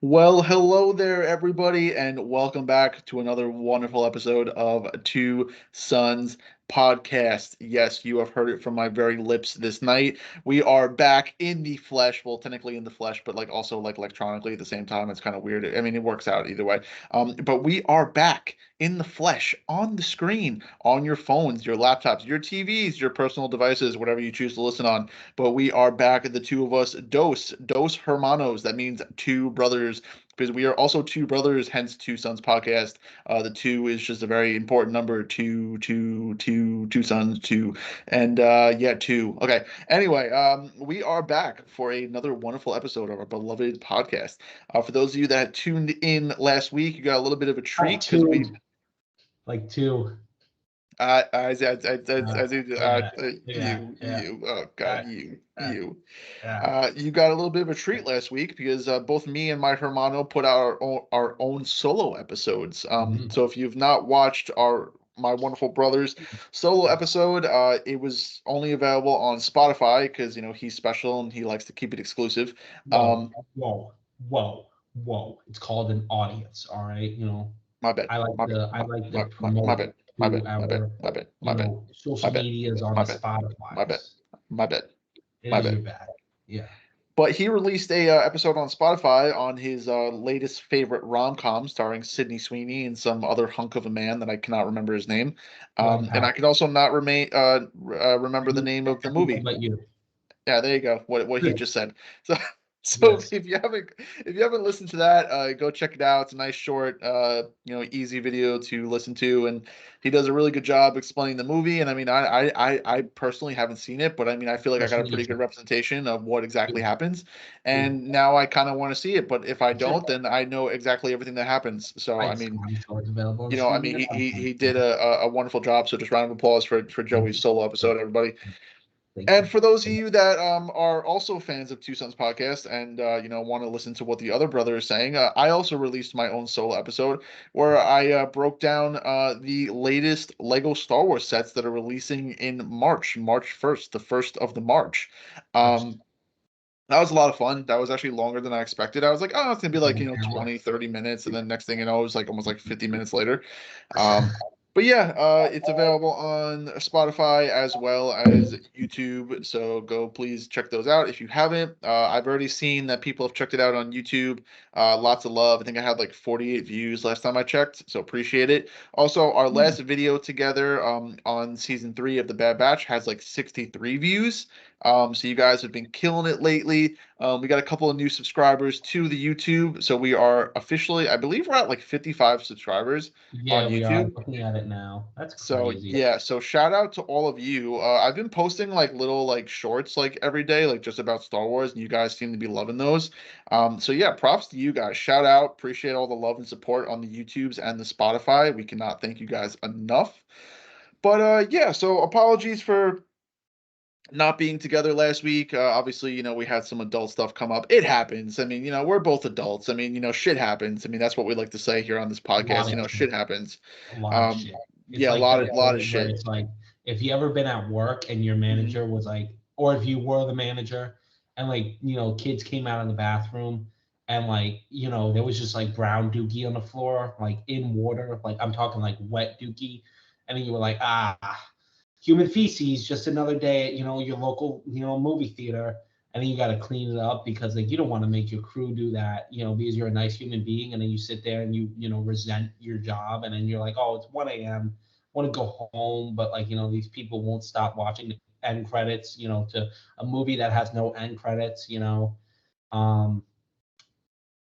Well, hello there, everybody, and welcome back to another wonderful episode of Two Sons Podcast. Yes, you have heard it from my very lips this night. We are back in the flesh. Well, technically in the flesh, but like also like electronically at the same time. It's kind of weird. I mean, it works out either way. But we are back in the flesh, on the screen, on your phones, your laptops, your TVs, your personal devices, whatever you choose to listen on. But we are back, the two of us, dos hermanos. That means two brothers, because we are also two brothers, hence Two Sons Podcast. The two is just a very important number. Two sons, two, and yeah, two. Okay. Anyway, we are back for another wonderful episode of our beloved podcast. For those of you that tuned in last week, you got a little bit of a Like treat because we two, like two. Yeah, yeah, yeah, oh God, uh, uh, yeah. you got a little bit of a treat last week because both me and my hermano put out our own solo episodes. Mhm. So if you've not watched my wonderful brother's solo episode, it was only available on Spotify because he's special and he likes to keep it exclusive. Whoa, Um, whoa, whoa, whoa. It's called an audience, all right? my bad, I like my bad, to I like to my promote bad, my to bad, my bad, our, my bad, my bad, my social bad, medias on my the bad, my bad, Spotify's. my bad, It my is bad. your bad. Yeah. But he released a episode on Spotify on his latest favorite rom com starring Sydney Sweeney and some other hunk of a man that I cannot remember his name. Glenn And I Powell. can also not remember the name of the movie. But you. Yeah, there you go. What he Good. just said. So so Yes. if you haven't listened to that, go check it out. It's a nice short, easy video to listen to, and he does a really good job explaining the movie. And I mean, I personally haven't seen it, but I mean, I feel like I Trust got a me, pretty it's good representation of what exactly you. happens. You. And now I kind of want to see it, but if I You should. don't, then I know exactly everything that happens. So I mean, I'm sure it's available on I streaming mean, at some he point. did a wonderful job. So just round of applause for Thank Joey's you. solo episode, everybody. Thank And you. for those of Thank you that are also fans of Two Sons podcast and want to listen to what the other brother is saying, I also released my own solo episode where I broke down the latest Lego Star Wars sets that are releasing in March 1st, the first of the March. First. Um, that was a lot of fun. That was actually longer than I expected. I was like, oh, it's gonna be like An hour. 20, 30 minutes, and then next thing you know, it was like almost like 50 minutes later. Um, but yeah, it's available on Spotify as well as YouTube. So go please check those out if you haven't. I've already seen that people have checked it out on YouTube. Lots of love. I think I had like 48 views last time I checked, so appreciate it. Also, our Hmm. last video together on season 3 of The Bad Batch has like 63 views. So you guys have been killing it lately. We got a couple of new subscribers to the YouTube, so we are officially, I believe, we're at like 55 subscribers on Yeah, we are YouTube. looking at it now. That's So crazy. yeah, so shout out to all of you. I've been posting like little like shorts like every day, like just about Star Wars, and you guys seem to be loving those. So yeah, props to you guys. Shout out, appreciate all the love and support on the YouTubes and the Spotify. We cannot thank you guys enough. But yeah, so apologies for not being together last week. Obviously, we had some adult stuff come up. It happens. I mean, we're both adults. I mean, shit happens. I mean, that's what we like to say here on this A lot podcast. of shit. Shit happens. A lot of Um, shit. It's yeah, a like lot the of lot of where shit. it's like, if you ever been at work and your Mhm. manager was like, or if you were the manager and like, kids came out of the bathroom and like, there was just like brown dookie on the floor, like in water, like I'm talking like wet dookie. And then you were like, human feces, just another day at, your local, movie theater. And then you got to clean it up because like you don't want to make your crew do that, because you're a nice human being, and then you sit there and you resent your job, and then you're like, oh, it's 1 a.m. I want to go home, but like these people won't stop watching the end credits, to a movie that has no end credits. Um,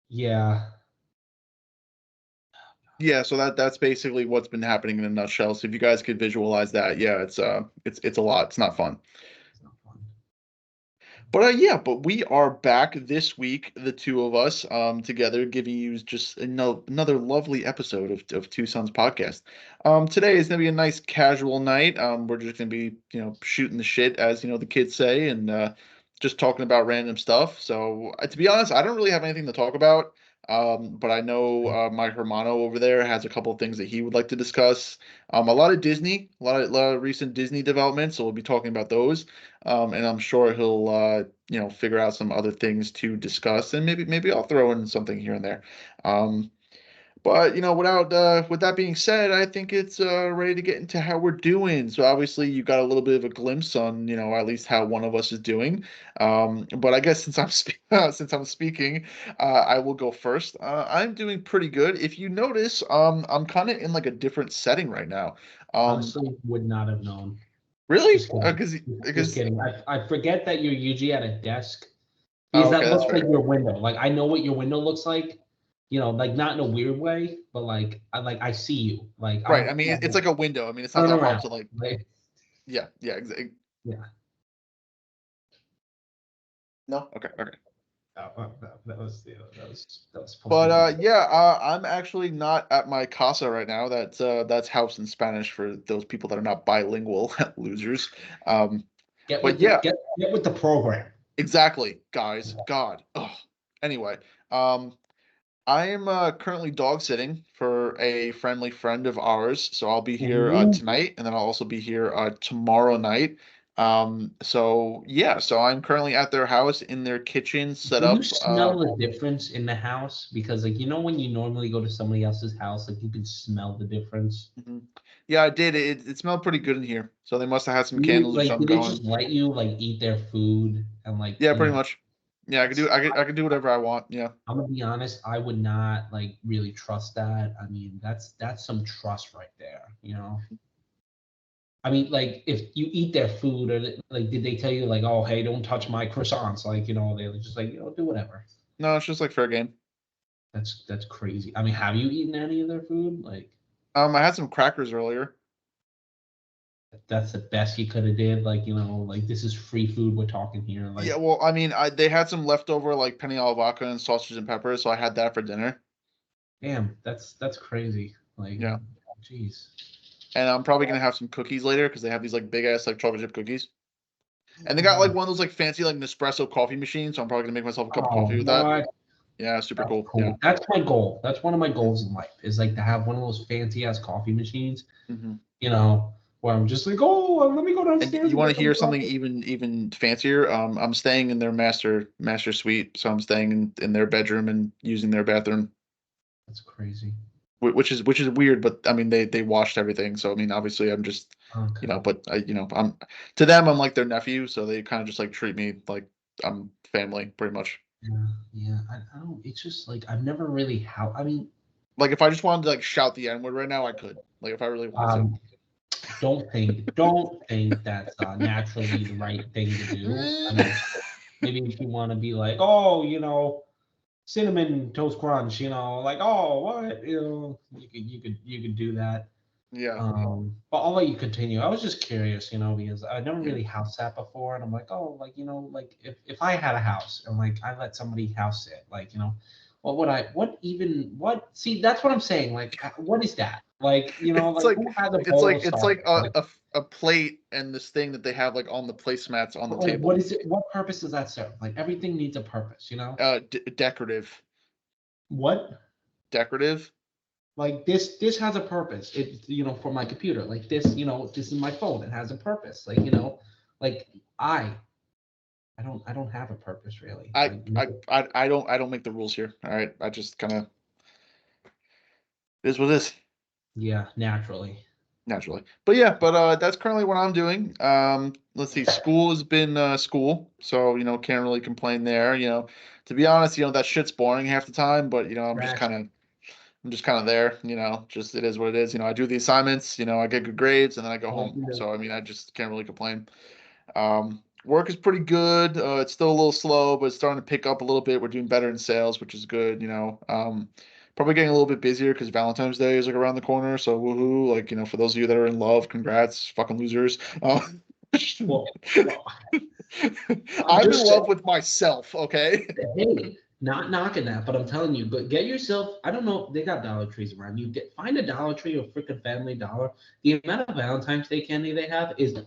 yeah, Yeah, so that's basically what's been happening in a nutshell. So if you guys could visualize that, yeah, it's a lot. It's not fun. it's not fun. But yeah, but we are back this week, the two of us, together, giving you just another lovely episode of Two Sons Podcast. Today is gonna be a nice casual night. We're just gonna be, shooting the shit, as the kids say, and just talking about random stuff. So to be honest, I don't really have anything to talk about. But I know my Hermano over there has a couple of things that he would like to discuss. A lot of Disney, a lot of recent Disney developments, so we'll be talking about those. And I'm sure he'll figure out some other things to discuss, and maybe I'll throw in something here and there. Um, but with that being said, I think it's ready to get into how we're doing. So obviously, you got a little bit of a glimpse on at least how one of us is doing. But I guess since I'm speaking, I will go first. I'm doing pretty good. If you notice, I'm kind of in like a different setting right now. Um, Honestly, would not have known. really? Just kidding. Just Because kidding. I forget that you're usually at a desk because oh, okay, that that's looks like fair. your window. Like I know what your window looks like. Like not in a weird way, but I see you. Like Right. I'm I mean, it's like a window. I mean, it's not turn that hard around. to like. Like Yeah. Yeah. Exactly. yeah. No. Okay. Okay. That was supposed to But be. yeah, I'm actually not at my casa right now. That's house in Spanish for those people that are not bilingual losers. Um, Get but with the yeah, get with the program. exactly, guys. God. Ugh. Anyway, um, I am currently dog sitting for a friendly friend of ours, so I'll be here Ooh. tonight, and then I'll also be here tomorrow night. So yeah, so I'm currently at their house in their kitchen, set Do you up. smell the difference in the house? Because when you normally go to somebody else's house, like you can smell the difference. Mhm. Yeah, I did. It smelled pretty good in here. So they must have had some You candles or like something do they going. just let you like eat their food and Yeah, pretty much. Yeah, that's I could do whatever I want. Yeah. I'm gonna be honest, I would not like really trust that. I mean, that's some trust right there. I mean, like if you eat their food or like did they tell you like, oh hey, don't touch my croissants? Like, they were just like, do whatever. No, it's just like fair game. That's crazy. I mean, have you eaten any of their food? Like I had some crackers earlier. that's the best you could have did. Like, like this is free food we're talking here. Yeah, Like, well, I mean, they had some leftover like penny alla vodka and sausage and peppers, so I had that for dinner. damn, that's crazy. Like, Yeah. jeez. And I'm probably gonna have some cookies later because they have these like big ass like chocolate chip cookies. And they got like one of those like fancy like Nespresso coffee machines, so I'm probably gonna make myself a cup of Oh, coffee with that. what? Yeah, super That's cool. Yeah. cool. That's my goal. That's one of my Yeah. goals in life is like to have one of those fancy ass coffee machines, Hmm. where I'm just like, oh, let me go And downstairs you and want get to some hear something coffee. even fancier? I'm staying in their master suite, so I'm staying in their bedroom and using their bathroom, That's crazy. which is weird, but I mean they washed everything, so I mean obviously I'm just Okay. but I'm to them I'm like their nephew, so they kind of just like treat me like I'm family pretty much. Yeah, yeah. I don't. It's just like I've never really how. I mean, Like if I just wanted to like shout the N word right now, I could. Like if I really wanted to. um, don't think that's naturally the right thing to do. I mean, maybe if you want to be like, oh, cinnamon toast crunch, like, oh, what, you could do that. Yeah. But I'll let you continue. I was just curious, because I never Yeah. really house sat before, and I'm like, oh, like like if I had a house and like I let somebody house sit, like what would I, what even, what? See, that's what I'm saying. Like, what is that? Like, It's like like who has a it's bowl like of it's like Starburst? Like, a plate and this thing that they have like on the placemats on the like what table. is it? What purpose does that serve? Like everything needs a purpose. Decorative. What? Decorative. Like this has a purpose. It for my computer. Like this is my phone. It has a purpose. Like like I I don't have a purpose really. I Like I don't make the rules here. All right. I just kind of is what it is. yeah, naturally. Naturally. But yeah, that's currently what I'm doing. Let's see, school has been school, so can't really complain there. To be honest, that shit's boring half the time, but Trash. I'm just kind of there, just it is what it is. I do the assignments, I get good grades and then I go Well, home. So I mean, I just can't really complain. Work is pretty good. It's still a little slow, but it's starting to pick up a little bit. We're doing better in sales, which is good. Probably getting a little bit busier because Valentine's Day is like around the corner. So woohoo! Like for those of you that are in love, congrats, fucking losers. well, well, I'm I'm in just saying, love with myself. Okay. hey, not knocking that, but I'm telling you, but get yourself. I don't know. They got Dollar Trees around. Find a Dollar Tree or freaking Family Dollar. The amount of Valentine's Day candy they have is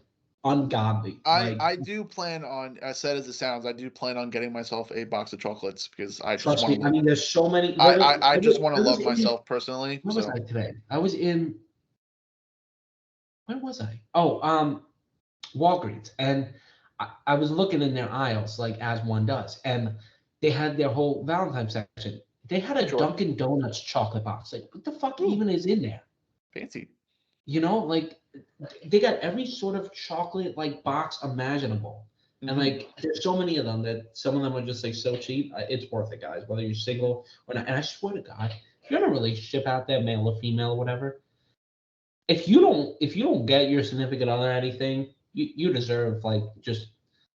ungodly. I do plan on, as sad as it sounds, I do plan on getting myself a box of chocolates because I just Trust want me. I to. mean, there's so many. Literally, I just want to I was love in. myself personally. Where was So I today? I was in. Where was I? Oh, Walgreens, and I was looking in their aisles like as one does, and they had their whole Valentine's section. They had a sure. Dunkin' Donuts chocolate box. Like, what the fuck Ooh, even is in there? fancy. You know, like they got every sort of chocolate like box imaginable. And Hmm. like there's so many of them that some of them are just like so cheap. It's worth it, guys. Whether you're single or not. And I swear to God, if you're in a relationship out there, male or female or whatever, if you don't get your significant other anything, you deserve like just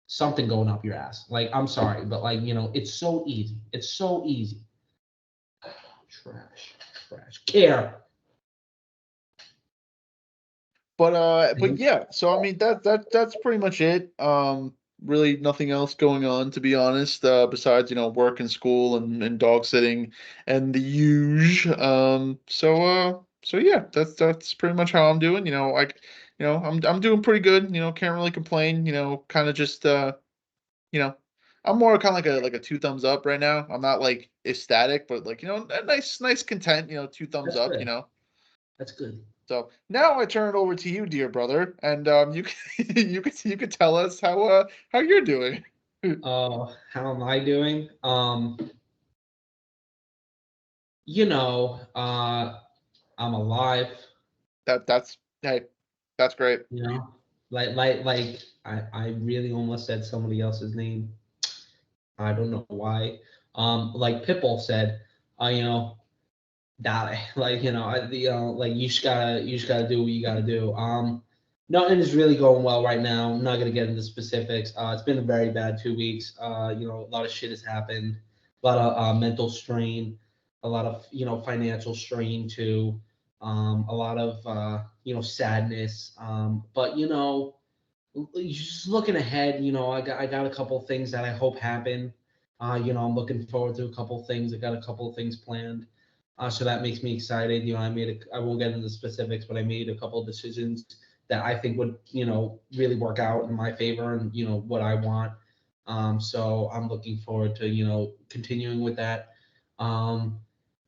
something going up your ass. Like I'm sorry, but like it's so easy. It's so easy. Trash, trash. Care. But yeah, so I mean that's pretty much it. Really nothing else going on, to be honest, besides, work and school and dog sitting and the huge. So yeah, that's pretty much how I'm doing. I'm doing pretty good, can't really complain, kind of just you know, I'm more kind of like a two thumbs up right now. I'm not like ecstatic, but like, a nice content, two thumbs That's up, good. That's good. So now I turn it over to you, dear brother, and you can you can tell us how you're doing. How am I doing? I'm alive. That's hey, that's great. You know, like I really almost said somebody else's name. I don't know why. Like Pitbull said, you know, dale. Like like you just gotta do what you gotta do. Nothing is really going well right now. I'm not gonna get into specifics. It's been a very bad 2 weeks. A lot of shit has happened. A lot of mental strain, a lot of financial strain too. A lot of sadness. But just looking ahead, I got a couple things that I hope happen. I'm looking forward to a couple things. I got a couple of things planned. So that makes me excited. I won't get into specifics, but I made a couple of decisions that I think would, really work out in my favor and, what I want. So I'm looking forward to, continuing with that. Um,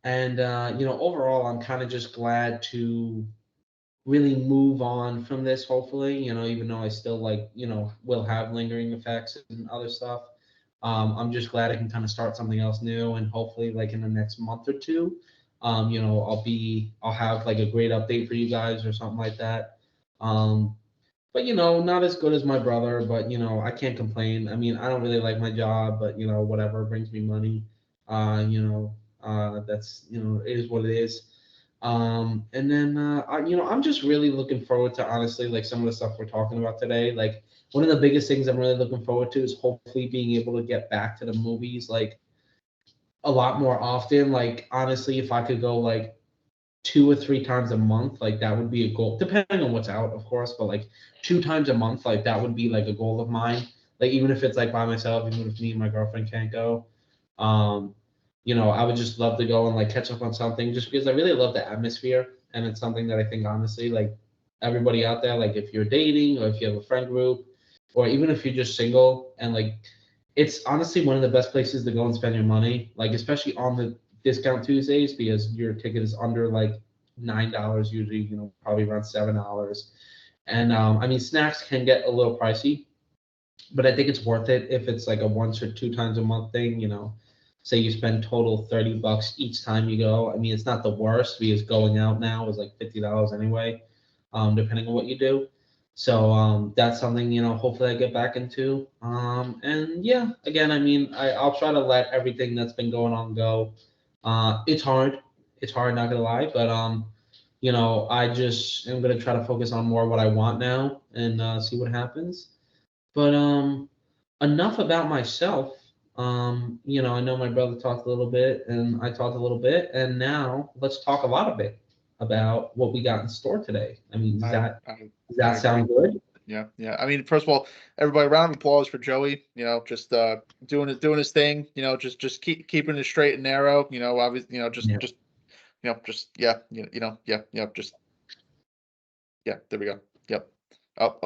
and, overall, I'm kind of just glad to really move on from this, hopefully, even though I still will have lingering effects and other stuff. I'm just glad I can kind of start something else new, and hopefully like in the next month or two, I'll have like a great update for you guys or something like that. But not as good as my brother, but I can't complain. I mean, I don't really like my job, but whatever brings me money. That's it is what it is. And then I'm just really looking forward to, honestly, like some of the stuff we're talking about today. Like one of the biggest things I'm really looking forward to is hopefully being able to get back to the movies like a lot more often. Like honestly, if I could go like 2 or 3 times a month, like that would be a goal, depending on what's out, of course. But like 2 times a month, like that would be like a goal of mine. Like even if it's like by myself, even if me and my girlfriend can't go, um, I would just love to go and like catch up on something, just because I really love the atmosphere, and it's something that I think honestly, like everybody out there, like if you're dating or if you have a friend group, or even if you're just single, and like it's honestly one of the best places to go and spend your money, like especially on the discount Tuesdays, because your ticket is under like $9 usually, probably around $7. And I mean, snacks can get a little pricey, but I think it's worth it if it's like a once or 2 times a month thing. Say you spend total $30 each time you go. I mean, it's not the worst because going out now is like $50 anyway, depending on what you do. So that's something hopefully I get back into. And yeah, again, I mean, I'll try to let everything that's been going on go. It's hard. It's hard, not gonna lie, but I just am gonna try to focus on more what I want now and see what happens. But enough about myself. I know my brother talked a little bit, and I talked a little bit, and now let's talk a lot of it about what we got in store today. I mean, does I that I does I that agree. sound good? Yeah, yeah. I mean, first of all, everybody, round of applause for Joey. Just doing his thing. Just keeping it straight and narrow. Obviously, Yeah. just yeah, yeah, yeah. Just yeah. There we go. Yep. Okay.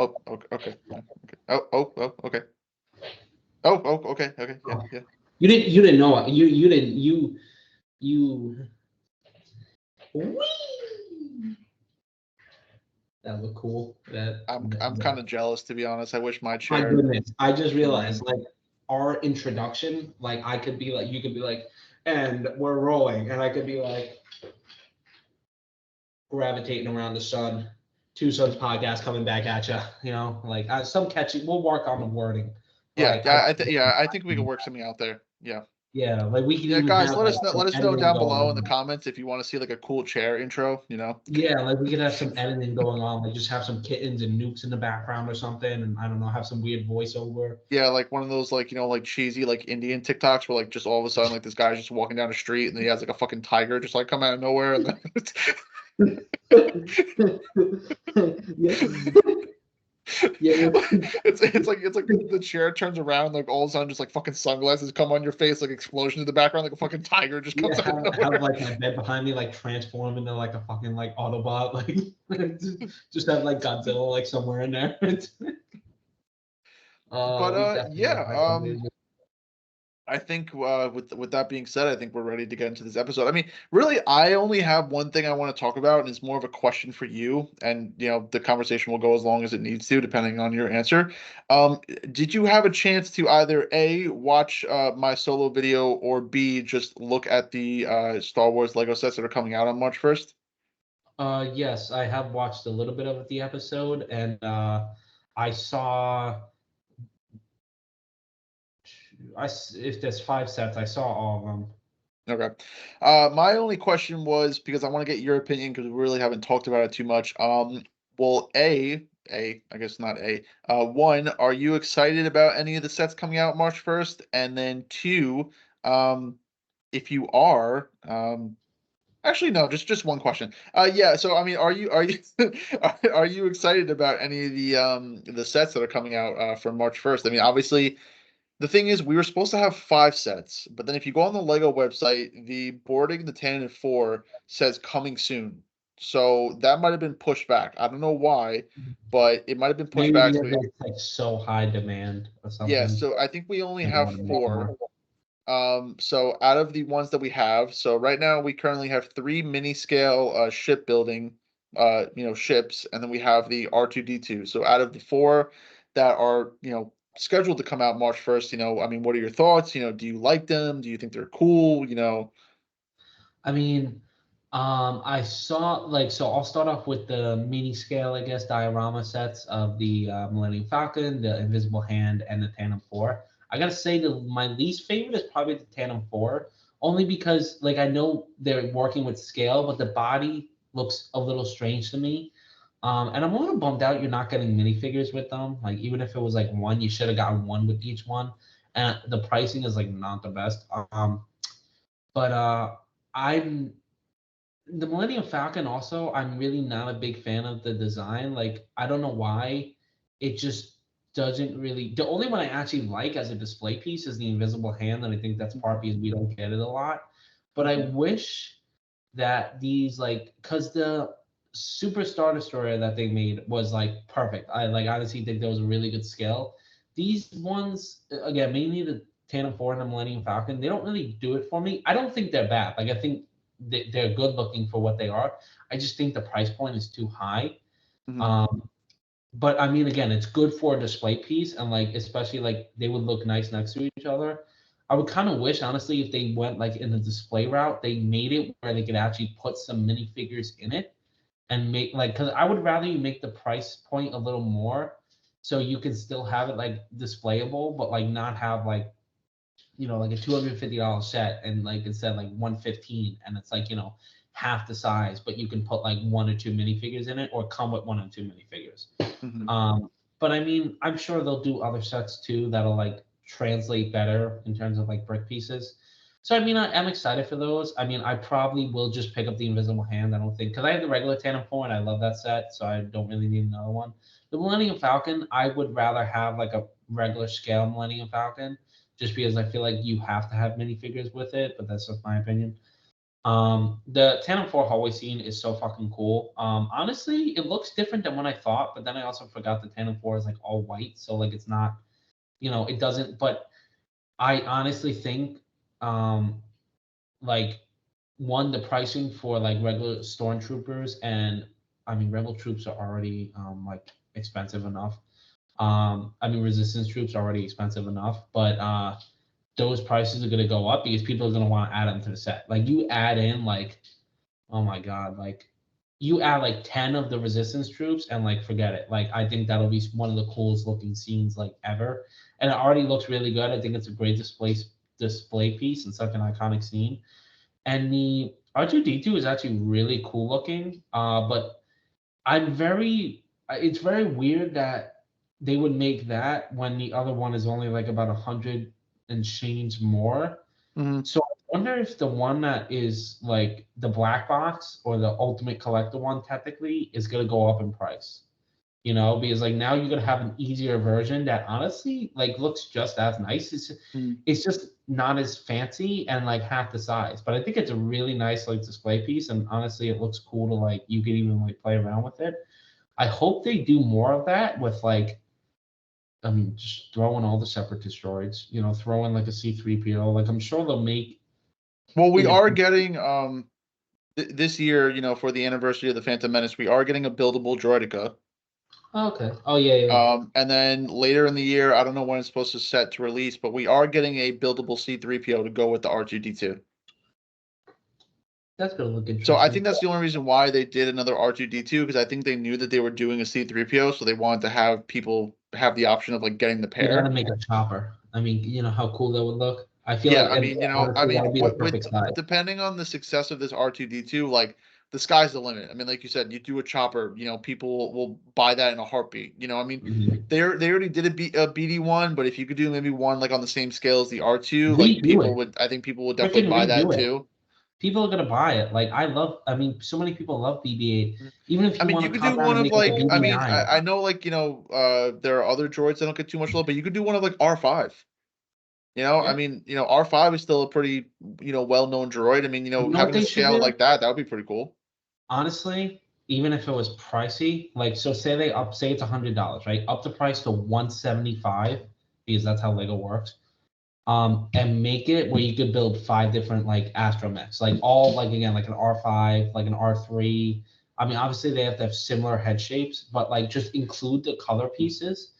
Okay. Okay. Yeah, Oh, yeah. you didn't know it. You didn't you. Whee! That looked cool. I'm kind of jealous, to be honest. I wish my My chair. goodness, I just realized like our introduction, like I could be like, you could be like, and we're rolling, and I could be like gravitating around the sun. Two Sons podcast coming back at you. You know, like some catchy. We'll work on the wording, but Yeah, like I think we can work something out there. Yeah. yeah, like we can Yeah, even guys, have like let some us know editing down going below in the on. comments if you want to see like a cool chair intro, Yeah, like we could have some editing going on, like just have some kittens and nukes in the background or something, and I don't know, have some weird voiceover. Yeah, like one of those like, like cheesy like Indian TikToks where like just all of a sudden like this guy's just walking down the street and then he has like a fucking tiger just like come out of nowhere and then Yeah. Yeah, it's like the chair turns around like all of a sudden just like fucking sunglasses come on your face like explosion in the background like a fucking tiger just yeah. comes out of Have nowhere. like my bed behind me like transform into like a fucking like Autobot, like just have like Godzilla like somewhere in there. But We definitely yeah, gotta find something. I think with that being said, I think we're ready to get into this episode. I mean, really, I only have one thing I want to talk about, and it's more of a question for you. And the conversation will go as long as it needs to, depending on your answer. Did you have a chance to either A, watch my solo video, or B, just look at the Star Wars Lego sets that are coming out on March 1st? Yes, I have watched a little bit of the episode, and I saw if there's 5 sets, I saw all of them. Okay. My only question was because I want to get your opinion because we really haven't talked about it too much. Well, I guess not A. One, are you excited about any of the sets coming out March 1st? And then two, um, if you are, actually no, just one question. Yeah. So I mean, are you are you excited about any of the sets that are coming out for March 1st? I mean, obviously the thing is, we were supposed to have 5 sets, but then if you go on the Lego website, the boarding, the 10 and 4 says coming soon. So that might have been pushed back. I don't know why, but it might have been pushed Maybe back. because So it's like so high demand or yeah, something. so I think we only They have want to make 4. more. So out of the ones that we have, so right now we currently have 3 mini scale shipbuilding ships, and then we have the R2D2. So out of the 4 that are, scheduled to come out March 1st, I mean, what are your thoughts? Do you like them? Do you think they're cool? I mean, I saw like so. I'll start off with the mini scale, I guess, diorama sets of the Millennium Falcon, the Invisible Hand, and the Tandem Four. I gotta say, my least favorite is probably the Tandem Four, only because like I know they're working with scale, but the body looks a little strange to me. And I'm a little bummed out you're not getting minifigures with them. Like even if it was like one, you should have gotten one with each one. And the pricing is like not the best. But I'm the Millennium Falcon also, I'm really not a big fan of the design. Like, I don't know why. It just doesn't really. The only one I actually like as a display piece is the Invisible Hand, and I think that's part because we don't get it a lot. But I Mhm. wish that these like because the Super Star Destroyer that they made was like perfect. I like honestly think there was a really good scale. These ones again, mainly the Tandem 4 and the Millennium Falcon, they don't really do it for me. I don't think they're bad. Like I think they're good looking for what they are. I just think the price point is too high. Mhm. Um, but I mean, again, it's good for a display piece, and like especially like they would look nice next to each other. I would kind of wish, honestly, if they went like in the display route, they made it where they could actually put some minifigures in it and make like because I would rather you make the price point a little more so you can still have it like displayable, but like not have like like a $250 set and like instead like 115 and it's like half the size, but you can put like one or two minifigures in it or come with one or two minifigures. Mhm. But I mean, I'm sure they'll do other sets too that'll like translate better in terms of like brick pieces. So I mean, I'm excited for those. I mean, I probably will just pick up the Invisible Hand. I don't think because I have the regular Tandem 4 and I love that set, so I don't really need another one. The Millennium Falcon, I would rather have like a regular scale Millennium Falcon, just because I feel like you have to have minifigures with it. But that's just my opinion. The Tandem 4 hallway scene is so fucking cool. Honestly, it looks different than what I thought, but then I also forgot the Tandem 4 is like all white, so like it's not, it doesn't. But I honestly think, um, like one, the pricing for like regular stormtroopers, and I mean rebel troops are already like expensive enough. I mean resistance troops are already expensive enough, but those prices are gonna go up because people are gonna want to add them to the set. Like you add in like, oh my god, like you add like 10 of the resistance troops and like forget it. Like I think that'll be one of the coolest looking scenes like ever. And it already looks really good. I think it's a great display piece and such an iconic scene. And the R2D2 is actually really cool looking. But it's very weird that they would make that when the other one is only like about 100 and change more. Mm-hmm. So I wonder if the one that is like the black box or the ultimate collector one technically is gonna go up in price. Because like now you're gonna have an easier version that honestly like looks just as nice. It's just not as fancy and like half the size. But I think it's a really nice like display piece, and honestly it looks cool to like you could even like play around with it. I hope they do more of that with like, I mean, just throw in all the separatist droids, throw in like a C3PO. Like I'm sure they'll make Well, we in are the getting this year, for the anniversary of the Phantom Menace, we are getting a buildable droideka. Oh, okay. Oh yeah, yeah. And then later in the year, I don't know when it's supposed to set to release, but we are getting a buildable C3PO to go with the R2D2. That's gonna look So I interesting. think that's the only reason why they did another R2D2, because I think they knew that they were doing a C3PO, so they wanted to have people have the option of like getting the You gotta pair. make a chopper. I mean, you know how cool that would look. I feel Yeah, like, I and mean, honestly, that would be the with perfect size. depending on the success of this R2D2, like the sky's the limit. I mean, like you said, you do a chopper, people will buy that in a heartbeat. I mean, Mhm. they already did a BD1, but if you could do maybe one like on the same scale as the R2, like Redo it. I think people would definitely Freaking buy that redo it. too. People are gonna buy it. Like I mean, so many people love BB-8. Mm. Even if I you mean, want you to could cop do down one and of make like a like, I mean, BB-9. I know like, there are other droids that don't get too much love, but you could do one of like R5. I Yeah. mean, R5 is still a pretty, well-known droid. I mean, You know what having a they should scale do? like that would be pretty cool. Honestly, even if it was pricey, like so say it's $100, right? Up the price to 175 because that's how Lego works. And make it where you could build 5 different like astromechs, like all like again like an R5, like an R3. I mean, obviously they have to have similar head shapes, but like just include the color pieces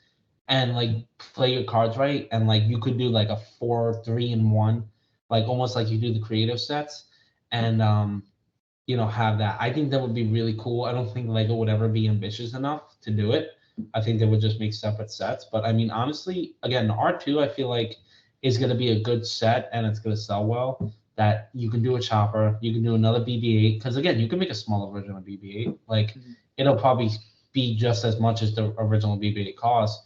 and like play your cards right, and like you could do like a 4 3 in 1, like almost like you do the creative sets, and have that. I think that would be really cool. I don't think Lego would ever be ambitious enough to do it. I think they would just make separate sets. But I mean, honestly, again, the R2 I feel like is going to be a good set and it's going to sell well. That you can do a chopper, you can do another BB-8 because again, you can make a smaller version of BB-8. Like Mhm. it'll probably be just as much as the original BB-8 cost.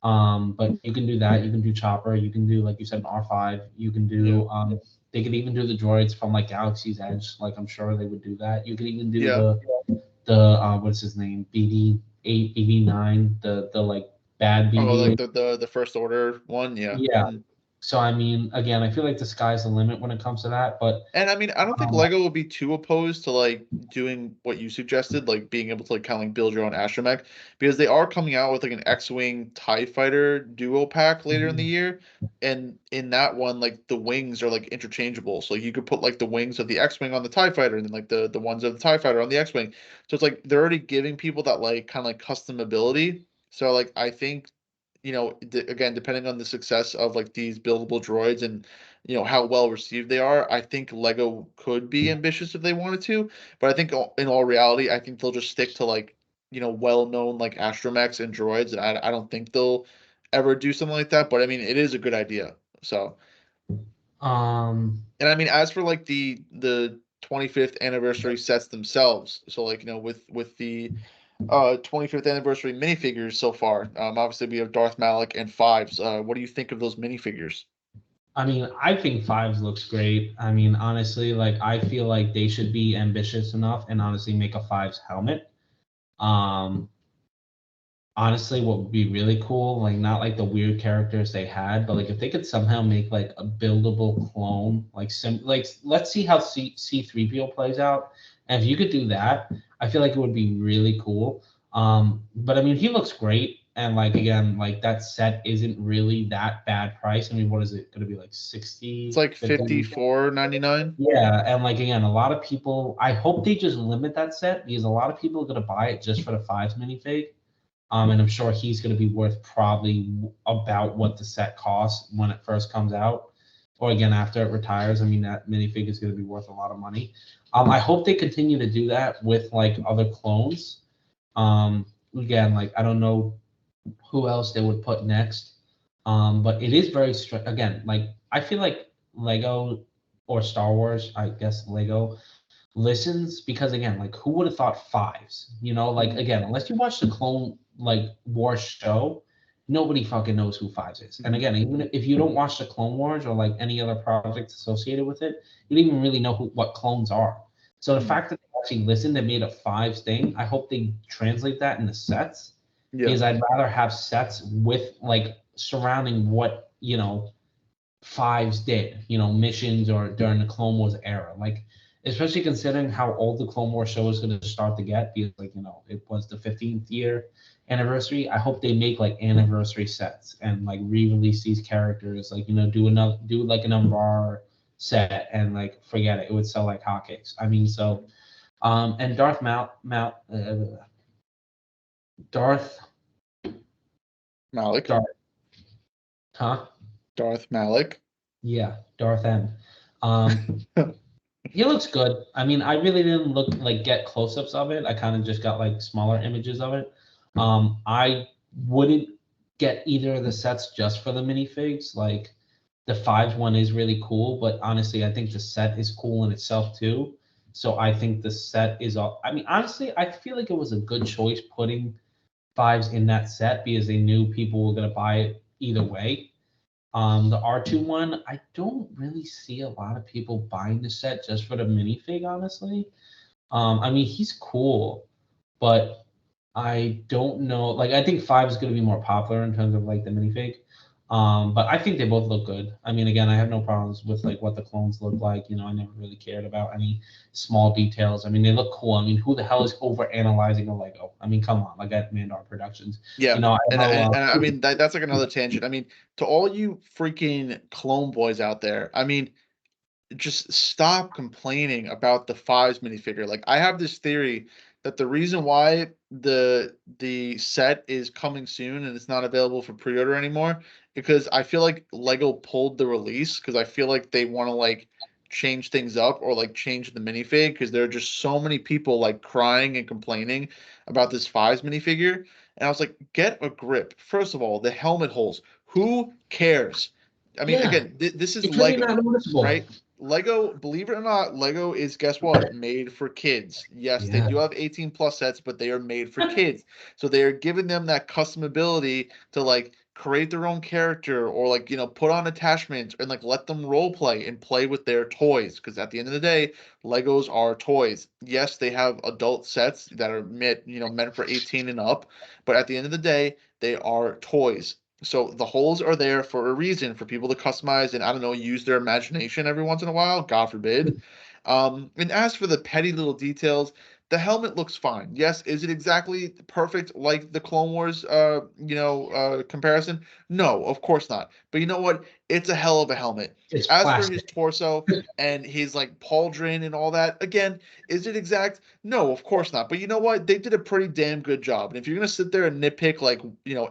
But you can do that. You can do chopper. You can do like you said an R5. You can Yeah. do they could even do the droids from like Galaxy's Edge. Like I'm sure they would do that. You could even do Yeah. the what's his name, BD-8, BD-9, the like bad Oh, like BB-8. the first order one. Yeah. Yeah. Mhm. So I mean, again, I feel like the sky's the limit when it comes to that. But And I mean, I don't think um, Lego would be too opposed to like doing what you suggested, like being able to like kind of like build your own astromech, because they are coming out with like an X-wing TIE fighter duo pack later in the mhm. year, and in that one, like the wings are like interchangeable, so you could put like the wings of the X-wing on the TIE fighter, and then like the ones of the TIE fighter on the X-wing. So it's like they're already giving people that like kind of like custom ability. So like I think, again, depending on the success of like these buildable droids and how well received they are, I think Lego could be ambitious if they wanted to, but I think in all reality, I think they'll just stick to like well-known like astromechs and droids, and I don't think they'll ever do something like that, but I mean it is a good idea. So, um, and I mean, as for like the 25th anniversary sets themselves, so like with the 25th anniversary minifigures so far, obviously we have Darth Malak and Fives. What do you think of those minifigures? I mean, I think fives looks great. I mean, honestly, like I feel like they should be ambitious enough and honestly make a fives helmet. Um, honestly, what would be really cool, like not like the weird characters they had, but like if they could somehow make like a buildable clone, like let's see how C3PO plays out. And if you could do that, I feel like it would be really cool. But I mean, he looks great, and like again, like that set isn't really that bad price. I mean, what is it going to be like It's 60? like 54.99. Yeah, and like again, a lot of people. I hope they just limit that set because a lot of people are gonna buy it just for the fives minifig. And I'm sure he's gonna be worth probably about what the set costs when it first comes out, or again after it retires. I mean that minifig is gonna be worth a lot of money. I hope they continue to do that with like other clones. Again, like I don't know who else they would put next. But it is very again, like I feel like Lego or Star Wars, I guess Lego listens because again, like who would have thought fives? You know, like Mhm. again, unless you watch the Clone like War show, nobody fucking knows who fives is. And Mhm. again, even if you don't watch the Clone Wars or like any other projects associated with it, you don't even really know what clones are. So the Mhm. fact that they actually listened and made a fives thing, I hope they translate that into sets Yeah. because I'd rather have sets with like surrounding what fives did, missions or during the Clone Wars era. Like, especially considering how old the Clone Wars show is going to start to get, because like it was the 15th year anniversary. I hope they make like anniversary sets and like re-release these characters. Like do like an Umbar set and like forget it. It would sell like hotcakes. I mean, so and Darth Malik. Darth, huh? Darth Malik. Yeah, Darth M. Um, He looks good. I mean, I really didn't get close-ups of it. I kind of just got like smaller images of it. I wouldn't get either of the sets just for the minifigs. Like the fives one is really cool, but honestly, I think the set is cool in itself too. So I think the set is all. I mean, honestly, I feel like it was a good choice putting fives in that set because they knew people were gonna buy it either way. The R2 one, I don't really see a lot of people buying the set just for the minifig, honestly. I mean, he's cool, but I don't know. Like, I think five is going to be more popular in terms of like the minifig. But I think they both look good. I mean, again, I have no problems with like what the clones look like. I never really cared about any small details. I mean, they look cool. I mean, who the hell is over analyzing a Lego? I mean, come on, like at Mandar Productions. Yeah. I And, know. and, and I mean that's like another tangent. I mean, to all you freaking clone boys out there, I mean, just stop complaining about the fives minifigure. Like I have this theory that the reason why the set is coming soon and it's not available for pre-order anymore because I feel like Lego pulled the release because I feel like they want to like change things up or like change the minifig because there are just so many people like crying and complaining about this fives minifigure. And I was like, get a grip. First of all, the helmet holes. Who cares? I mean, Yeah, again, this is it's really Lego, not noticeable. right? Lego, believe it or not, Lego is, guess what? Made for kids. Yes, they Yeah. do have 18 plus sets, but they are made for kids. So they are giving them that custom ability to like create their own character or like, put on attachments and like let them role play and play with their toys. Because at the end of the day, Legos are toys. Yes, they have adult sets that are meant for 18 and up, but at the end of the day, they are toys. So the holes are there for a reason for people to customize and I don't know, use their imagination every once in a while, God forbid. And as for the petty little details, the helmet looks fine. Yes, is it exactly perfect like the Clone Wars comparison? No, of course not. But you know what? It's a hell of a helmet. It's As for his plastic. torso and his like pauldron and all that, again, is it exact? No, of course not. But you know what? They did a pretty damn good job. And if you're gonna sit there and nitpick like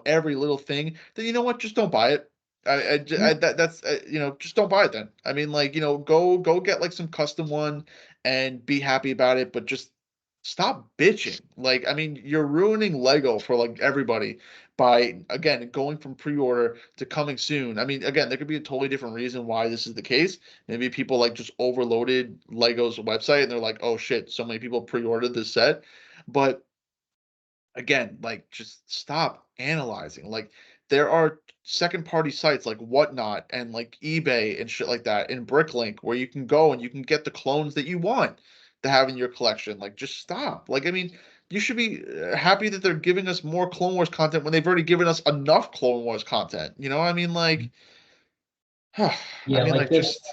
every little thing, then you know what? Just don't buy it. That's just don't buy it then. I mean, like go get like some custom one and be happy about it, but just stop bitching. Like, I mean, you're ruining Lego for like everybody by again going from pre-order to coming soon. I mean, again, there could be a totally different reason why this is the case. Maybe people like just overloaded Lego's website and they're like, oh shit, so many people pre-ordered this set. But again, like just stop analyzing. Like there are second party sites like Whatnot and like eBay and shit like that and Bricklink where you can go and you can get the clones that you want to have in your collection. Like just stop. Like I mean, you should be happy that they're giving us more Clone Wars content when they've already given us enough Clone Wars content. You know, I mean, like, I Yeah, mean, like like, just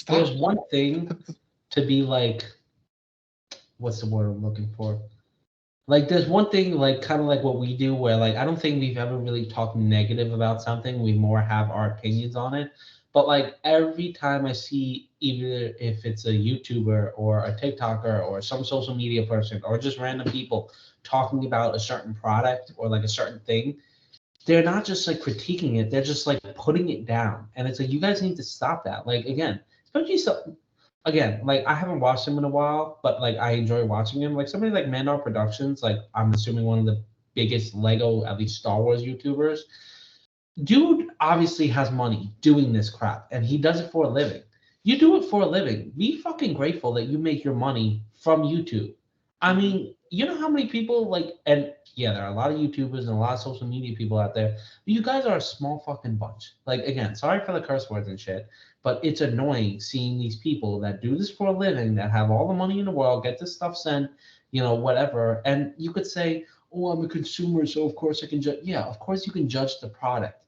there's stop. one thing to be like, what's the word I'm looking for? Like there's one thing like kind of like what we do where like I don't think we've ever really talked negative about something. We more have our opinions on it. But like every time I see either if it's a YouTuber or a TikToker or some social media person or just random people talking about a certain product or like a certain thing, they're not just like critiquing it, they're just like putting it down. And it's like you guys need to stop that. Like again, especially so again, like I haven't watched him in a while, but like I enjoy watching him. Like somebody like Mandar Productions, like I'm assuming one of the biggest Lego, at least Star Wars YouTubers. Dude obviously has money doing this crap, and he does it for a living. You do it for a living. Be fucking grateful that you make your money from YouTube. I Mhm. mean, you know how many people like, and yeah, there are a lot of YouTubers and a lot of social media people out there. But you guys are a small fucking bunch. Like again, sorry for the curse words and shit, but it's annoying seeing these people that do this for a living, that have all the money in the world, get this stuff sent, whatever. And you could say, "Oh, I'm a consumer, so of course I can judge." Yeah, of course you can judge the product,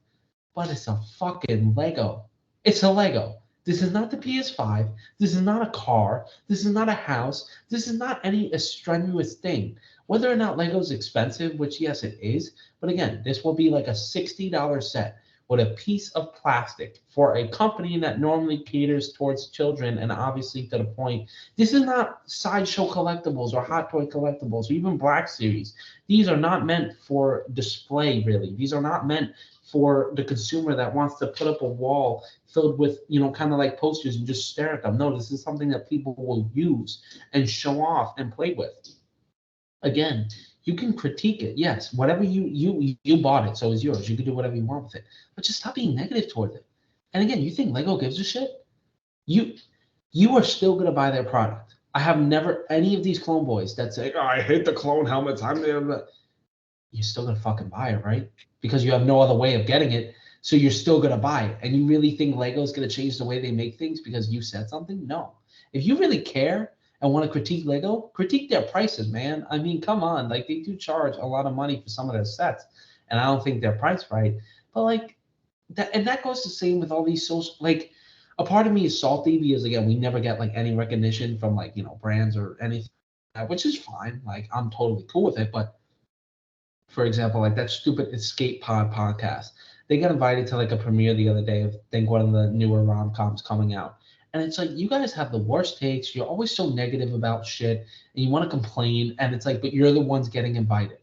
but it's a fucking Lego. It's a Lego. This is not the PS5. This is not a car. This is not a house. This is not any strenuous thing. Whether or not Lego's expensive, which yes, it is, but again, this will be like a $60 set with a piece of plastic for a company that normally caters towards children and obviously to the point. This is not sideshow collectibles or hot toy collectibles or even Black Series. These are not meant for display, really. These are not meant for the consumer that wants to put up a wall filled with, kind of like posters and just stare at them. No, this is something that people will use and show off and play with. Again, you can critique it. Yes, whatever you bought it, so it's yours. You can do whatever you want with it, but just stop being negative towards it. And again, you think Lego gives a shit? You you are still gonna buy their product. I have never any of these clone boys that say, "Oh, I hate the clone helmets. I'm the," you're still gonna fucking buy it, right? Because you have no other way of getting it. So you're still gonna buy it. And you really think Lego's gonna change the way they make things because you said something? No. If you really care and want to critique Lego, critique their prices, man. I mean, come on. Like they do charge a lot of money for some of their sets. And I don't think they're priced right. But like that, and that goes the same with all these social, like a part of me is salty because again, we never get like any recognition from like, brands or anything, which is fine. Like I'm totally cool with it. But for example, like that stupid Escape Pod podcast. They got invited to like a premiere the other day of I think one of the newer rom coms coming out. And it's like you guys have the worst takes. You're always so negative about shit and you want to complain. And it's like, but you're the ones getting invited.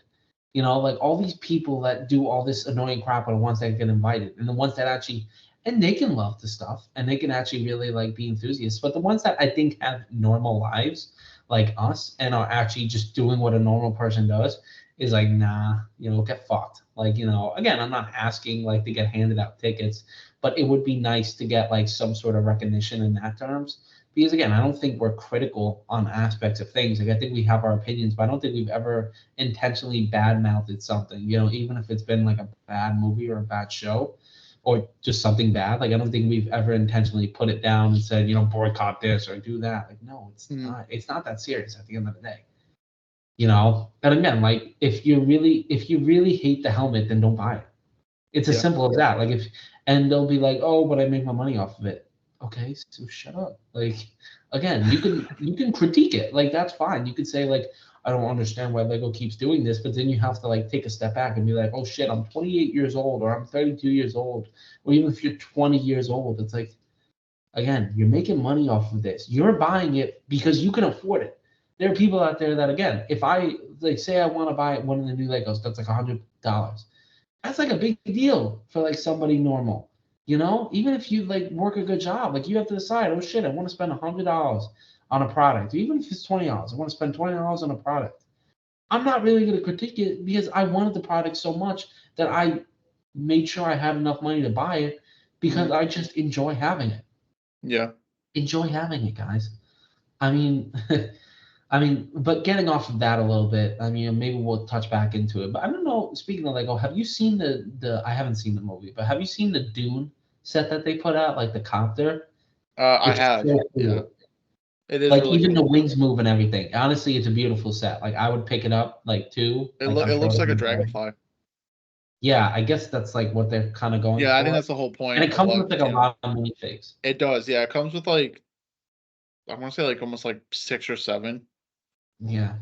Like all these people that do all this annoying crap are the ones that get invited. And the ones that actually and they can love the stuff and they can actually really like be enthusiasts. But the ones that I think have normal lives like us and are actually just doing what a normal person does is like, nah, get fucked. Like, again, I'm not asking like to get handed out tickets, but it would be nice to get like some sort of recognition in that terms. Because again, I don't think we're critical on aspects of things. Like I think we have our opinions, but I don't think we've ever intentionally bad-mouthed something. Even if it's been like a bad movie or a bad show, or just something bad. Like I don't think we've ever intentionally put it down and said, boycott this or do that. Like no, it's Mhm. not. It's not that serious at the end of the day. And again, like if you really hate the helmet, then don't buy it. It's as Yeah. simple as that. Like if and they'll be like, oh, but I make my money off of it. Okay, so shut up. Like again, you can critique it. Like that's fine. You could say like I don't understand why Lego keeps doing this, but then you have to like take a step back and be like, oh shit, I'm 28 years old or I'm 32 years old, or even if you're 20 years old, it's like again, you're making money off of this. You're buying it because you can afford it. There are people out there that again, if I like say I want to buy one of the new Legos, that's like $100. That's like a big deal for like somebody normal. Even if you like work a good job, like you have to decide, oh shit, I want to spend $100 on a product. Even if it's $20, I want to spend $20 on a product. I'm not really going to critique it because I wanted the product so much that I made sure I had enough money to buy it because Mhm. I just enjoy having it. Yeah. Enjoy having it, guys. I mean, but getting off of that a little bit, I mean, maybe we'll touch back into it. But I don't know. Speaking of Lego, have you seen the? I haven't seen the movie, but have you seen the Dune set that they put out, like the copter, I which is have. so Yeah. cool. It is Like really even the cool. wings move and everything. Honestly, it's a beautiful set. Like I would pick it up like too. Like I'm It sure looks it'll like a be very. dragonfly. Yeah, I guess that's like what they're kind of going Yeah, I think for. that's the whole And point it of comes like, with like a lot of minifigs. it does. Yeah, it comes with like, I want to say like almost like 6 or 7. Yeah.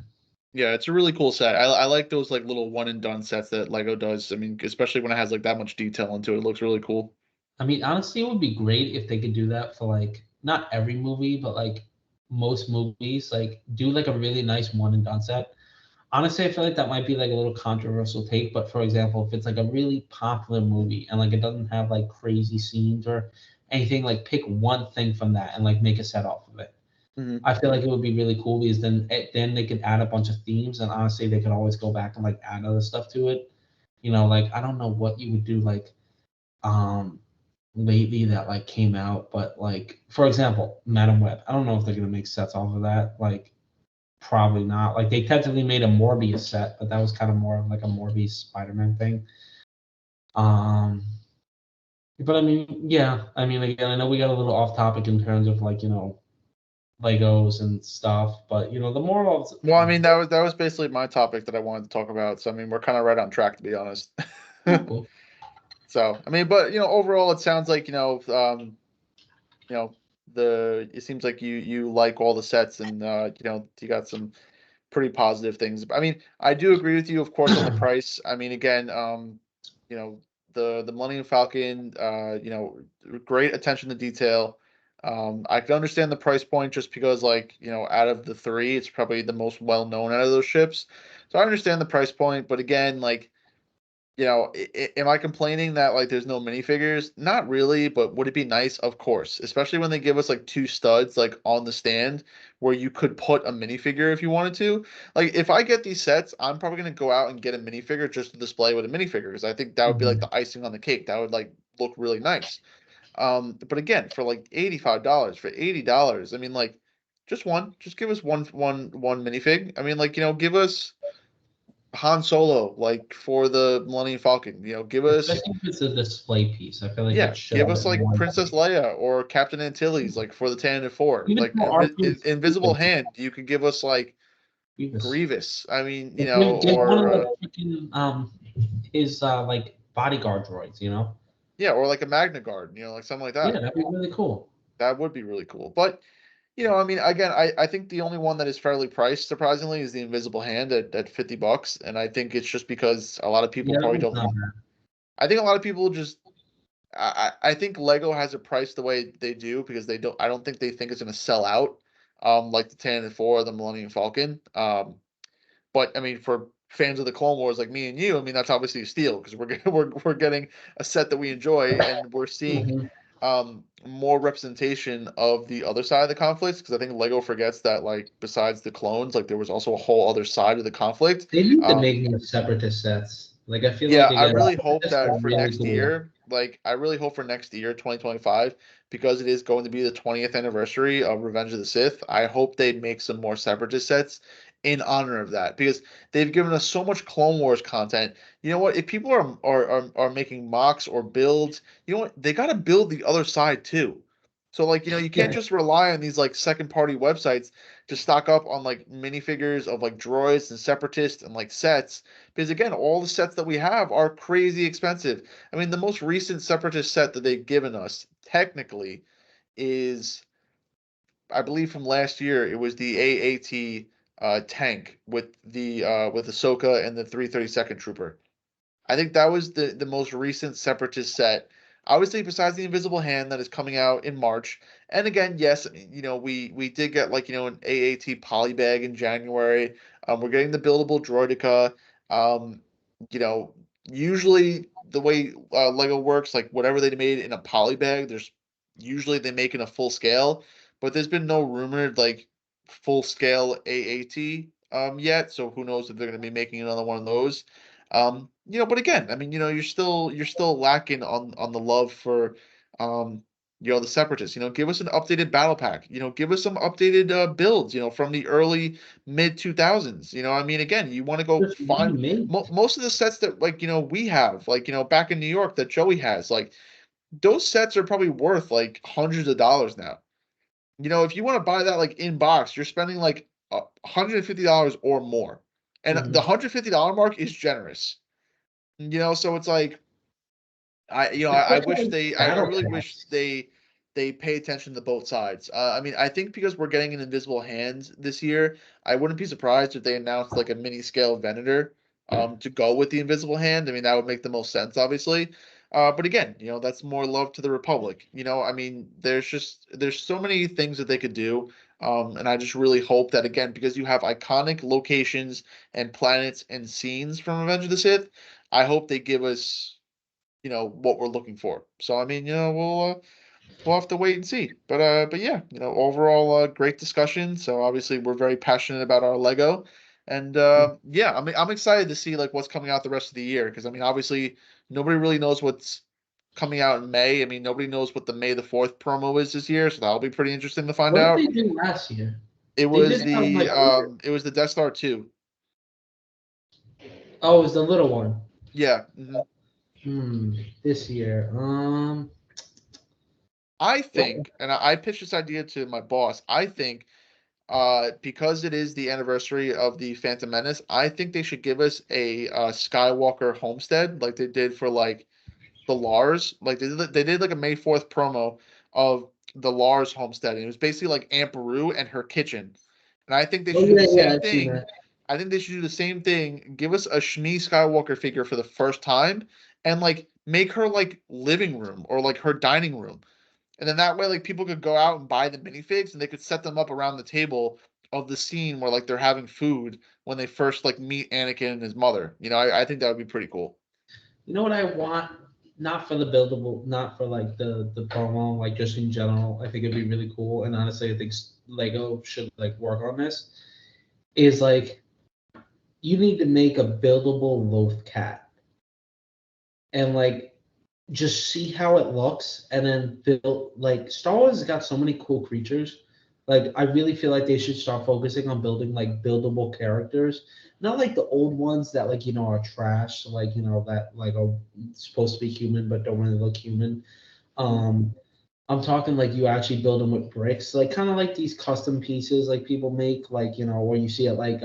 Yeah, it's a really cool set. I like those like little one and done sets that Lego does. I mean, especially when it has like that much detail into it, it looks really cool. I mean, honestly, it would be great if they could do that for like not every movie, but like most movies. Like do like a really nice one and done set. Honestly, I feel like that might be like a little controversial take, but for example, if it's like a really popular movie and like it doesn't have like crazy scenes or anything, like pick one thing from that and like make a set off of it. Hmm. I feel like it would be really cool because then they could add a bunch of themes and honestly they could always go back and like add other stuff to it. You know, like I don't know what you would do like um lately that like came out, but like for example, Madam Web. I don't know if they're gonna make sets off of that. Like probably not. Like they technically made a Morbius set, but that was kind of more of like a Morbius Spider-Man thing. Um, but I mean, yeah. I mean, again, I know we got a little off topic in terms of like Legos and stuff, but the moral of Well, I mean, that was basically my topic that I wanted to talk about. So I mean, we're kind of right on track to be honest. oh, cool. So I mean, but overall, it sounds like you know, it seems like you like all the sets and you got some pretty positive things. I mean, I do agree with you, of course, on the price. I mean, again, you know, the Millennium Falcon, great attention to detail. I can understand the price point just because, like, out of the three, it's probably the most well known out of those ships. So I understand the price point, but again, like, am I complaining that like there's no minifigures? Not really, but would it be nice? Of course, especially when they give us like two studs like on the stand where you could put a minifigure if you wanted to. Like if I get these sets, I'm probably gonna go out and get a minifigure just to display with a minifigure because I think that would be like Mhm. the icing on the cake. That would like look really nice. But again, for like $85, for $80, I mean like just give us one minifig. I mean like give us Han Solo, like for the Millennium Falcon. Give us, Especially if it's a display piece, I feel like yeah, it should give have us it like more. Princess Leia or Captain Antilles, like for the 10 and 4. Even Like for R2, Invisible Hand, you could give us like Grievous. Grievous. I mean, Like, give one of or the freaking his like bodyguard droids, yeah, or like a Magna Guard, like something like Yeah, that. that'd be really cool. That would be really cool. But I mean, again, I think the only one that is fairly priced, surprisingly, is the Invisible Hand at $50, and I think it's just because a lot of people Yeah, that probably one's don't. not bad. I think a lot of people just I think Lego has it priced the way they do because I don't think they think it's gonna sell out like the 10 and 4 or the Millennium Falcon. But I mean for fans of the Clone Wars like me and you, I mean that's obviously a steal because we're getting a set that we enjoy and we're seeing Mhm. more representation of the other side of the conflict because I think Lego forgets that like besides the clones, like there was also a whole other side of the conflict. They need to Um, make more separatist sets. Like I feel Yeah, like I again, really hope separatists that are for really next cool. year, like I really hope for next year, 2025, because it is going to be the 20th anniversary of Revenge of the Sith. I hope they make some more separatist sets in honor of that because they've given us so much Clone Wars content. You know what? If people are making mocks or builds, you know what? They got to build the other side too. So like, you can't Yeah, just rely on these like second party websites to stock up on like minifigures of like droids and separatists and like sets because again, all the sets that we have are crazy expensive. I mean, the most recent Separatist set that they've given us, technically, is I believe from last year. It was the AAT tank with Ahsoka and the 332nd Trooper. I think that was the most recent Separatist set. Obviously, besides the Invisible Hand that is coming out in March, and again, yes, we did get like an AAT polybag in January. We're getting the buildable Droideka. Um, you know, Usually the way Lego works, like whatever they made in a polybag, there's usually they make in a full scale, but there's been no rumored like full scale AAT yet. So who knows if they're going to be making another one of those. But again, I mean, you're still lacking on the love for the separatists. Give us an updated battle pack. Give us some updated builds, from the early mid 2000s. I mean, again, you want to go just find remade. most of the sets that like, we have, like, back in New York that Joey has, like those sets are probably worth like hundreds of dollars now. if you want to buy that like in box, you're spending like $150 or more. And the $150 mark is generous. So it's like I Especially wish like I battle really wish pass. they pay attention to both sides. I mean, I think because we're getting an Invisible Hand this year, I wouldn't be surprised if they announced like a mini scale Venator to go with the Invisible Hand. I mean, that would make the most sense, obviously. But again, that's more love to the Republic. I mean, there's so many things that they could do. And I just really hope that again, because you have iconic locations and planets and scenes from Revenge of the Sith, I hope they give us what we're looking for. So I mean, we'll have to wait and see. But yeah, overall great discussion. So obviously we're very passionate about our Lego, and yeah, I mean I'm excited to see like what's coming out the rest of the year because I mean obviously nobody really knows what's coming out in May. I mean nobody knows what the May the 4th promo is this year, so that'll be pretty interesting to find What did out. they do last year? It They was did have like it was the Death Star 2. oh, it was the little one. Yeah. This year. I Well, think, and I pitched this idea to my boss. I think because it is the anniversary of the Phantom Menace, I think they should give us a Skywalker homestead like they did for like the Lars. Like they did like a May 4th promo of the Lars homestead, and it was basically like Aunt Beru and her kitchen. And I think they oh should do yeah, the yeah, same I've seen thing. that. I think they should do the same thing. Give us a Shmi Skywalker figure for the first time, and like make her like living room or like her dining room. And then that way, like people could go out and buy the minifigs, and they could set them up around the table of the scene where like they're having food when they first like meet Anakin and his mother. I think that would be pretty cool. You know what I want? Not for the buildable, not for like the promo, like just in general. I think it'd be really cool, and honestly, I think Lego should like work on this. Is like you need to make a buildable loaf cat, and like just see how it looks and then build like Star Wars has got so many cool creatures. Like I really feel like they should start focusing on building like buildable characters. Not like the old ones that like are trash, like that like are supposed to be human but don't really look human. Um I'm talking like you actually build them with bricks, like kind of like these custom pieces like people make, like or you see it like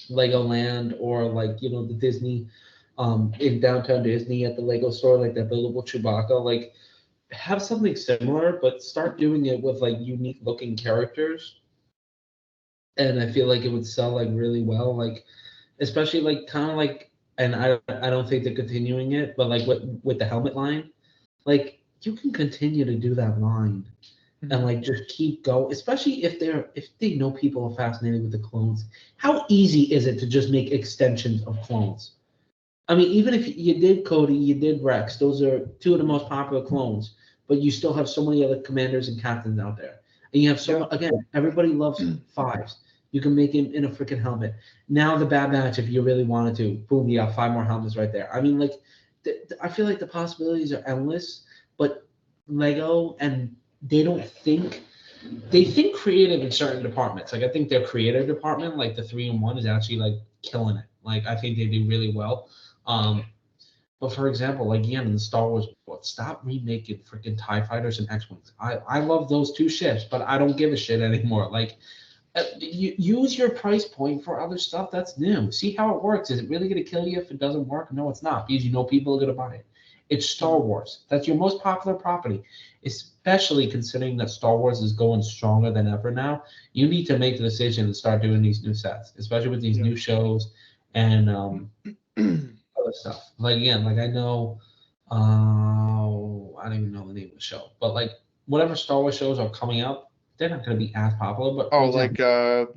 Legoland or like the Disney in downtown Disney at the Lego store, like that buildable Chewbacca. Like have something similar, but start doing it with like unique looking characters. And I feel like it would sell like really well, like especially like kind of like, and I don't think they're continuing it, but like with the helmet line, like you can continue to do that line and Mhm. like just keep going, especially if they know people are fascinated with the clones. How easy is it to just make extensions of clones? I mean, even if you did Cody, you did Rex, those are two of the most popular clones, but you still have so many other commanders and captains out there. And you have so Yeah. much, again, everybody loves fives. You can make him in a freaking helmet. Now, the Bad Batch, if you really wanted to, boom, you have five more helmets right there. I mean, like, I feel like the possibilities are endless, but Lego and they don't think they think creative in certain departments. Like I think their creative department, like the 3-in-1, is actually like killing it. Like I think they do really well. Um, but for example, like again in the Star Wars world, stop remaking freaking Tie Fighters and X Wings. I love those two ships, but I don't give a shit anymore. Like you use your price point for other stuff that's new. See how it works. Is it really going to kill you if it doesn't work? No, it's not, because people are going to buy it. It's Star Mhm. Wars. That's your most popular property, especially considering that Star Wars is going stronger than ever now. You need to make the decision to start doing these new sets, especially with these Yeah. new shows and other stuff. Like again, like I know, I don't even know the name of the show, but like whatever Star Wars shows are coming out, they're not going to be as popular. But for Oh, example,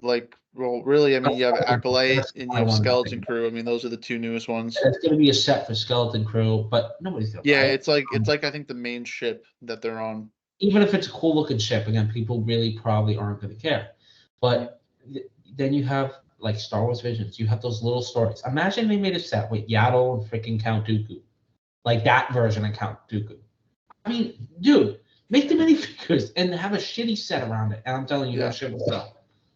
well, really, I mean, you have Acolyte that's and you what I have wanted to Skeleton think. Crew. I mean, those are the two newest ones. It's going to be a set for Skeleton Crew, but nobody's going to Yeah, buy it. it's like I think the main ship that they're on. Even if it's a cool looking ship, again, people really probably aren't going to care. But then you have like Star Wars Visions. You have those little stories. Imagine they made a set with Yaddle and freaking Count Dooku, like that version of Count Dooku. I mean, dude, make the minifigures and have a shitty set around it. And I'm telling you, Yeah. that shit will sell.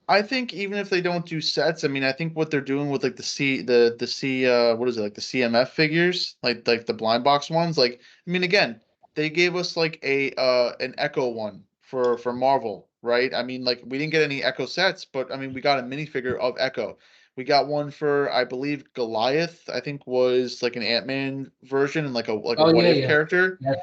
I think even if they don't do sets, I mean, I think what they're doing with like the C what is it, like the CMF figures, like the blind box ones, like I mean again, they gave us like a an Echo one for Marvel, right? I mean, like we didn't get any Echo sets, but I mean, we got a minifigure of Echo. We got one for, I believe, Goliath. I think was like an Ant-Man version and like a Oh what yeah, if yeah. character. Yes.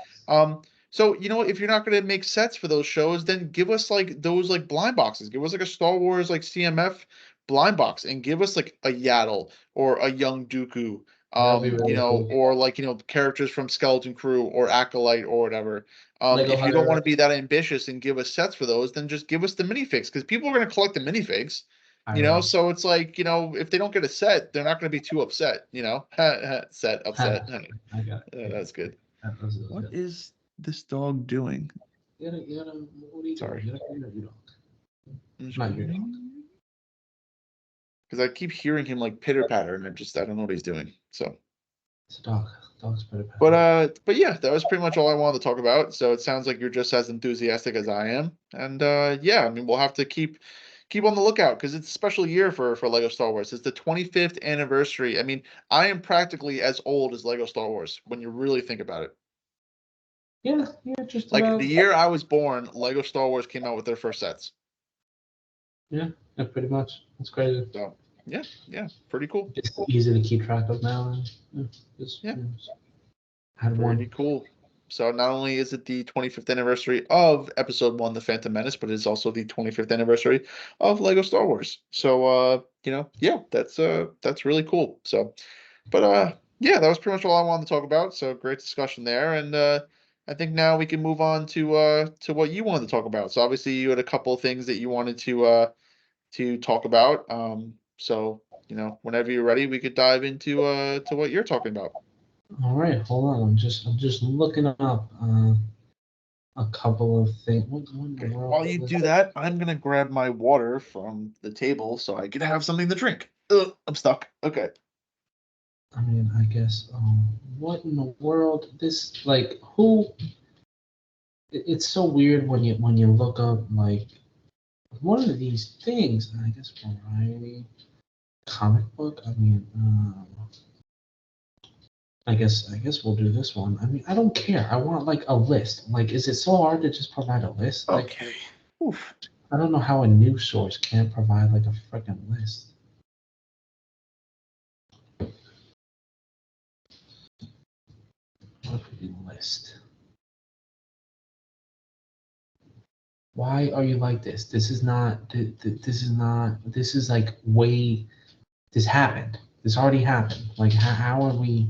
So if you're not gonna make sets for those shows, then give us like those like blind boxes. Give us like a Star Wars like CMF blind box, and give us like a Yaddle or a Young Dooku, That'll be really cool. or like characters from Skeleton Crew or Acolyte or whatever. Lego If you don't want Hunter. to be that ambitious and give us sets for those, then just give us the minifigs because people are going to collect the minifigs. I know. So it's like, if they don't get a set, they're not going to be too upset. Set, upset. I got it. That's good. That was What good. is this dog doing? What are you Sorry. doing? You gotta your dog. Not your dog. Because I keep hearing him like pitter patter, and I don't know what he's doing. So, It's a dog. Dog's better. but yeah, that was pretty much all I wanted to talk about. So it sounds like you're just as enthusiastic as I am, and yeah, I mean we'll have to keep on the lookout because it's a special year for Lego Star Wars. It's the 25th anniversary. I mean, I am practically as old as Lego Star Wars when you really think about it. Yeah, just Like about. the year I was born, Lego Star Wars came out with their first sets. Yeah, pretty much. That's crazy. So yeah, pretty cool. It's easy to keep track of now. Yeah. Had Pretty one. cool. So not only is it the 25th anniversary of Episode 1, The Phantom Menace, but it's also the 25th anniversary of Lego Star Wars. So yeah, that's really cool. So but yeah, that was pretty much all I wanted to talk about. So great discussion there. And I think now we can move on to what you wanted to talk about. So obviously you had a couple of things that you wanted to talk about. So whenever you're ready, we could dive into to what you're talking about. All right, hold on. I'm just looking up a couple of things. What in the Okay. world While you is do that, I'm gonna grab my water from the table so I can have something to drink. Ugh, I'm stuck. Okay. I mean, I guess. What in the world? This like who? It's so weird when you look up like one of these things. I guess variety comic book. I mean, I guess we'll do this one. I mean, I don't care. I want like a list. Like, is it so hard to just provide a list? Like, Okay. Oof. I don't know how a news source can't provide like a freaking list. What would be list? Why are you like this? This is not. This is not. This is like way. This happened. This already happened. Like, how are we?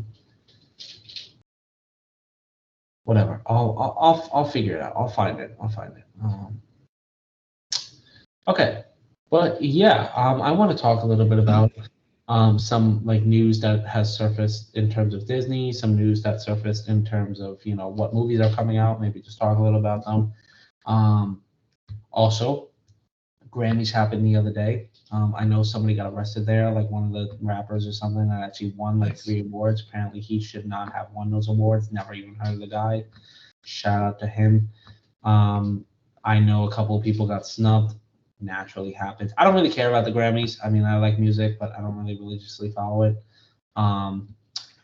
Whatever. I'll figure it out. I'll find it. I'll find it. Okay, but yeah, I want to talk a little bit about some like news that has surfaced in terms of Disney, some news that surfaced in terms of what movies are coming out. Maybe just talk a little about them. Um, Also, Grammys happened the other day. I know somebody got arrested there, like one of the rappers or something that actually won like Nice. 3 awards. Apparently, he should not have won those awards. Never even heard of the guy. Shout out to him. I know a couple of people got snubbed. Naturally happens. I don't really care about the Grammys. I mean, I like music, but I don't really religiously follow it. Um,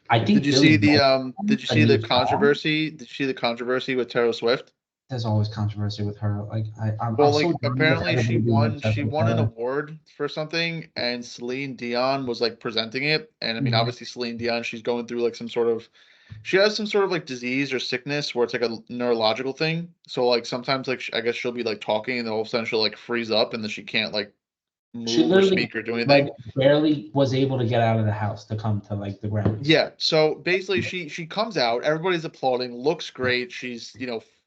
I Did think you Billy see the Joel did you a see the new song. controversy? Did you see the controversy with Taylor Swift? There's always controversy with her. Like I'm Well, so like done with apparently everybody being upset she with won an her. award for something, and Celine Dion was like presenting it. And I mean, Mhm. obviously Celine Dion, she's going through like she has some sort of like disease or sickness where it's like a neurological thing. So like sometimes like I guess she'll be like talking and then all of a sudden she'll like freeze up and then she can't like She move or literally speak or do like anything. barely was able to get out of the house to come to like the Grammys. Yeah, so basically she comes out, everybody's applauding, looks great. She's,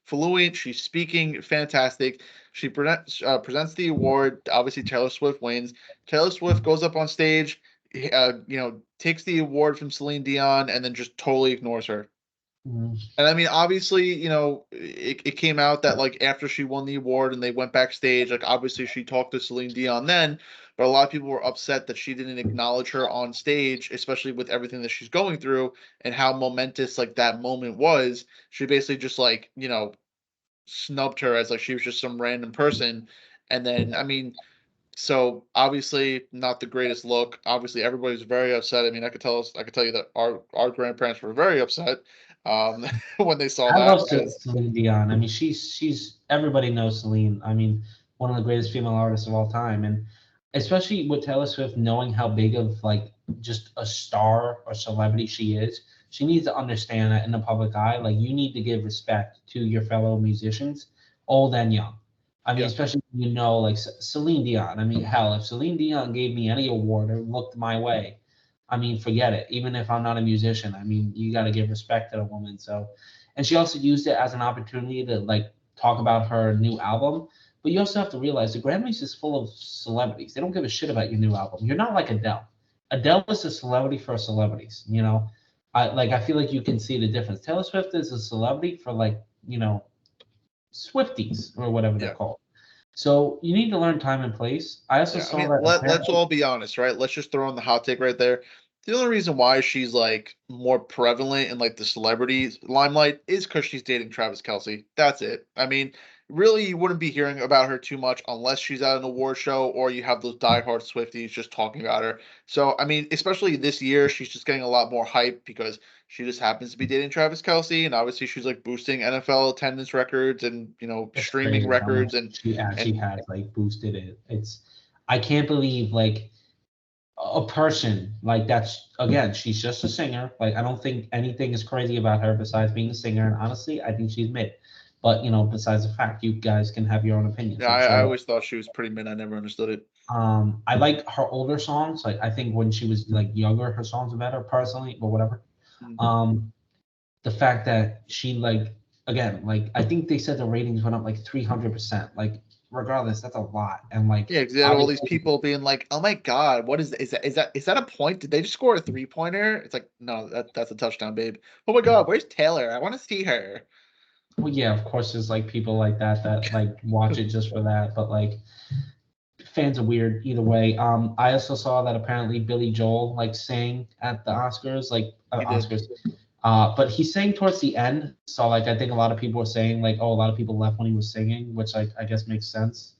fluent, she's speaking fantastic. She presents the award. Obviously Taylor Swift wins. Taylor Swift goes up on stage, takes the award from Celine Dion and then just totally ignores her. Mhm. And I mean, obviously, it came out that like after she won the award and they went backstage, like obviously she talked to Celine Dion then, but a lot of people were upset that she didn't acknowledge her on stage, especially with everything that she's going through and how momentous like that moment was. She basically just like, snubbed her as like she was just some random person. And then, I mean, so obviously not the greatest look. Obviously everybody's very upset. I mean, I could tell you that our grandparents were very upset. when they saw I that love because Celine Dion. I mean, she's everybody knows Celine. I mean, one of the greatest female artists of all time, and especially with Taylor Swift knowing how big of like just a star or celebrity she is, she needs to understand that in the public eye, like you need to give respect to your fellow musicians, old and young. I mean, yeah, especially when you know like Celine Dion. I mean, hell, if Celine Dion gave me any award or looked my way, I mean, forget it. Even if I'm not a musician, I mean, you got to give respect to the woman. So, and she also used it as an opportunity to like talk about her new album. But you also have to realize the Grammys is full of celebrities. They don't give a shit about your new album. You're not like Adele. Adele is a celebrity for celebrities. You know, I feel like you can see the difference. Taylor Swift is a celebrity for like Swifties or whatever they're yeah. called. So you need to learn time and place. I also Yeah, I saw mean, that let's apparently all be honest, right? Let's just throw in the hot take right there. The only reason why she's like more prevalent in like the celebrity limelight is because she's dating Travis Kelsey. That's it. I mean, really, you wouldn't be hearing about her too much unless she's at an award show or you have those diehard Swifties just talking about her. So, I mean, especially this year, she's just getting a lot more hype because she just happens to be dating Travis Kelsey, and obviously she's like boosting NFL attendance records and it's streaming crazy how much records she actually and has like boosted it. It's I can't believe like a person like that's again she's just a singer. Like I don't think anything is crazy about her besides being a singer, and honestly I think she's mid. But besides the fact, you guys can have your own opinions, yeah, I'm I sure. always thought she was pretty mid. I never understood it. I like her older songs. Like I think when she was like younger her songs were better personally, but whatever. Mhm. um the fact that she like again like I think they said the ratings went up like 300%. Like regardless, that's a lot. And like Yeah, because they had all these obviously people being like, "Oh my God, what is that a point? Did they just score a 3-pointer?" It's like, no, that's a touchdown, babe. Oh my God, where's Taylor? I want to see her. well, yeah, of course there's like people like that that like watch it just for that. But like fans are weird either way. I also saw that apparently Billy Joel like sang at the Oscars, like He did. Oscars. But he sang towards the end, so like I think a lot of people were saying like, oh, a lot of people left when he was singing, which I guess makes sense.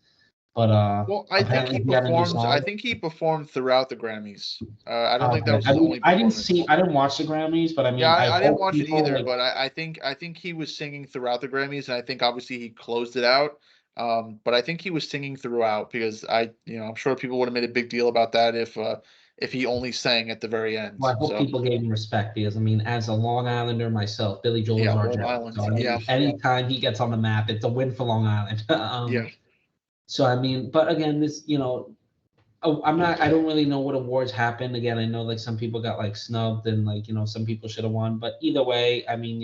But Well, I think he apparently he had a new performed. I song. think he performed throughout the Grammys. I don't think that Okay, was his only I didn't see, performance. I didn't watch the Grammys, but I Yeah, mean, I I didn't hope watch it people either, like but I think he was singing throughout the Grammys, and I think obviously he closed it out. But I think he was singing throughout because I'm sure people would have made a big deal about that if he only sang at the very end. Well, I hope So people gave him respect because I mean, as a Long Islander myself, Billy Joel yeah, is our Long general. Island. So I Yeah, mean, anytime he gets on the map, it's a win for Long Island. yeah. So I mean, but again, I'm not. I don't really know what awards happened. Again, I know like some people got like snubbed and like some people should have won. But either way, I mean,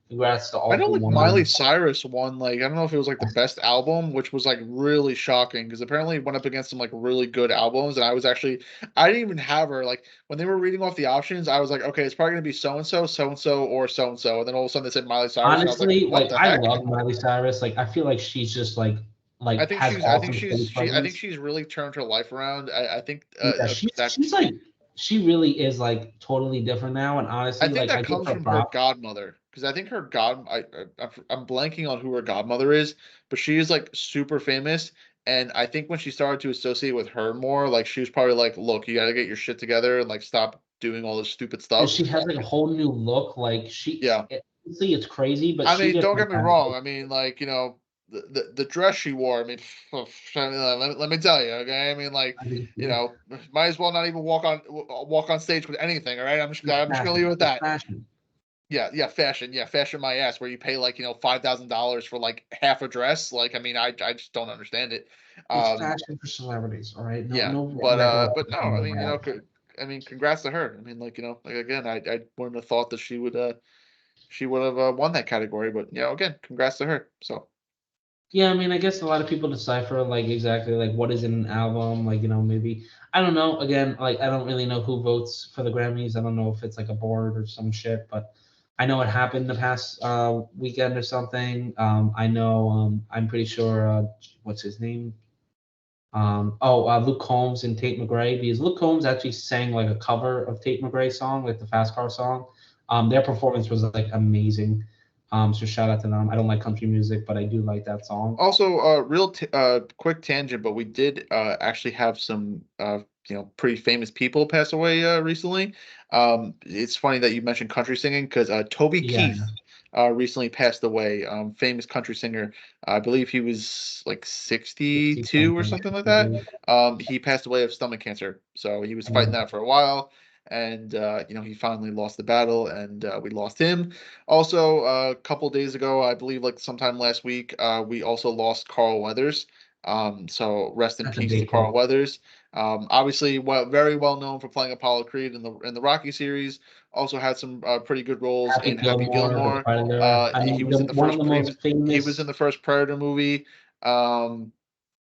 congrats to I all know who like Miley won. Cyrus won like I don't know if it was like the best album, which was like really shocking because apparently it went up against some like really good albums, and I didn't even have her like when they were reading off the options, I was like, okay, it's probably gonna be so and so, so and so, or so and so, and then all of a sudden they said Miley Cyrus, and I was like, Honestly, what like the I heck? love Miley Cyrus. Like I feel like she's just like has I think awesome stage I think presence. she's really turned her life around. I think Yeah, that she's like she really is like totally different now. And I honestly, think like I that give comes her from her props. godmother because I think her I'm blanking on who her godmother is, but she is like super famous, and I think when she started to associate with her more, like she was probably like, "Look, you got to get your shit together and like stop doing all this stupid And stuff." she has like a whole new look. Like Yeah, honestly, it's crazy, but I she mean, just don't like, get me has, wrong. like, I mean, like the dress she wore. I mean, let me tell you, okay. I mean, like I mean, might as well not even walk on stage with anything. All right, it's I'm just gonna leave it fashion. at It's that. fashion. Yeah, fashion my ass. Where you pay like $5,000 for like half a dress. Like, I mean, I just don't understand it. It's Um, fashion for celebrities. All right, yeah, no regular but no, person I would mean, wear it. I mean, congrats to her. I mean, like like again, I wouldn't have thought that she would have won that category, but again, congrats to her. So Yeah, I mean, I guess a lot of people decipher like exactly like what is in an album. Like maybe I don't know. Again, like I don't really know who votes for the Grammys. I don't know if it's like a board or some shit, but I know it happened the past weekend or something. I know. I'm pretty sure. What's his name? Luke Combs and Tate McRae, because Luke Combs actually sang like a cover of Tate McRae's song, like the Fast Car song. Their performance was like amazing. So shout out to them. I don't like country music, but I do like that song. Also, quick tangent, but we did actually have some pretty famous people pass away recently. It's funny that you mentioned country singing because Toby Yeah, Keith recently passed away. Famous country singer. I believe he was like 60 62 or something. something like that. He passed away of stomach cancer, so he was fighting that for a while, and he finally lost the battle, and we lost him. Also, a couple days ago, I believe like sometime last week, we also lost Carl Weathers. So rest in That's a peace to big hit. Carl Weathers. Obviously, very well known for playing Apollo Creed in the Rocky series. Also had some pretty good roles Happy in Happy Gilmore, The Gilmore. Predator. I He mean, was in the one of first the most he was in famous, the first Predator movie. Um,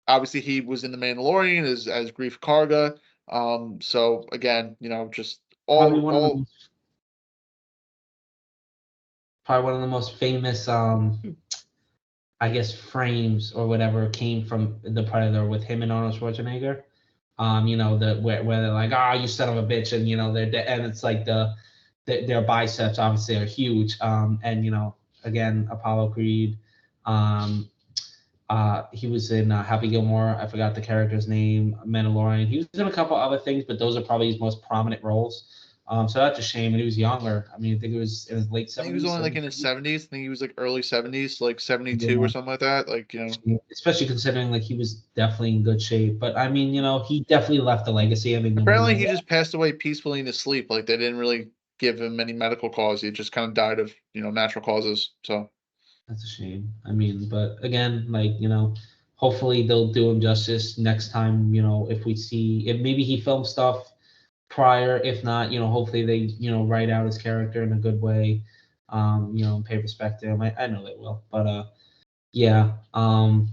Obviously, he was in the Mandalorian as Grief Karga. So again, just probably all one of the all most, probably one of the most famous, I guess, frames or whatever came from The Predator with him and Arnold Schwarzenegger. The where they're like, "Ah, you son of a bitch," and and it's like their biceps obviously are huge. And again, Apollo Creed. Um, he was in Happy Gilmore. I forgot the character's name. Mandalorian. He was in a couple other things, but those are probably his most prominent roles. So that's a shame. And he was younger. I mean, I think it was in his late I think he was '70s, only like in his 72. 70s. I think he was like early 70s, like 72 or Yeah. something like that. Like, Especially considering like he was definitely in good shape. But I mean, he definitely left a legacy. I mean, nobody apparently knows he that. just passed away peacefully in his sleep. Like they didn't really give him any medical cause. He just kind of died of, natural causes. So That's a shame. I mean, but again, like, hopefully they'll do him justice next time, if we see if maybe he filmed stuff prior. If not, hopefully they, write out his character in a good way, and pay respect to him. I know they will. But yeah. And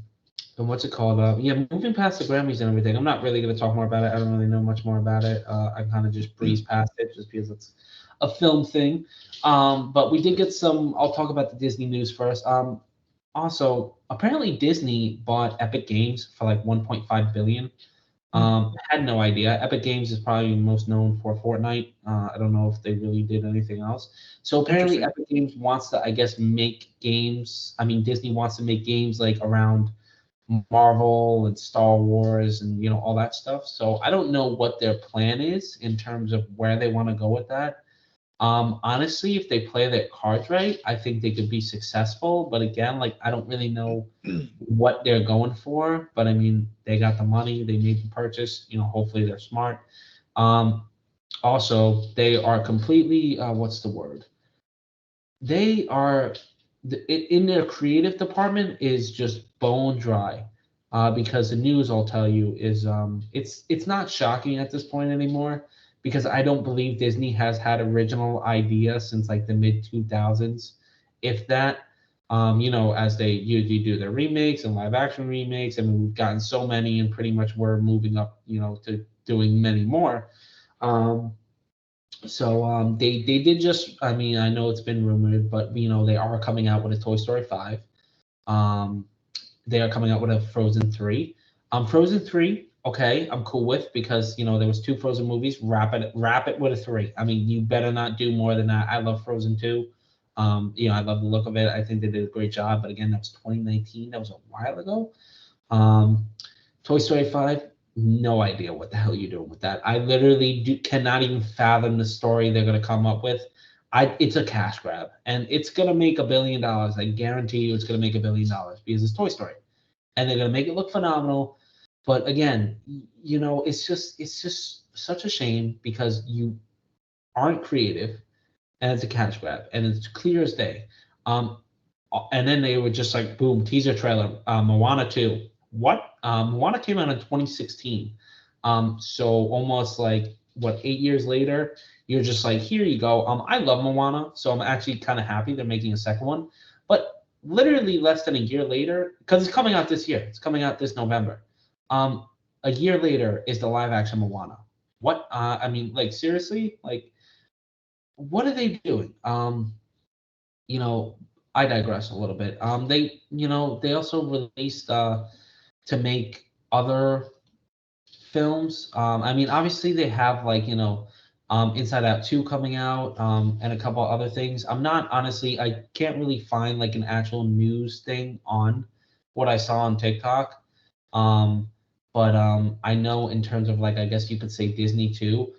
what's it called? Yeah, moving past the Grammys and everything. I'm not really going to talk more about it. I don't really know much more about it. I kind of just breeze past it just because it's a film thing. But we did get some. I'll talk about the Disney news first. Also, apparently Disney bought Epic Games for like 1.5 billion. I had no idea. Epic Games is probably most known for Fortnite. I don't know if they really did anything else. So apparently interesting. Epic Games wants to, I guess, make games. I mean, Disney wants to make games like around Marvel and Star Wars and all that stuff. So I don't know what their plan is in terms of where they want to go with that. Honestly, if they play their cards right, I think they could be successful. But again, like I don't really know what they're going for. But I mean, they got the money, they made the purchase. Hopefully they're smart. Um, Also, they are completely what's the word? They are in their creative department is just bone dry, because the news I'll tell you is it's not shocking at this point anymore because I don't believe Disney has had original idea since like the mid 2000s, if that. As they usually do their remakes and live action remakes, I mean we've gotten so many and pretty much we're moving up, to doing many more. Um, so they did just, I mean, I know it's been rumored, but they are coming out with a Toy Story 5. Um they are coming out with a Frozen 3. Frozen 3, okay, I'm cool with because there was two Frozen movies. Wrap it with a 3. I mean, you better not do more than that. I love Frozen 2. I love the look of it. I think they did a great job, but again, that was 2019. That was a while ago. Um, Toy Story 5, no idea what the hell you're doing with that. I literally cannot even fathom the story they're going to come up with. It's a cash grab, and it's going to make $1 billion. I guarantee you it's going to make $1 billion because it's Toy Story, and they're going to make it look phenomenal. But again, it's just such a shame because you aren't creative, and it's a cash grab, and it's clear as day. Um, and then they were just like, boom, teaser trailer, Moana 2. What? Moana came out in 2016. So almost like, what, 8 years later, you're just like, here you go. I love Moana, so I'm actually kind of happy they're making a second one. But literally less than a year later, because it's coming out this year, it's coming out this November. A year later is the live action Moana. What? I mean, like, seriously? Like, what are they doing? You know, I digress a little bit. They also released to make other films. I mean, obviously they have like Inside Out 2 coming out, and a couple other things. I can't really find like an actual news thing on what I saw on TikTok. Um, but I know in terms of like, I guess you could say Disney too.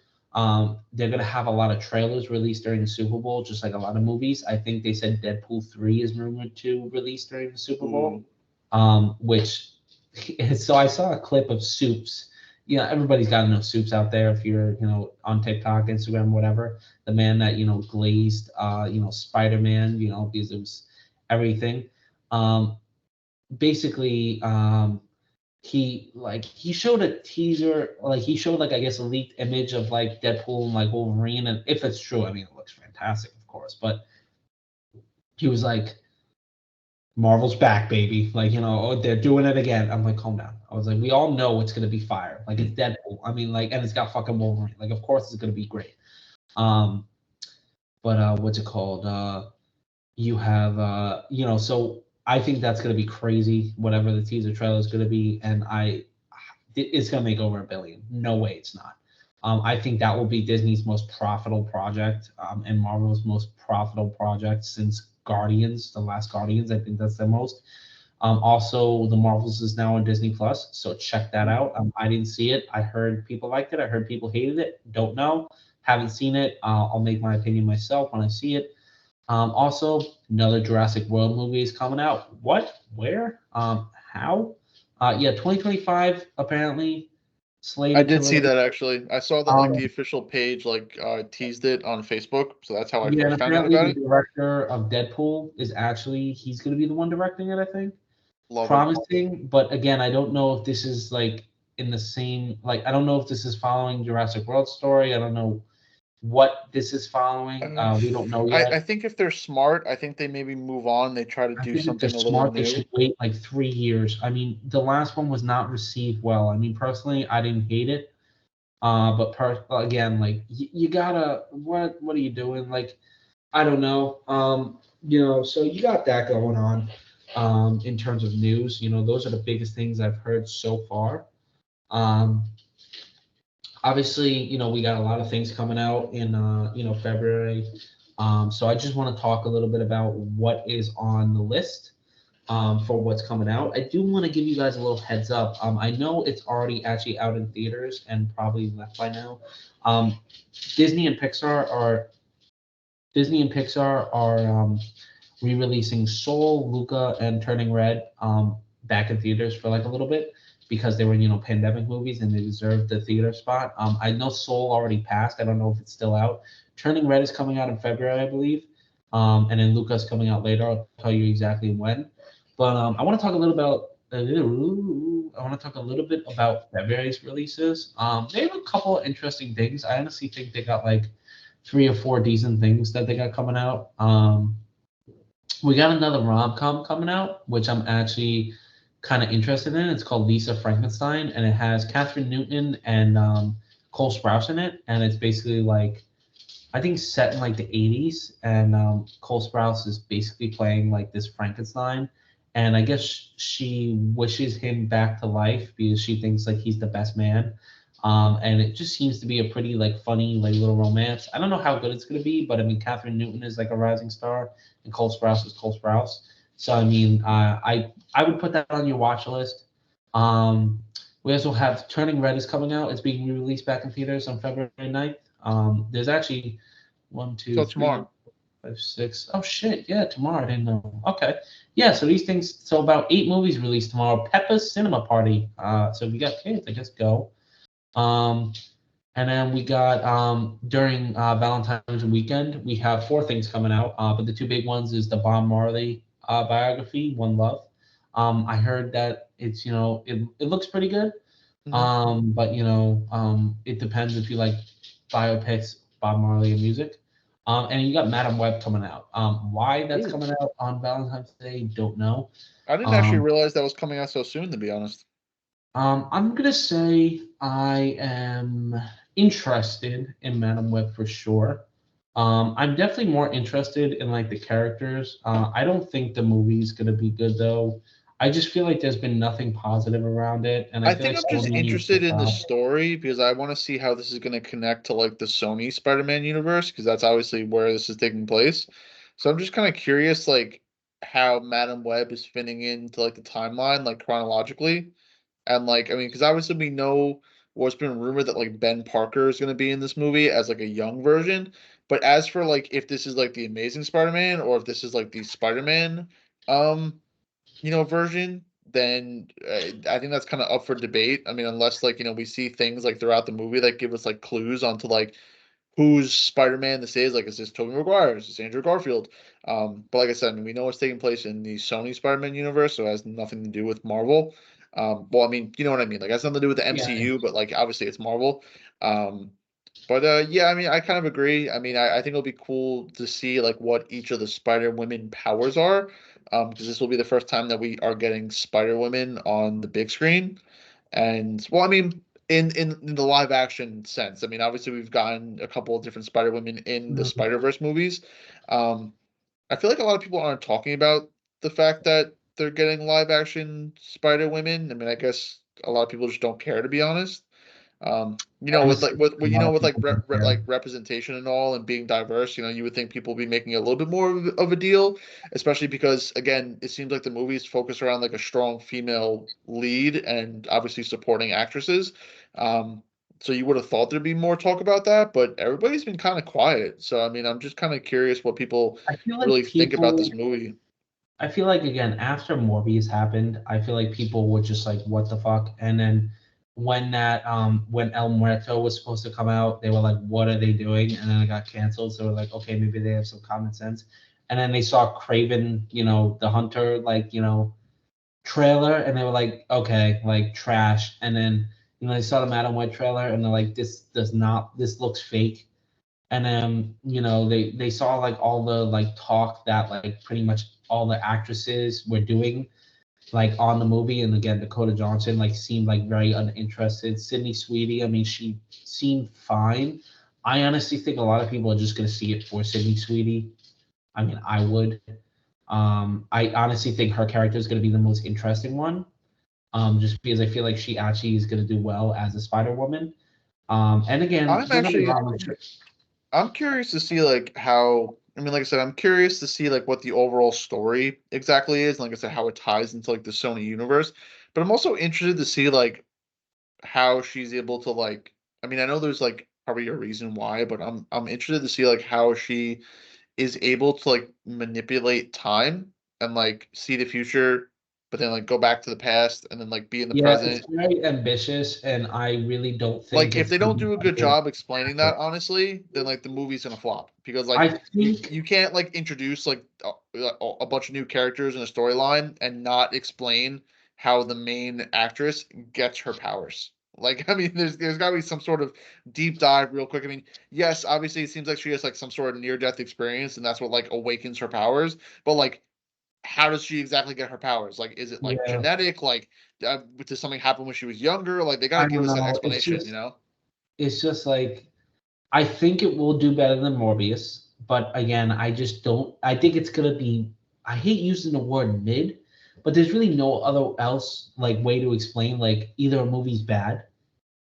They're gonna have a lot of trailers released during the Super Bowl, just like a lot of movies. I think they said Deadpool 3 is rumored to release during the Super Bowl. Ooh. Which so I saw a clip of Soups. Everybody's got to know Soups out there if you're, on TikTok, Instagram, whatever. The man that, glazed, Spider-Man, because it was everything. Um, basically, he showed a teaser, like he showed like I guess a leaked image of like Deadpool and like Wolverine, and if it's true, I mean it looks fantastic, of course. But he was like, Marvel's back, baby. Like, they're doing it again. I'm like, calm down. I was like, we all know it's gonna be fire. Like it's Deadpool. I mean, like, and it's got fucking Wolverine. Like, of course it's gonna be great. Um, but what's it called? You have so I think that's gonna be crazy, whatever the teaser trailer is gonna be, and it's gonna make over $1 billion. No way it's not. I think that will be Disney's most profitable project, and Marvel's most profitable project since Guardians, the last Guardians. I think that's the most. Also, the Marvels is now on Disney Plus, so check that out. I didn't see it. I heard people liked it. I heard people hated it. Don't know. Haven't seen it. I'll make my opinion myself when I see it. Also, another Jurassic World movie is coming out. What? Where? How? Yeah, 2025 apparently I slated to did see release. that actually. I saw that like Um, the official page like teased it on Facebook, so that's how I yeah, and first found out apparently about the it. director of Deadpool is actually he's going to be the one directing it. I think. Love it. Promising, but again, I don't know if this is like in the same like I don't know if this is following Jurassic World story. I don't know what this is following. Uh, We don't know I yet. think if they're smart, I think they maybe move on. They try to I do think if they're something a little smart, they new. should wait like 3 years. I mean, the last one was not received well. I mean, personally, I didn't hate it. But again, like you gotta what are you doing? Like I don't know. So you got that going on. In terms of news, those are the biggest things I've heard so far. Um, obviously, we got a lot of things coming out in February. So I just want to talk a little bit about what is on the list for what's coming out. I do want to give you guys a little heads up. I know it's already actually out in theaters and probably left by now. Um, Disney and Pixar are Disney and Pixar are re-releasing Soul, Luca, and Turning Red back in theaters for like a little bit because they were pandemic movies and they deserved the theater spot. I know Soul already passed. I don't know if it's still out. Turning Red is coming out in February, I believe, and then Luca's coming out later. I'll tell you exactly when. But I want to talk a little about. I want to talk a little bit about February's releases. They have a couple of interesting things. I honestly think they got like 3 or 4 decent things that they got coming out. We got another rom com coming out, which I'm actually kind of interested in. It's called Lisa Frankenstein, and it has Catherine Newton and Cole Sprouse in it. And it's basically like, I think set in like the 80s. And Cole Sprouse is basically playing like this Frankenstein. And I guess she wishes him back to life because she thinks like he's the best man. And it just seems to be a pretty like funny like little romance. I don't know how good it's gonna be, but I mean Catherine Newton is like a rising star, and Cole Sprouse is Cole Sprouse. So I mean, I would put that on your watch list. We also have Turning Red is coming out. It's being released back in theaters on February 9th. There's actually one, two, So three, tomorrow. 5, 6. Oh shit! Yeah, tomorrow. I didn't know. Okay. Yeah. So these things. So about 8 movies released tomorrow. Peppa's Cinema Party. So if you got kids, I guess go. Um, and then we got during Valentine's weekend, we have 4 things coming out. But the 2 big ones is the Bob Marley biography, One Love. I heard that it's it looks pretty good. Hmm. But it depends if you like biopics, Bob Marley and music. And you got Madam Web coming out. Why that's Ooh. coming out on Valentine's Day, don't know. I didn't actually Um, realize that was coming out so soon, to be honest. I'm gonna say I am interested in Madam Web for sure. I'm definitely more interested in like the characters. I don't think the movie's gonna be good though. I just feel like there's been nothing positive around it, and I I feel think like I'm just Sony needs to interested in the stop. story because I want to see how this is going to connect to like the Sony Spider-Man universe because that's obviously where this is taking place. So I'm just kind of curious like how Madam Web is fitting into like the timeline like chronologically. And like I mean because obviously we know what's been rumored that like Ben Parker is going to be in this movie as like a young version. But as for like if this is like the Amazing Spider-Man or if this is like the Spider-Man um version, then I think that's kind of up for debate. I mean, unless like we see things like throughout the movie that give us like clues onto like who's Spider-Man this is. Like, is this Tobey Maguire? Is this Andrew Garfield? But like I said, I mean, we know it's taking place in the Sony Spider-Man universe, so it has nothing to do with Marvel. Well, I mean, you know what I mean. Like, it has nothing to do with the Yeah, MCU, but like obviously it's Marvel. Um, but yeah, I mean, I kind of agree. I mean, I think it'll be cool to see like what each of the Spider Women powers are, because this will be the first time that we are getting Spider Women on the big screen. And well, I mean, in the live action sense, I mean, obviously we've gotten a couple of different Spider Women in the Mhm. Spider Verse movies. Um, I feel like a lot of people aren't talking about the fact that they're getting live action Spider Women. I mean, I guess a lot of people just don't care, to be honest. With like honestly, with a you lot know of with like people don't care. like representation and all and being diverse, you would think people would be making a little bit more of a deal, especially because again, it seems like the movies focus around like a strong female lead and obviously supporting actresses. Um, so you would have thought there'd be more talk about that, but everybody's been kind of quiet. So I mean, I'm just kind of curious what people I feel like really think about this people. movie. I feel like again after Morbius happened, I feel like people were just like, "What the fuck?" And then when El Muerto was supposed to come out, they were like, "What are they doing?" And then it got canceled. So we're like, "Okay, maybe they have some common sense." And then they saw Craven, the Hunter, trailer, and they were like, "Okay, like trash." And then they saw the Madam Web trailer, and they're like, This looks fake." And then they saw like all the like talk that like pretty much all the actresses were doing like on the movie, and again Dakota Johnson like seemed like very uninterested. Sydney Sweeney, I mean, she seemed fine. I honestly think a lot of people are just going to see it for Sydney Sweeney. I mean, I would. I honestly think her character is going to be the most interesting one, just because I feel like she actually is going to do well as a Spider Woman. And again, I'm don't get me actually wrong, I'm curious to see like how I mean, like I said, I'm curious to see like what the overall story exactly is, and like I said, how it ties into like the Sony universe. But I'm also interested to see like how she's able to like I mean, I know there's like probably a reason why, but I'm interested to see like how she is able to like manipulate time and like see the future, but then like go back to the past and then like be in the yeah, it's present. very ambitious, and I really don't think Like if it's they going to don't be do a good something. job explaining that honestly, then like the movie's gonna flop because like I you think, you can't like introduce like a bunch of new characters in a storyline and not explain how the main actress gets her powers. Like I mean, there's got to be some sort of deep dive real quick. I mean, yes, obviously it seems like she has like some sort of near death experience and that's what like awakens her powers. But like how does she exactly get her powers? Like, is it like yeah, genetic? Like, did something happen when she was younger? Like, they gotta I give don't us an know. explanation, you know? It's just like I think it will do better than Morbius, but again, I just don't. I think it's gonna be. I hate using the word mid, but there's really no other else like way to explain like either a movie's bad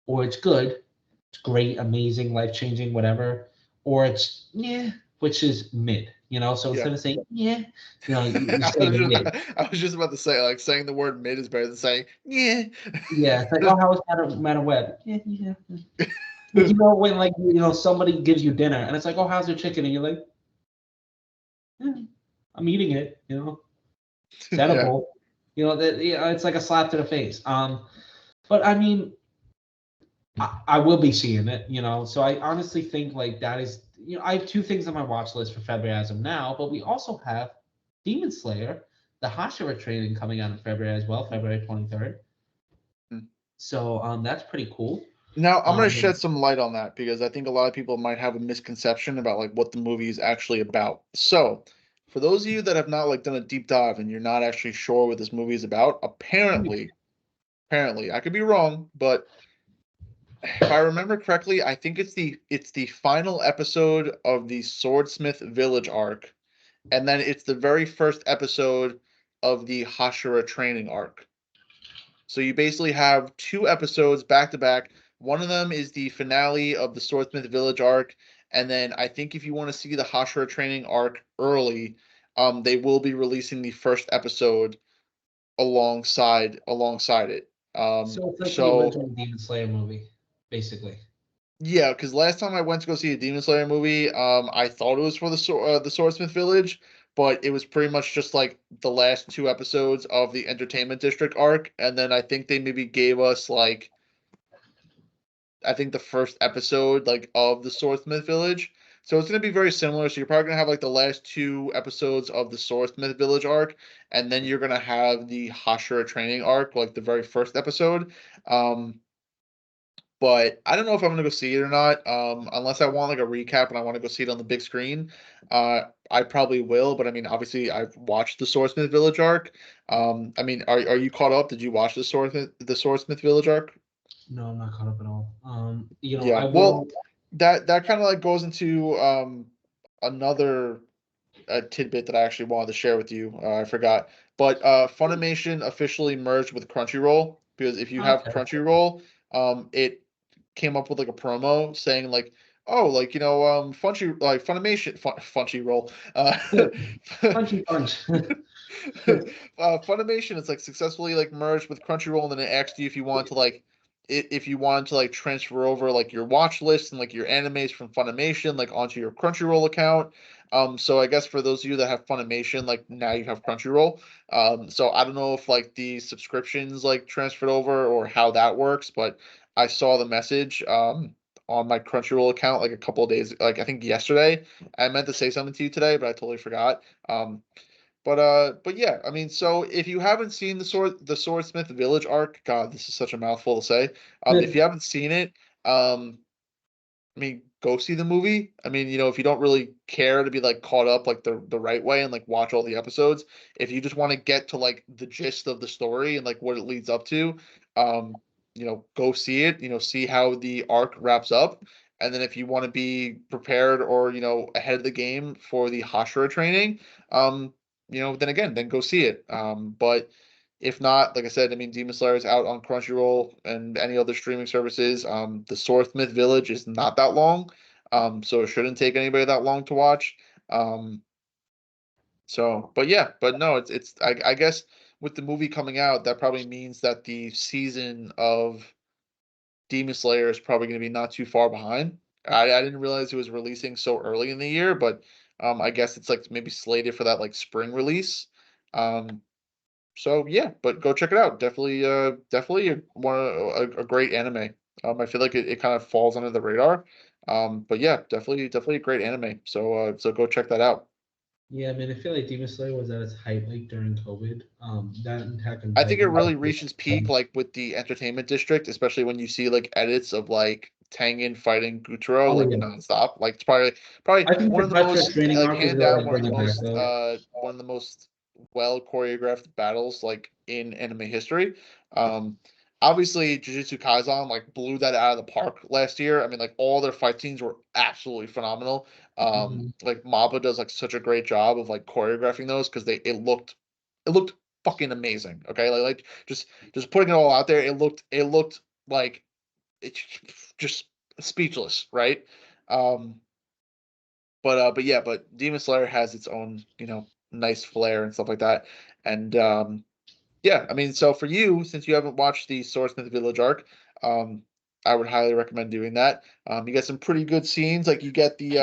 or it's good, it's great, amazing, life changing, whatever, or it's yeah, which is mid. So Yeah. instead of saying yeah, you I say was just, mid. I was just about to say, like, saying the word mid is better than saying, yeah. Yeah, it's like, oh, how is Madam Web? Yeah, yeah. Like, when like somebody gives you dinner and it's like, oh, how's your chicken? And you're like, "Eh, I'm eating it. It's Yeah. edible. It's like a slap to the face. But I mean, I will be seeing it. So I honestly think like that is. I have two things on my watch list for February as of now, but we also have Demon Slayer, the Hashira training coming out in February as well, February 23rd. So that's pretty cool. Now, I'm going to Um, shed some light on that because I think a lot of people might have a misconception about like what the movie is actually about. So, for those of you that have not like done a deep dive and you're not actually sure what this movie is about, apparently, I could be wrong, but if I remember correctly, I think it's the final episode of the Swordsmith Village arc, and then it's the very first episode of the Hashira training arc. So you basically have 2 episodes back to back. One of them is the finale of the Swordsmith Village arc, and then I think if you want to see the Hashira training arc early, they will be releasing the first episode alongside it. So it's like the So original Demon Slayer movie, basically. yeah, because last time I went to go see a Demon Slayer movie, I thought it was for the Swordsmith Village, but it was pretty much just like the last 2 episodes of the Entertainment District arc, and then I think they maybe gave us like I think the first episode like of the Swordsmith Village. So it's gonna be very similar. So you're probably gonna have like the last 2 episodes of the Swordsmith Village arc, and then you're gonna have the Hashira training arc, like the very first episode. Um, but I don't know if I'm gonna go see it or not. Unless I want like a recap and I want to go see it on the big screen. I probably will, but I mean, obviously, I've watched the Swordsmith Village arc. I mean, are you caught up? Did you watch the Swordsmith Village arc? No, I'm not caught up at all. Yeah. I Well, will. that kind of like goes into another tidbit that I actually wanted to share with you. I forgot, but Funimation officially merged with Crunchyroll because if you have Okay. Crunchyroll, it came up with like a promo saying like, oh, like Funimation, Punchy punch. Funimation is like successfully like merged with Crunchyroll, and then it asked you if you want to like if you want to like transfer over like your watch list and like your animes from Funimation like onto your Crunchyroll account. So I guess for those of you that have Funimation, like now you have Crunchyroll. So I don't know if like the subscriptions like transferred over or how that works, but I saw the message on my Crunchyroll account like a couple of days, like I think yesterday. I meant to say something to you today, but I totally forgot. But yeah, I mean, so if you haven't seen the Swordsmith Village arc, God, this is such a mouthful to say. If you haven't seen it, I mean, go see the movie. I mean, if you don't really care to be like caught up like the right way and like watch all the episodes, if you just want to get to like the gist of the story and like what it leads up to, um, go see it. See how the arc wraps up, and then if you want to be prepared or ahead of the game for the Hashira training, then go see it. But if not, like I said, I mean, Demon Slayer is out on Crunchyroll and any other streaming services. The Swordsmith Village is not that long, so it shouldn't take anybody that long to watch. Um, but yeah, but no, I guess with the movie coming out, that probably means that the season of Demon Slayer is probably going to be not too far behind. I didn't realize it was releasing so early in the year, but I guess it's like maybe slated for that like spring release. Um, so yeah, but go check it out. Definitely a great anime. I feel like it kind of falls under the radar. But yeah, definitely a great anime. So go check that out. Yeah, I mean, I feel like Demon Slayer was at its height like during COVID. That and Attack on I think it Titan. really reaches peak like with the Entertainment District, especially when you see like edits of like Tengen fighting Gutaro Oh like yeah, nonstop. Like it's probably I think one the of the Hashira most training like arc is hand gonna down like bring it back though. one of the most well choreographed battles like in anime history. Um Obviously Jujutsu Kaisen like blew that out of the park last year. I mean like all their fight scenes were absolutely phenomenal. Hmm. Like Mappa does like such a great job of like choreographing those because it looked fucking amazing. Okay, like just putting it all out there. It looked like it's just speechless, right? Um, but yeah, but Demon Slayer has its own nice flair and stuff like that. And yeah, I mean, so for you, since you haven't watched the Swordsmith Village arc, um, I would highly recommend doing that. You get some pretty good scenes, like you get the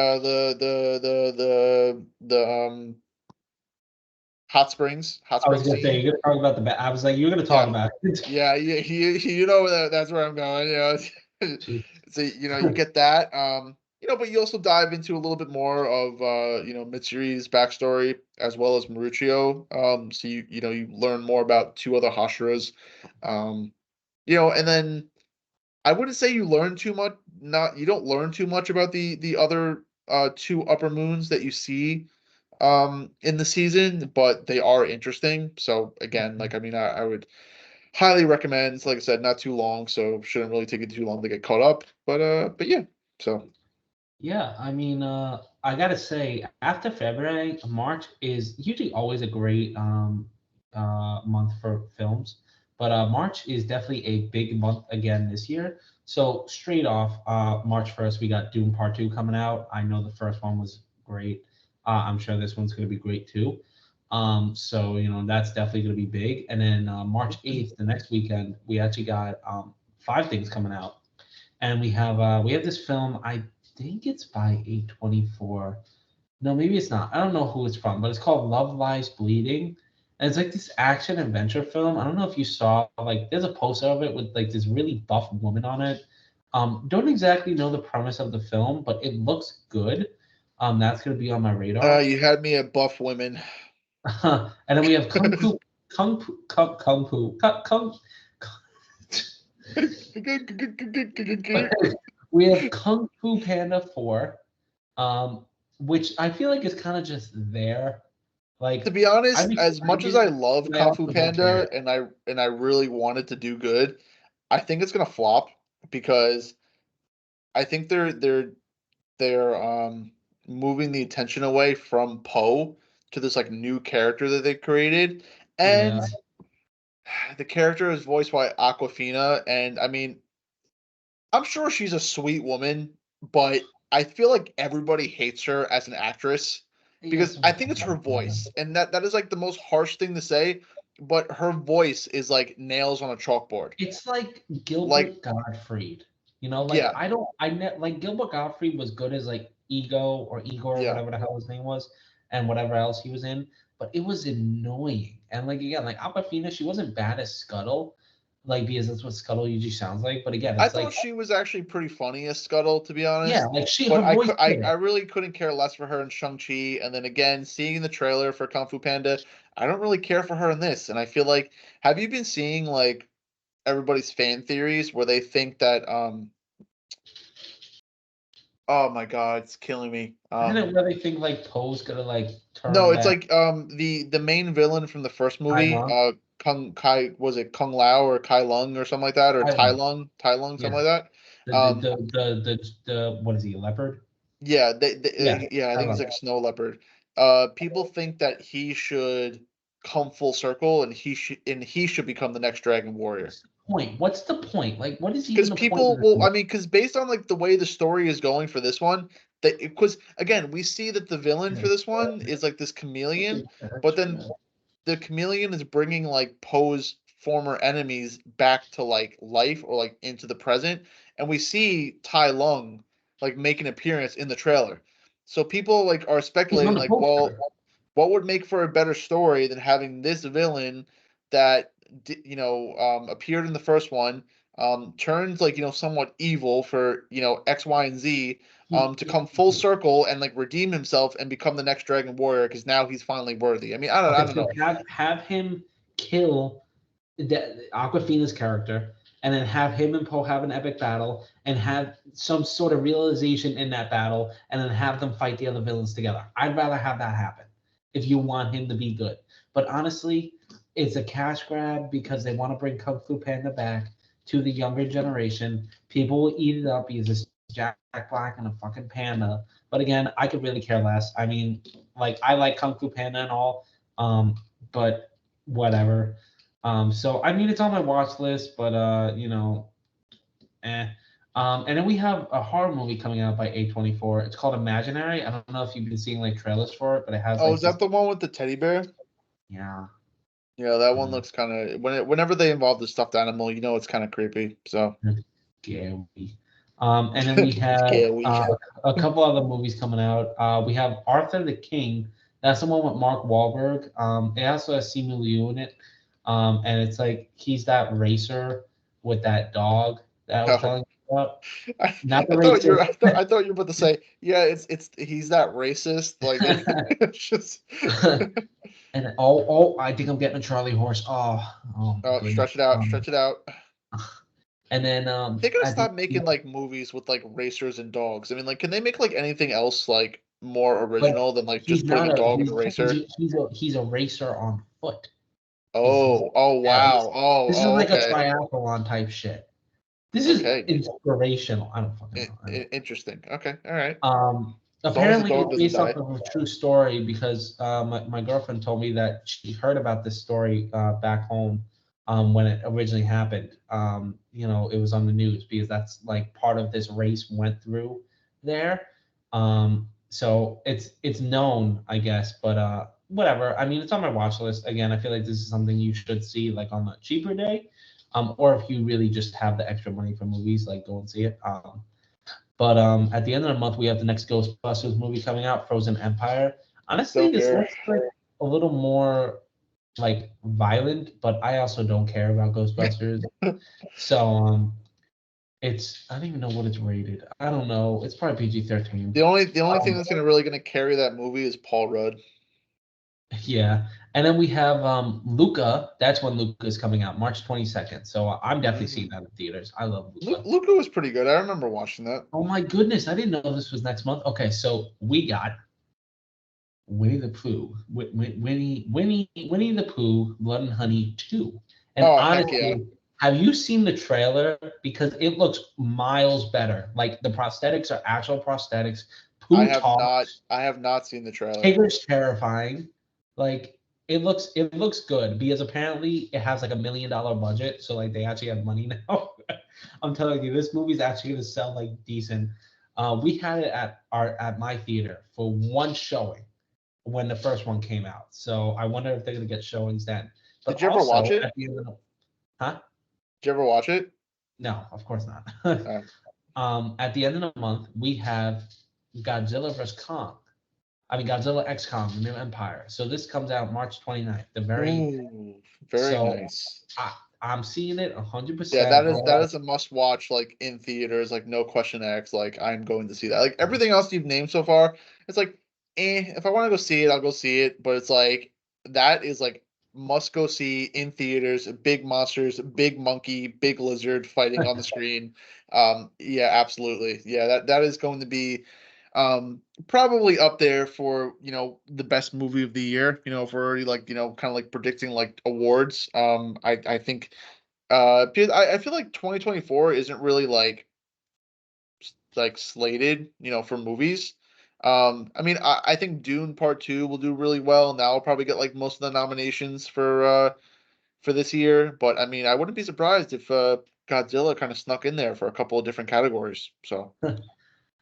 hot I was springs gonna say scene. you're gonna talk about the. I was like, you're gonna talk Yeah, about it. yeah, you know that's where I'm going. So you get that. But you also dive into a little bit more of Mitsuri's backstory as well as Maruccio. So you learn more about 2 other Hashiras. Um, and then I wouldn't say you learn too much. Not you don't learn too much about the other 2 upper moons that you see in the season, but they are interesting. So again, like I mean, I would highly recommend. Like I said, not too long, so shouldn't really take it too long to get caught up. But yeah. So Yeah, I mean, I gotta say, after February, March is usually always a great month for films. But March is definitely a big month again this year. So straight off, March 1st, we got Doom Part 2 coming out. I know the first one was great. I'm sure this one's going to be great too. So that's definitely going to be big. And then March 8th, the next weekend, we actually got five things coming out, and we have this film. I think it's by A24. No, maybe it's not. I don't know who it's from, but it's called Love Lies Bleeding. And it's like this action adventure film. I don't know if you saw, like, there's a poster of it with like this really buff woman on it. Don't exactly know the premise of the film, but it looks good. That's gonna be on my radar. You had me at buff women. And then we have Kung we have Kung Fu Panda 4, which I feel like is kind of just there. To Like, be honest, I'm as much as I excited, love but I Kung Fu also don't care. Panda and I really want it to do good, I think it's gonna flop because I think they're moving the attention away from Poe to this like new character that they created, Yeah, and the character is voiced by Aquafina, and I mean, I'm sure she's a sweet woman, but I feel like everybody hates her as an actress yes, because I think it's her voice, and that is like the most harsh thing to say, but her voice is like nails on a chalkboard. it's like Like, Gilbert Gottfried. Like yeah, like Gilbert Gottfried was good as like Ego or Igor, yeah. whatever the hell his name was, and whatever else he was in. But it was annoying. And like again, like Aquafina, she wasn't bad as Scuttle, like because that's what Scuttle usually sounds like. But again, I it's thought like she was actually pretty funny as Scuttle, to be yeah, honest. like But her voice fit I it. really couldn't care less for her in Shang-Chi. And then again, seeing the trailer for Kung Fu Panda, I don't really care for her in this. And I feel like, have you been seeing like everybody's fan theories where they think that oh my god, it's killing me. Isn't it where they think like Poe's gonna like No, turn it's back like the main villain from the first Tai movie, Lung? Kung Kai, was it Kung Lao or Kai Lung or something like that, or Tai Lung. Tai Lung, Yeah. something like that. The the Um, the the the what is he, a leopard? yeah, Yeah, yeah, I Tai think he's Lung. like a snow leopard. People think that he should come full circle and he should become the next Dragon Warrior. What's the point? What's the point? Like, what is even Because the point of people, this well, I movie? mean, because based on like the way the story is going for this one, that because again, we see that the villain for this one is like this chameleon, but then the chameleon is bringing like Poe's former enemies back to like life or like into the present, and we see Tai Lung like make an appearance in the trailer. So people like are He's on speculating the like, well, poster. what would make for a better story than having this villain that appeared in the first one, turns like somewhat evil for X, Y, and Z, He, to come full circle and like redeem himself and become the next Dragon Warrior because now he's finally worthy. I mean, I okay, don't so know. have him kill Aquafina's character, and then have him and Poe have an epic battle, and have some sort of realization in that battle, and then have them fight the other villains together. I'd rather have that happen if you want him to be good. But honestly, it's a cash grab because they want to bring Kung Fu Panda back to the younger generation. People will eat it up because it's Jack Black and a fucking panda. But again, I could really care less. I mean, like I like Kung Fu Panda and all, but whatever. So I mean, it's on my watch list, but eh. And then we have a horror movie coming out by A24. It's called Imaginary. I don't know if you've been seeing like trailers for it, but it has Oh, like is this. that the one with the teddy bear? Yeah. Yeah, that one Yeah. looks kind of whenever they involve the stuffed animal, it's kind of creepy. So Scary. And then we have scary. a couple other movies coming out. We have Arthur the King. That's the one with Mark Wahlberg. It also has Simu Liu in it. And it's like he's that racer with that dog that I was No. telling you about. I, Not the I thought you racer. were I thought you were about to say, yeah, it's he's that racist. Like it's just And I think I'm getting a Charlie horse. Oh my oh, goodness. stretch it out. And then They gotta I think stop making like movies with like racers and dogs. I mean, like, can they make like anything else like more but original than like he's just putting not a a dog in a he's racer? a, he's a he's a racer on foot. Oh, oh Yeah, wow. this is like a Okay. triathlon type shit. This is Okay. inspirational. I don't fucking know. I don't know. Interesting. Okay. All right. As long as the Apparently, dog it's doesn't based off die. of a true story because my girlfriend told me that she heard about this story back home when it originally happened. It was on the news because that's like part of this race went through there. So it's known, I guess, but whatever. I mean, it's on my watch list. Again, I feel like this is something you should see like on a cheaper day, or if you really just have the extra money for movies, like go and see it. But at the end of the month, we have the next Ghostbusters movie coming out, Frozen Empire. Honestly, Don't this care. looks like a little more like violent, but I also don't care about Ghostbusters. So it's I don't even know what it's rated. I don't know. It's probably PG-13. The only thing Um, that's gonna carry that movie is Paul Rudd. yeah, and then we have Luca. That's when Luca is coming out, March 22nd. So I'm definitely seeing Mm. that in theaters. I love Luca. Luca was pretty good. I remember watching that. Oh my goodness, I didn't know this was next month. Okay, so we got Winnie the Pooh, Winnie the Pooh, Blood and Honey 2. And Oh heck yeah! honestly, have you seen the trailer? Because it looks miles better. Like the prosthetics are actual prosthetics. I Pooh have not. talks. I have not seen the trailer. Tigger's terrifying. Like it looks good because apparently it has like $1 million budget. So like they actually have money now. I'm telling you, this movie's actually gonna sell like decent. We had it at my theater for one showing when the first one came out. So I wonder if they're gonna get showings then. But Did you ever watch also it? at the end of the huh? Did you ever watch it? No, of course not. Uh, At the end of the month, we have Godzilla vs. Kong. I mean Godzilla X Kong, The New Empire. So this comes out March 29th. The very ooh, very so nice. I'm seeing it Yeah, 100%. that is a must watch. Like in theaters, like no question asked. Like I'm going to see that. Like everything else you've named so far, it's like, if I want to go see it, I'll go see it. But it's like that is like must go see in theaters. Big monsters, big monkey, big lizard fighting on the screen. Yeah, absolutely. Yeah, that is going to be probably up there for the best movie of the year. If we're already like kind of like predicting like awards. I think because I feel like 2024 isn't really like slated, for movies. I mean, I think Dune Part Two will do really well, and that will probably get like most of the nominations for this year. But I mean, I wouldn't be surprised if Godzilla kind of snuck in there for a couple of different categories. So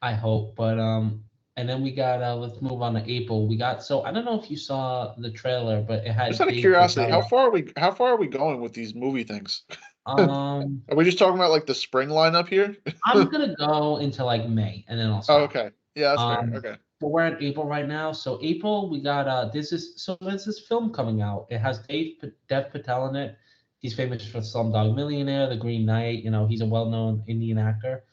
I hope. But and then we got let's move on to April. We got so I don't know if you saw the trailer, but it just had out of Dave curiosity, Bautista. how far are we going with these movie things? Um, Are we just talking about like the spring lineup here? I'm gonna go into like May and then I'll Oh, stop. okay. Yeah, that's fair. Um, Okay. but we're at April right now. So April, we got there's this film coming out. It has Dev Patel in it. He's famous for Slumdog Millionaire, The Green Knight. He's a well-known Indian actor.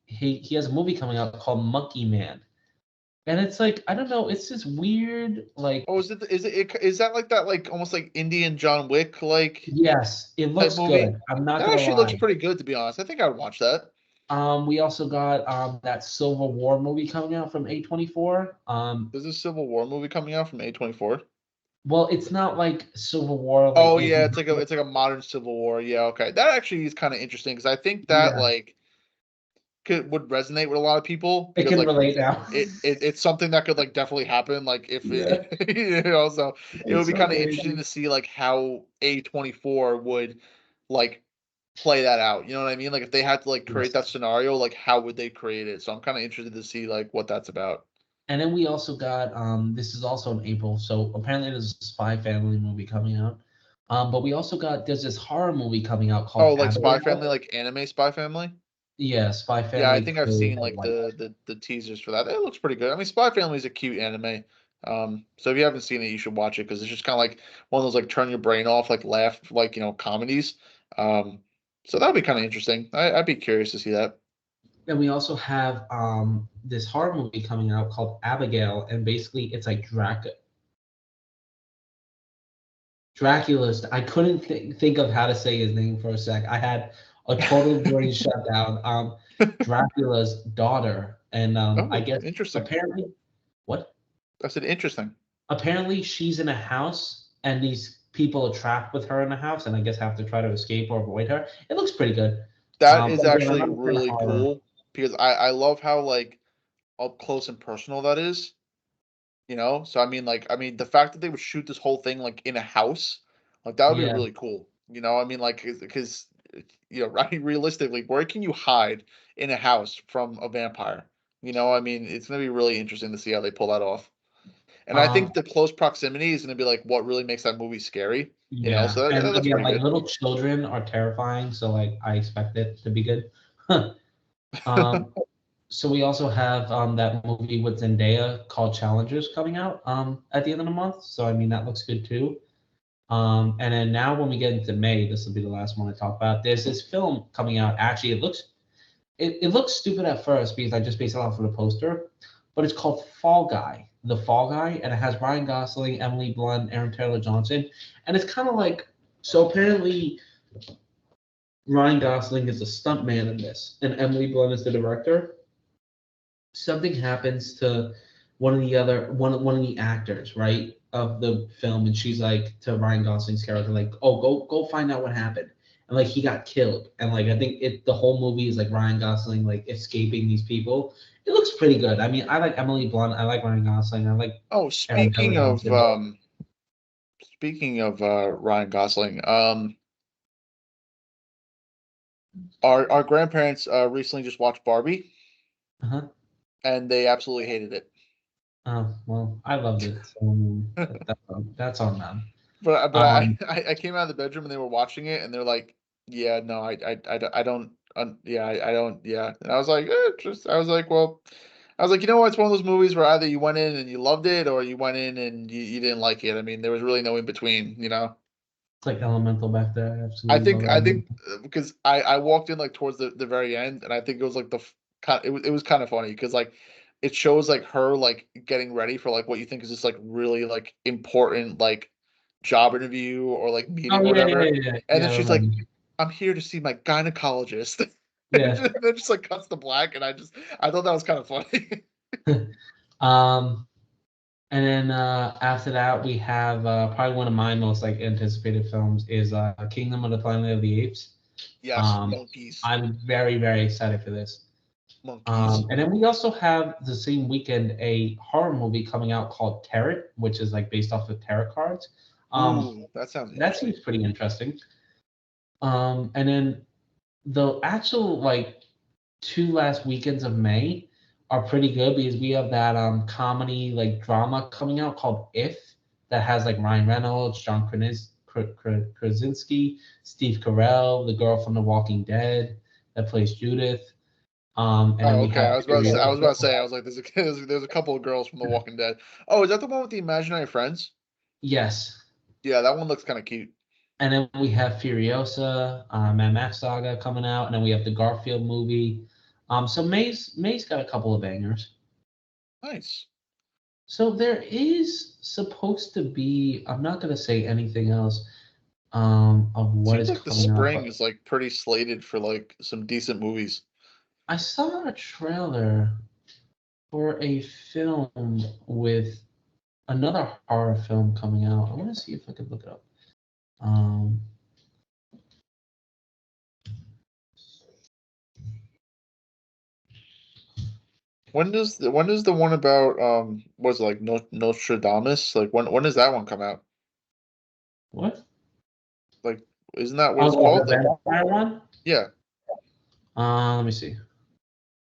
He has a movie coming out called Monkey Man, and it's like I don't know. It's this weird like Oh, is that like that like almost like Indian John Wick like yes, it type looks movie? good. I'm not That gonna actually looks lie. pretty good to be honest. I think I'd watch that. We also got that Civil War movie coming out from A24. There's a Civil War movie coming out from A24. Well, it's not like Civil War Oh like yeah, it's like a modern Civil War. Yeah, okay. That actually is kind of interesting because I think that yeah, like would resonate with a lot of people it because can like relate now. it's something that could like definitely happen like if Yeah, it so it would it's be so kind of interesting crazy. to see like how A24 would like play that out. You know what I mean? Like if they had to like create Yes. that scenario, like how would they create it? So I'm kind of interested to see like what that's about. And then we also got this is also in April, so apparently there's a Spy Family movie coming out. But we also got there's this horror movie coming out Oh, called like Spy Family, Abigail. like anime Spy Family. Yeah, Spy Yeah, I Family think I've Crew seen or like White. the teasers for that. It looks pretty good. I mean, Spy Family is a cute anime. So if you haven't seen it, you should watch it because it's just kind of like one of those like turn your brain off, like laugh, like comedies. Um, so that'd be kind of interesting. I'd be curious to see that. And we also have this horror movie coming out called Abigail, and basically it's like Dracula's. I couldn't think of how to say his name for a sec. I had a total brain shutdown. Dracula's daughter, and I Oh, guess interesting. apparently, what? I said interesting. Apparently, she's in a house, and these people are trapped with her in the house, and I guess have to try to escape or avoid her. It looks pretty good. That is But again, I'm actually not a fan of really horror. cool because I love how like up close and personal that is. So the fact that they would shoot this whole thing like in a house, like that would be Yeah. really cool. Like because I mean, realistically, where can you hide in a house from a vampire? It's gonna be really interesting to see how they pull that off. And I Um, think the close proximity is gonna be like what really makes that movie scary. yeah. So that And looks again, pretty like good. little children are terrifying, so like I expect it to be good. Um, so we also have that movie with Zendaya called Challengers coming out at the end of the month. So I mean that looks good too. And then now when we get into May, this will be the last one I talk about. There's this film coming out. Actually, it looks stupid at first because I just based it off of the poster, but it's called Fall Guy, The Fall Guy, and it has Ryan Gosling, Emily Blunt, Aaron Taylor Johnson, and it's kind of like so. Apparently, Ryan Gosling is a stuntman in this, and Emily Blunt is the director. Something happens to one of the actors, right, of the film, and she's like to Ryan Gosling's character, like, "Oh, go find out what happened." And like he got killed, and like I think the whole movie is like Ryan Gosling like escaping these people. It looks pretty good. I mean, I like Emily Blunt, I like Ryan Gosling, I like Oh, Aaron Taylor Johnson. speaking of Ryan Gosling, our grandparents recently just watched Barbie, Uh-huh. and they absolutely hated it. Oh well, I loved it, so that's on them. But Um, I came out of the bedroom and they were watching it and they're like, yeah, no, I don't, yeah, I don't, yeah. And I was like, I was like, well, I was like, it's one of those movies where either you went in and you loved it or you went in and you didn't like it. I mean, there was really no in between. it's like Elemental back there. I I absolutely think love I think Elemental. because I walked in like towards the very end and I think it was like it was kind of funny because like it shows like her like getting ready for like what you think is just like really like important like job interview or like meeting Oh or yeah, yeah, whatever, yeah, yeah. and Yeah, then I she's like, remember. I'm here to see my gynecologist. And Yeah. then just like cuts to black, and I thought that was kind of funny. Um, and then after that, we have probably one of my most like anticipated films is Kingdom of the Planet of the Apes. Yes, Um, monkeys, I'm very very excited for this. monkeys. And then we also have the same weekend a horror movie coming out called Tarot, which is like based off of tarot cards. Um, Ooh, that sounds that interesting. seems pretty interesting. And then the actual like two last weekends of May are pretty good because we have that comedy like drama coming out called If that has like Ryan Reynolds, Krasinski, Steve Carell, the girl from The Walking Dead that plays Judith. And then Oh, we okay. have I was about to Furiosa. say, I was like, there's a couple of girls from The Walking Dead. Oh, is that the one with the imaginary friends? Yes. Yeah, that one looks kind of cute. And then we have Furiosa, Mad Max Saga coming out, and then we have the Garfield movie. So May's got a couple of bangers. Nice. So there is supposed to be, I'm not going to say anything else of what Seems is like the coming out, spring but is like pretty slated for like some decent movies. I saw a trailer for a film with another horror film coming out. I want to see if I could look it up. Um, When does the one about was it like Nostradamus? Like when does that one come out? what? Like isn't that what Oh, it's called? the Like vampire one? yeah, Let me see.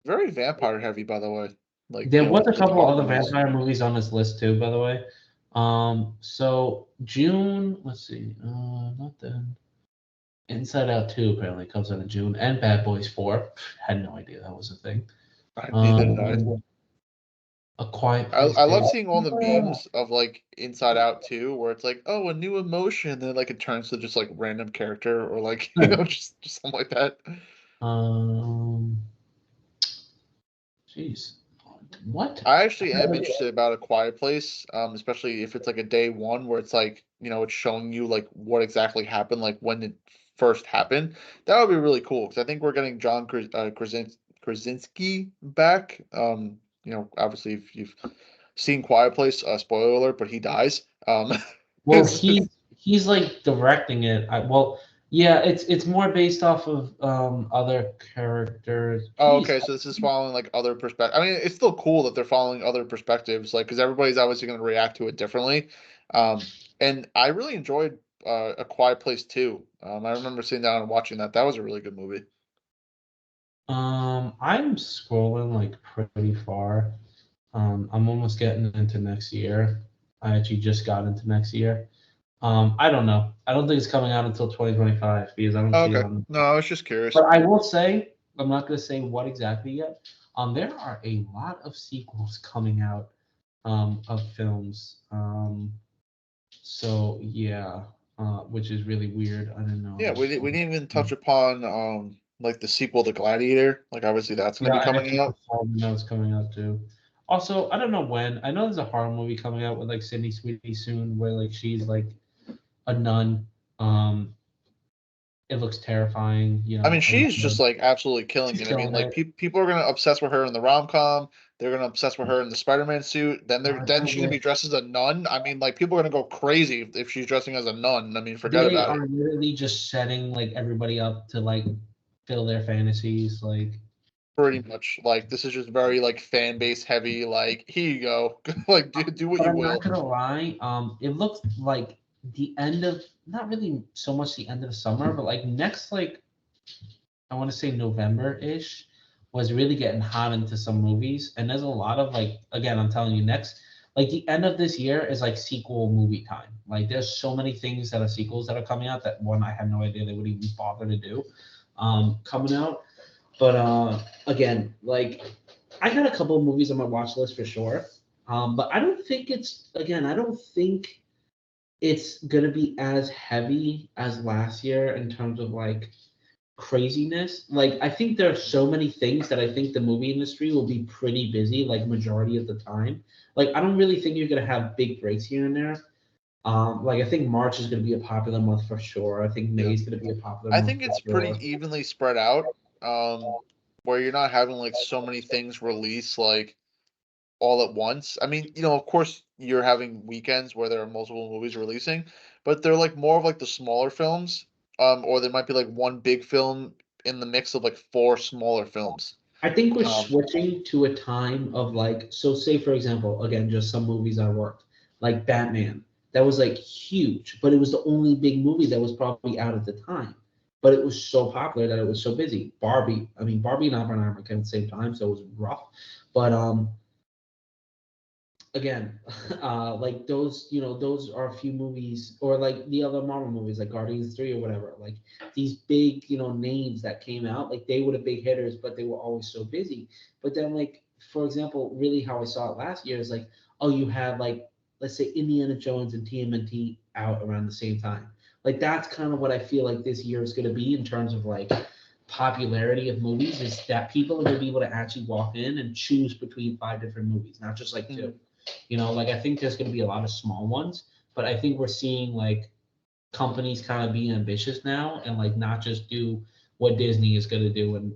very vampire heavy by the way. Like There was a with the couple horror other movies. vampire movies on this list too, by the way. So June, let's see, not then. Inside Out 2 apparently comes out in June, and Bad Boys 4. Had no idea that was a thing. Neither did I. Um, A Quiet Place I Day. love seeing all the memes of like Inside Out too, where it's like, oh, a new emotion, then like it turns to just like random character or like just something like that. Um, jeez, what? I actually am interested about A Quiet Place, especially if it's like a day one where it's like, it's showing you like what exactly happened, like when it first happened. That would be really cool because I think we're getting Krasinski back. Obviously if you've seen Quiet Place, spoiler alert, but he dies. Well, he's like directing it. Well, Yeah, it's more based off of other characters. Oh, Please. okay, so this is following like other perspective. I mean, it's still cool that they're following other perspectives, like because everybody's obviously going to react to it differently. Um, and I really enjoyed A Quiet Place too. I remember sitting down and watching that. That was a really good movie. I'm scrolling like pretty far. I'm almost getting into next year. I actually just got into next year. I don't know. I don't think it's coming out until 2025 because I don't Oh, see it okay, on. no, I was just curious. But I will say, I'm not going to say what exactly yet. There are a lot of sequels coming out of films. So yeah, which is really weird. I didn't know Yeah, there was so we much. didn't even touch upon like the sequel to Gladiator. Like obviously that's going Yeah, to be I coming actually out. saw the notes coming out too. Also, I don't know when. I know there's a horror movie coming out with like Sydney Sweeney soon, where like she's like a nun. Um, it looks terrifying. I mean, I she's just know like absolutely killing she's it. I mean, killing like it. people are gonna obsess with her in the rom com. They're gonna obsess with her in the Spider-Man suit. I Then heard she's gonna be that dressed as a nun. I mean, like people are gonna go crazy if she's dressing as a nun. I mean, forget they about it. are literally just setting like everybody up to like fill their fantasies. Like, Pretty much, like this is just very like fan base heavy. Like here you go, like do what but you I'm not will. gonna lie. It looks like the end of not really so much the end of the summer, but like next like I want to say November-ish was really getting hot into some movies, and there's a lot of like again, I'm telling you, next like the end of this year is like sequel movie time. Like there's so many things that are sequels that are coming out that one I had no idea they would even bother to do coming out. But again, like I got a couple of movies on my watch list for sure. But I don't think it's again, I don't think it's gonna be as heavy as last year in terms of like craziness. Like I think there are so many things that I think the movie industry will be pretty busy like majority of the time. Like I don't really think you're gonna have big breaks here and there. Like I think March is gonna be a popular month for sure. I think Yeah, May is gonna be a popular I month think for it's pretty sure. evenly spread out. Where you're not having like so many things release like all at once. I mean, of course, you're having weekends where there are multiple movies releasing, but they're like more of like the smaller films, or there might be like one big film in the mix of like four smaller films. I think we're Um, switching to a time of like, so say for example, again, just some movies I worked, like Batman. That was like huge, but it was the only big movie that was probably out at the time. But it was so popular that it was so busy. Barbie, I mean, Barbie and Oppenheimer came at the same time, so it was rough. But again, like those, those are a few movies, or like the other Marvel movies, like Guardians 3 or whatever. Like these big, names that came out, like they were the big hitters, but they were always so busy. But then, like, for example, really how I saw it last year is like, oh, you had like, let's say Indiana Jones and TMNT out around the same time. Like that's kind of what I feel like this year is going to be in terms of like popularity of movies is that people are going to be able to actually walk in and choose between five different movies, not just like two. mhm. Like I think there's going to be a lot of small ones, but I think we're seeing like companies kind of being ambitious now and like not just do what Disney is going to do and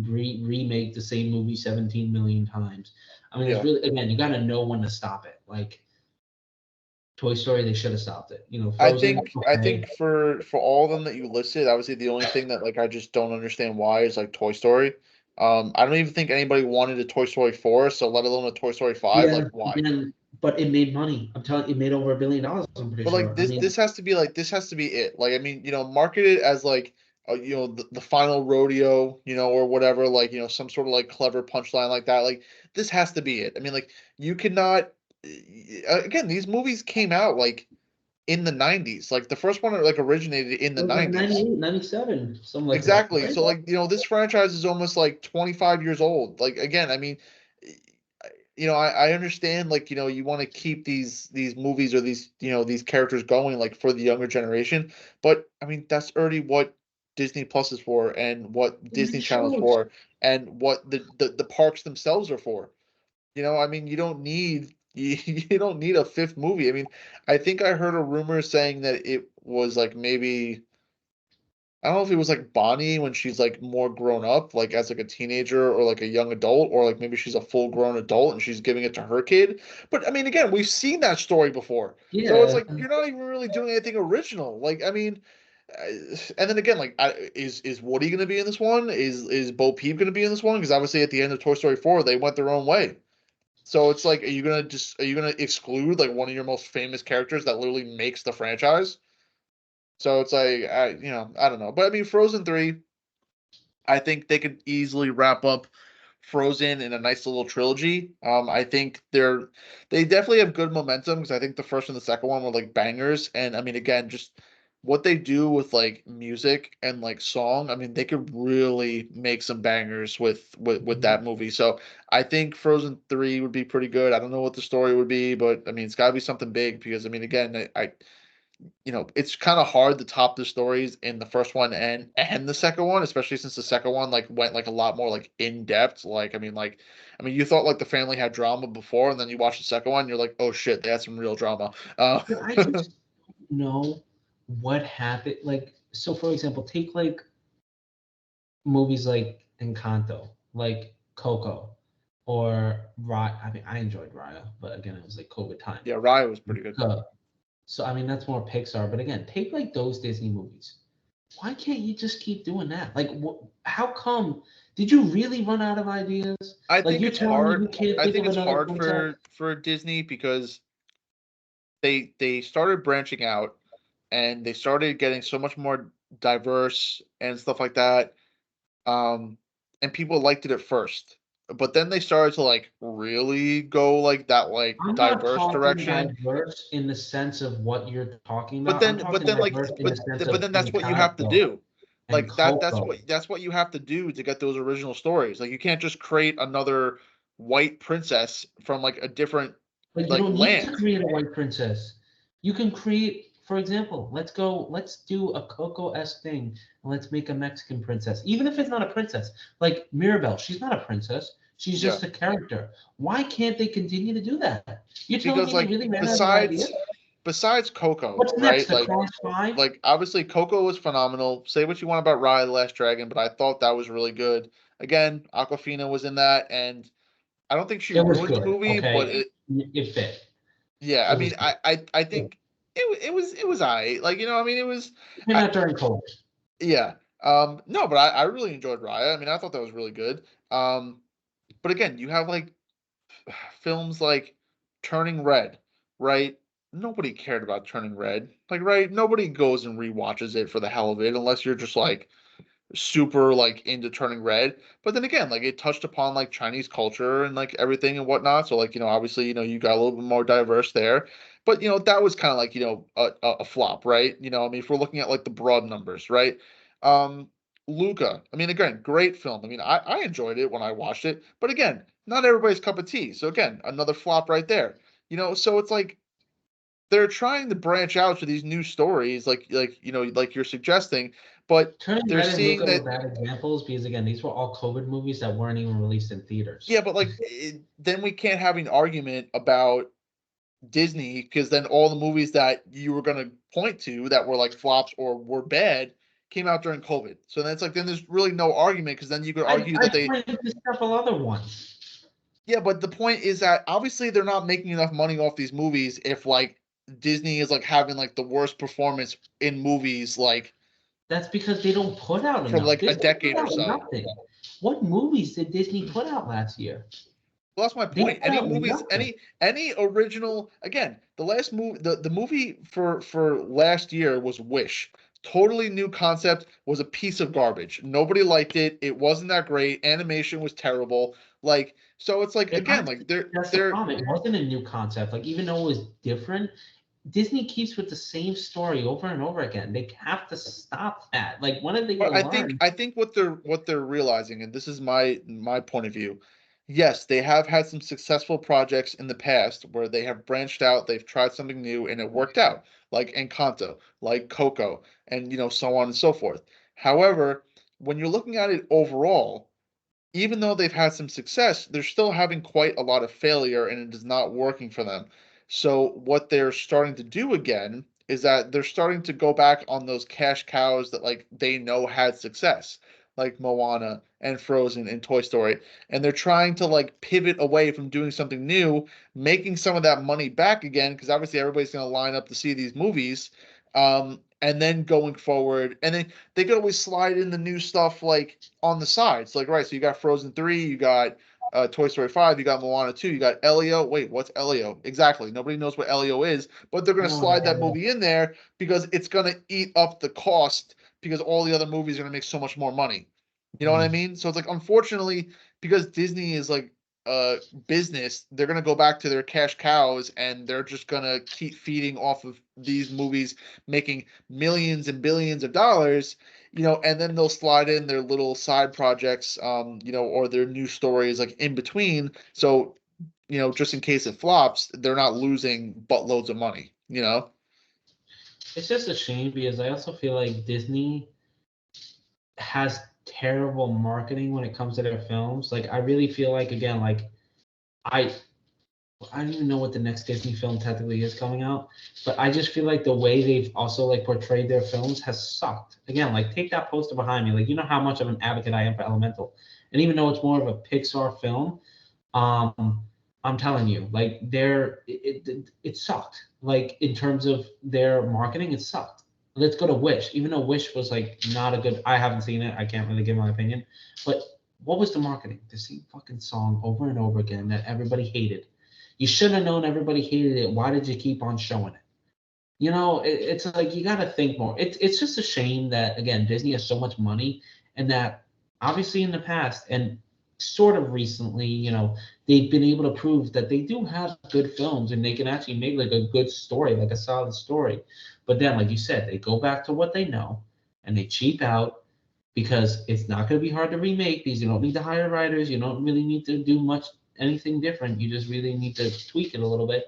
remake the same movie 17 million times. I mean, it's Yeah. really again, you got to know when to stop it. Like Toy Story, they should have stopped it. Frozen, I okay. think for all of them that you listed, obviously the only thing that like I just don't understand why is like Toy Story. I don't even think anybody wanted a Toy Story 4, so let alone a Toy Story 5. Yeah, Like why? again, but it made money. I'm telling you, it made over $1 billion. I'm pretty But like sure. I mean, this has to be it. Like I mean, market it as like the final rodeo, or whatever, like some sort of like clever punchline like that. Like this has to be it. I mean, like you cannot again, these movies came out like in the 90s. Like the first one like originated in it the was like 90s. 98, 97, something like that, Exactly. right? So like, this franchise is almost like 25 years old. Like again, I mean, I understand like, you want to keep these movies or these characters going like for the younger generation, but I mean, that's already what Disney Plus is for and what It Disney Channel is shows. for and what the parks themselves are for. I mean, you don't need you don't need a fifth movie. I mean, I think I heard a rumor saying that it was like maybe I don't know if it was like Bonnie when she's like more grown up, like as like a teenager or like a young adult, or like maybe she's a full grown adult and she's giving it to her kid. But I mean, again, we've seen that story before. So it's Yeah, like you're not even really doing anything original. Like, I mean, and then again, like, is Woody going to be in this one? Is Bo Peep going to be in this one? Because obviously, at the end of Toy Story 4, they went their own way. So it's like, are you gonna exclude like one of your most famous characters that literally makes the franchise? So it's like, I don't know. But I mean, Frozen 3, I think they could easily wrap up Frozen in a nice little trilogy. I think they definitely have good momentum because I think the first and the second one were like bangers. And I mean, again, just what they do with like music and like song, I mean, they could really make some bangers with Mhm. that movie. So I think Frozen 3 would be pretty good. I don't know what the story would be, but I mean, it's got to be something big because I mean, again, it's kind of hard to top the stories in the first one and the second one, especially since the second one like went like a lot more like in depth. Like I mean, you thought like the family had drama before, and then you watch the second one, you're like, oh shit, they had some real drama. But I just don't know what happened. Like, so for example, take like movies like Encanto, like Coco, or Raya. I mean, I enjoyed Raya, but again, it was like COVID time. Yeah, Raya was pretty good. Uh, so I mean, that's more Pixar. But again, take like those Disney movies. Why can't you just keep doing that? Like, how come? Did you really run out of ideas? I Like, think you're it's telling me hard. you can't I think think of it's another hard concept? for Disney because they started branching out and they started getting so much more diverse and stuff like that. Um, and people liked it at first, but then they started to like really go like that like I'm not diverse talking direction. diverse in the sense of what you're talking But about. I'm then, but talking then like, diverse in the sense but of then that's what you have to Encanto do. and Like Coco. that's what you have to do to get those original stories. Like you can't just create another white princess from like a different But you like don't need to land. create a white princess. You can create, for example, let's do a Coco-esque thing, and let's make a Mexican princess. Even if it's not a princess, like Mirabelle, she's not a princess. She's Yeah, just a character. Why can't they continue to do that? You're telling because me they like really ran out of ideas? besides Coco, What's next? right? The Cars 5? Like obviously Coco was phenomenal. Say what you want about Raya the Last Dragon, but I thought that was really good. Again, Aquafina was in that, and I don't think she It was ruined the good. movie, but Okay, it fit. yeah, I It was mean, good. I think it was I like I mean it was It came I out during COVID. yeah no, but I really enjoyed Raya. I mean, I thought that was really good. But again, you have like films like Turning Red, right? Nobody cared about Turning Red, like right? Nobody goes and rewatches it for the hell of it, unless you're just like super like into Turning Red. But then again, like it touched upon like Chinese culture and like everything and whatnot. So like obviously you got a little bit more diverse there. But that was kind of like a flop, right? I mean, if we're looking at like the broad numbers, right? Um, Luca. I mean, again, great film. I mean, I enjoyed it when I watched it. But again, not everybody's cup of tea. So again, another flop right there. So it's like they're trying to branch out to these new stories, like you're suggesting, but Turning they're Red and seeing Luca were that. bad examples because again, these were all COVID movies that weren't even released in theaters. Yeah, but like then we can't have an argument about Disney because then all the movies that you were going to point to that were like flops or were bad came out during COVID. So then it's like then there's really no argument because then you could argue I that they. pointed to several other ones. Yeah, but the point is that obviously they're not making enough money off these movies if like Disney is like having like the worst performance in movies like That's because they don't put out from enough. like a Disney put decade or out so. nothing. What movies did Disney put out last year? Well, that's my They point. put Any out movies, nothing. any original. Again, the last movie, the movie for last year was Wish. Totally new concept. Was a piece of garbage. Nobody liked it. It wasn't that great. Animation was terrible. Like so, it's like It again, might, like that's the they're. problem. It wasn't a new concept. Like even though it was different, Disney keeps with the same story over and over again. They have to stop that. Like when are they But gonna learn? I think what they're realizing, and this is my point of view. Yes, they have had some successful projects in the past where they have branched out, they've tried something new, and it worked out, like Encanto, like Coco, and so on and so forth. However, when you're looking at it overall, even though they've had some success, they're still having quite a lot of failure and it is not working for them. So what they're starting to do again is that they're starting to go back on those cash cows that like they know had success, like Moana and Frozen and Toy Story, and they're trying to like pivot away from doing something new, making some of that money back again because obviously everybody's going to line up to see these movies. and then going forward, and then they could always slide in the new stuff like on the sides. Like, right, so you got Frozen 3, you got Toy Story 5, you got Moana 2, you got Elio. Wait, what's Elio? Exactly. Nobody knows what Elio is, but they're I going to don't know slide that that. movie in there because it's going to eat up the cost because all the other movies are going to make so much more money. You know what I Mm. mean? So it's like, unfortunately, because Disney is like business, they're going to go back to their cash cows and they're just going to keep feeding off of these movies making millions and billions of dollars, and then they'll slide in their little side projects, or their new stories like in between. So, just in case it flops, they're not losing buttloads of money. It's just a shame because I also feel like Disney has terrible marketing when it comes to their films. Like I really feel like again, like I I don't even know what the next Disney film technically is coming out, but I just feel like the way they've also like portrayed their films has sucked. Again, like take that poster behind me. Like you know how much of an advocate I am for Elemental, and even though it's more of a Pixar film, um, I'm telling you, like it sucked. Like in terms of their marketing, it sucked. Let's go to Wish. Even though Wish was like not a good, I haven't seen it. I can't really give my opinion. But what was the marketing? The same fucking song over and over again that everybody hated. You should have known everybody hated it. Why did you keep on showing it? It's like you got to think more. It's just a shame that again Disney has so much money and that obviously in the past and sort of recently, they've been able to prove that they do have good films and they can actually make like a good story, like a solid story. But then, like you said, they go back to what they know and they cheap out because it's not going to be hard to remake these. You don't need to hire writers. You don't really need to do much anything different. You just really need to tweak it a little bit.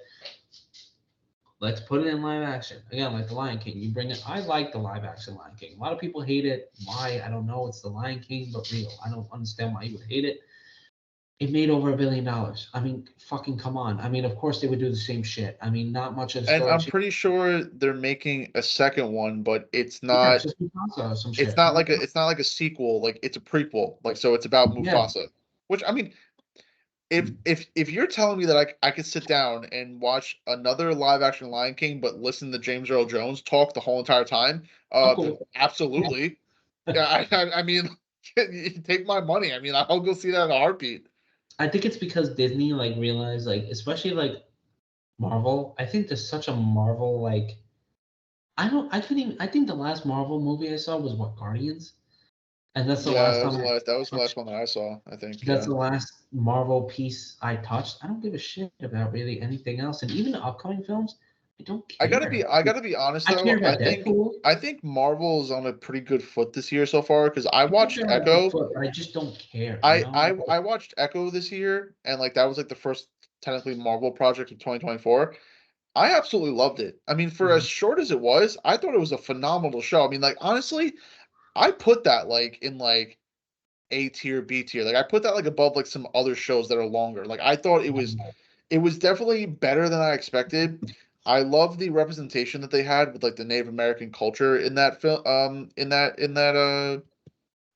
Let's put it in live action. Again, like the Lion King. You bring it. I like the live action Lion King. A lot of people hate it. Why? I don't know. It's the Lion King, but real. I don't understand why you would hate it. It made over $1 billion. I mean, fucking come on. I mean, of course they would do the same shit. I mean, not much of the And story. I'm pretty sure they're making a second one, but it's Yeah, not it's just Mufasa or some it's shit. not like a sequel, like it's a prequel. Like, so it's about Yeah. Mufasa. Which, I mean, if you're telling me that I could sit down and watch another live action Lion King but listen to James Earl Jones talk the whole entire time, I'm then cool. absolutely. Yeah, I mean, take my money. I mean, I'll go see that in a heartbeat. I think it's because Disney like realized like especially like Marvel. I think there's such a Marvel like I couldn't even I think the last Marvel movie I saw was what Guardians? And that's the Yeah, last time I that was the last touched. one that I saw, I think, That's yeah. the last Marvel piece I touched. I don't give a shit about really anything else, and even the upcoming films, I don't care. I gotta be honest I care though. about Deadpool. I think Marvel is on a pretty good foot this year so far because I I think watched they're on a good Echo. foot, but I just don't care. You know, I watched Echo this year, and like that was like the first technically Marvel project of 2024. I absolutely loved it. I mean, for as Mhm. short as it was, I thought it was a phenomenal show. I mean, like honestly, I put that like in like A tier, B tier. Like I put that like above like some other shows that are longer. Like I thought it was definitely better than I expected. I love the representation that they had with like the Native American culture in that film,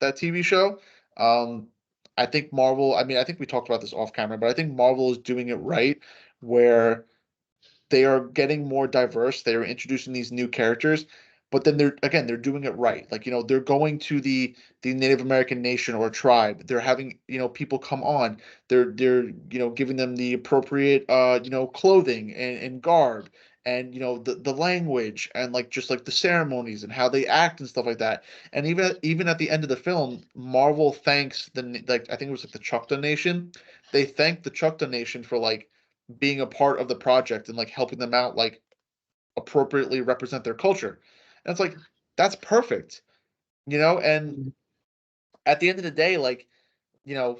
that TV show. Um, I think Marvel. I mean, I think we talked about this off camera, but I think Marvel is doing it right, where they are getting more diverse. They are introducing these new characters, but then they're doing it right. Like, they're going to the Native American nation or tribe. They're having, people come on. They're giving them the appropriate clothing and garb and the language and like just like the ceremonies and how they act and stuff like that. And even at the end of the film, Marvel thanks like I think it was like the Choctaw Nation. They thank the Choctaw Nation for like being a part of the project and like helping them out like appropriately represent their culture. And it's like that's perfect, and at the end of the day, like, you know,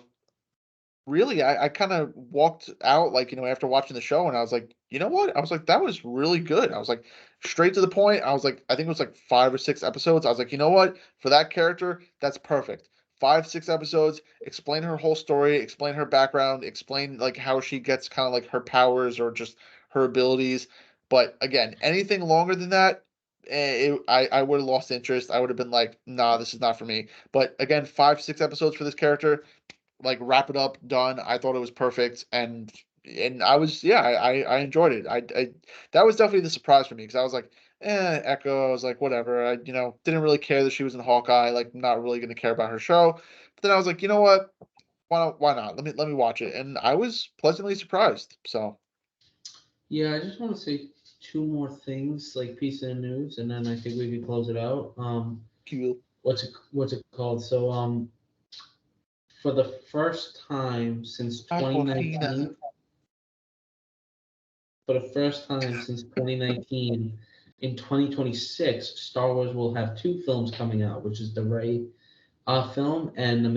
really I kind of walked out like, after watching the show and I was like, you know what? I was like, that was really good. I was like straight to the point. I was like, I think it was like 5 or 6 episodes. I was like, you know what? For that character, that's perfect. 5, 6 episodes, explain her whole story, explain her background, explain like how she gets kind of like her powers or just her abilities. But again, anything longer than that, I would have lost interest. I would have been like, nah, this is not for me. But again, 5, 6 episodes for this character, like wrap it up, done. I thought it was perfect, and I was, yeah, I enjoyed it. I that was definitely the surprise for me because I was like, Echo, I was like, whatever. I, didn't really care that she was in Hawkeye. Like, not really going to care about her show. But then I was like, you know what? Why not? Let me watch it, and I was pleasantly surprised. So Yeah, I just want to say two more things, like piece of news, and then I think we can close it out. cool. What's it called? So for the first time since Aquafina. 2019, for the first time since 2019, in 2026, Star Wars will have two films coming out, which is the Ray film and the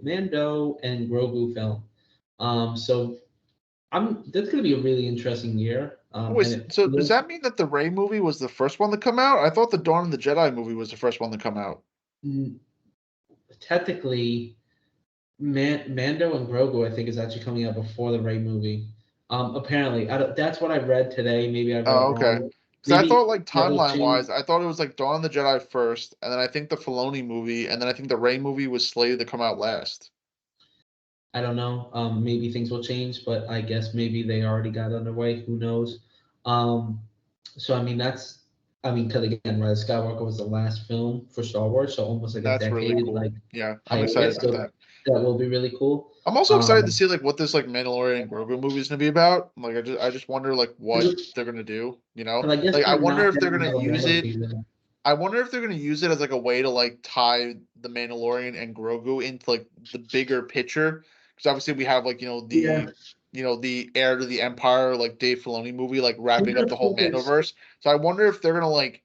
Mando and Grogu film. So that's gonna be a really interesting year. Wait, And it so does feels that mean that the Rey movie was the first one to come out? I thought the Dawn of the Jedi movie was the first one to come out. mm, technically Mando and Grogu, I think, is actually coming out before the Ray movie. Apparently, that's what I read today. Maybe I read it Oh, okay. wrong. Because I thought, Maybe like, the whole timeline change. wise, I thought it was like Dawn of the Jedi first, and then I think the Filoni movie, and then I think the Rey movie was slated to come out last. I don't know. Maybe things will change, but I guess maybe they already got underway. Who knows? Um, so I mean, because again, Rise of Skywalker was the last film for Star Wars, so almost like a That's really decade cool. like Yeah, I'm excited hiatus. about So that. that will be really cool. I'm also excited to Um, see like what this like Mandalorian and Grogu movie is gonna be about. Like I just wonder like what because they're gonna do, you know? I guess Like I we're wonder not if they're getting gonna another use Mando it. season. I wonder if they're gonna use it as like a way to like tie the Mandalorian and Grogu into like the bigger picture. Because obviously we have like, Yeah, the heir to the Empire, like Dave Filoni movie, like they're wrapping up gonna the whole focus. Mandoverse. So I wonder if they're gonna like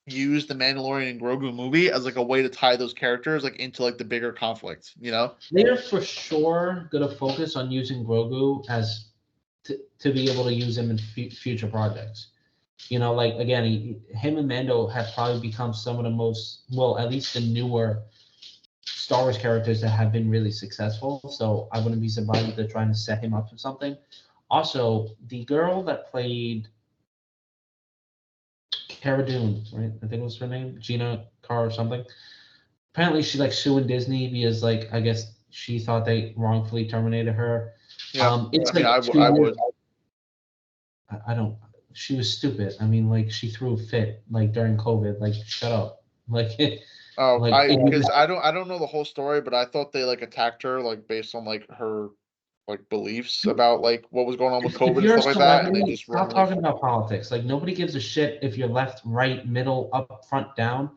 use the Mandalorian and Grogu movie as like a way to tie those characters like into like the bigger conflict, you know? They're for sure gonna focus on using Grogu as to be able to use him in future projects. Like again, him and Mando have probably become some of the most, well, at least the newer Star Wars characters that have been really successful. So I wouldn't be surprised if they're trying to set him up for something. Also, the girl that played Cara Dune, right? I think was her name, Gina Carr or something. Apparently, she's like suing Disney because, like, I guess she thought they wrongfully terminated her. Yeah. It's I mean, like two I years. would. I don't. She was stupid. I mean, like, she threw a fit like during COVID. Like, shut up. Like, Oh, like because I don't know the whole story, but I thought they like attacked her like based on like her like beliefs about like what was going on with if COVID and you're a stuff like that, and they celebrity, just stop wrongly. talking about politics. Like, nobody gives a shit if you're left, right, middle, up, front, down.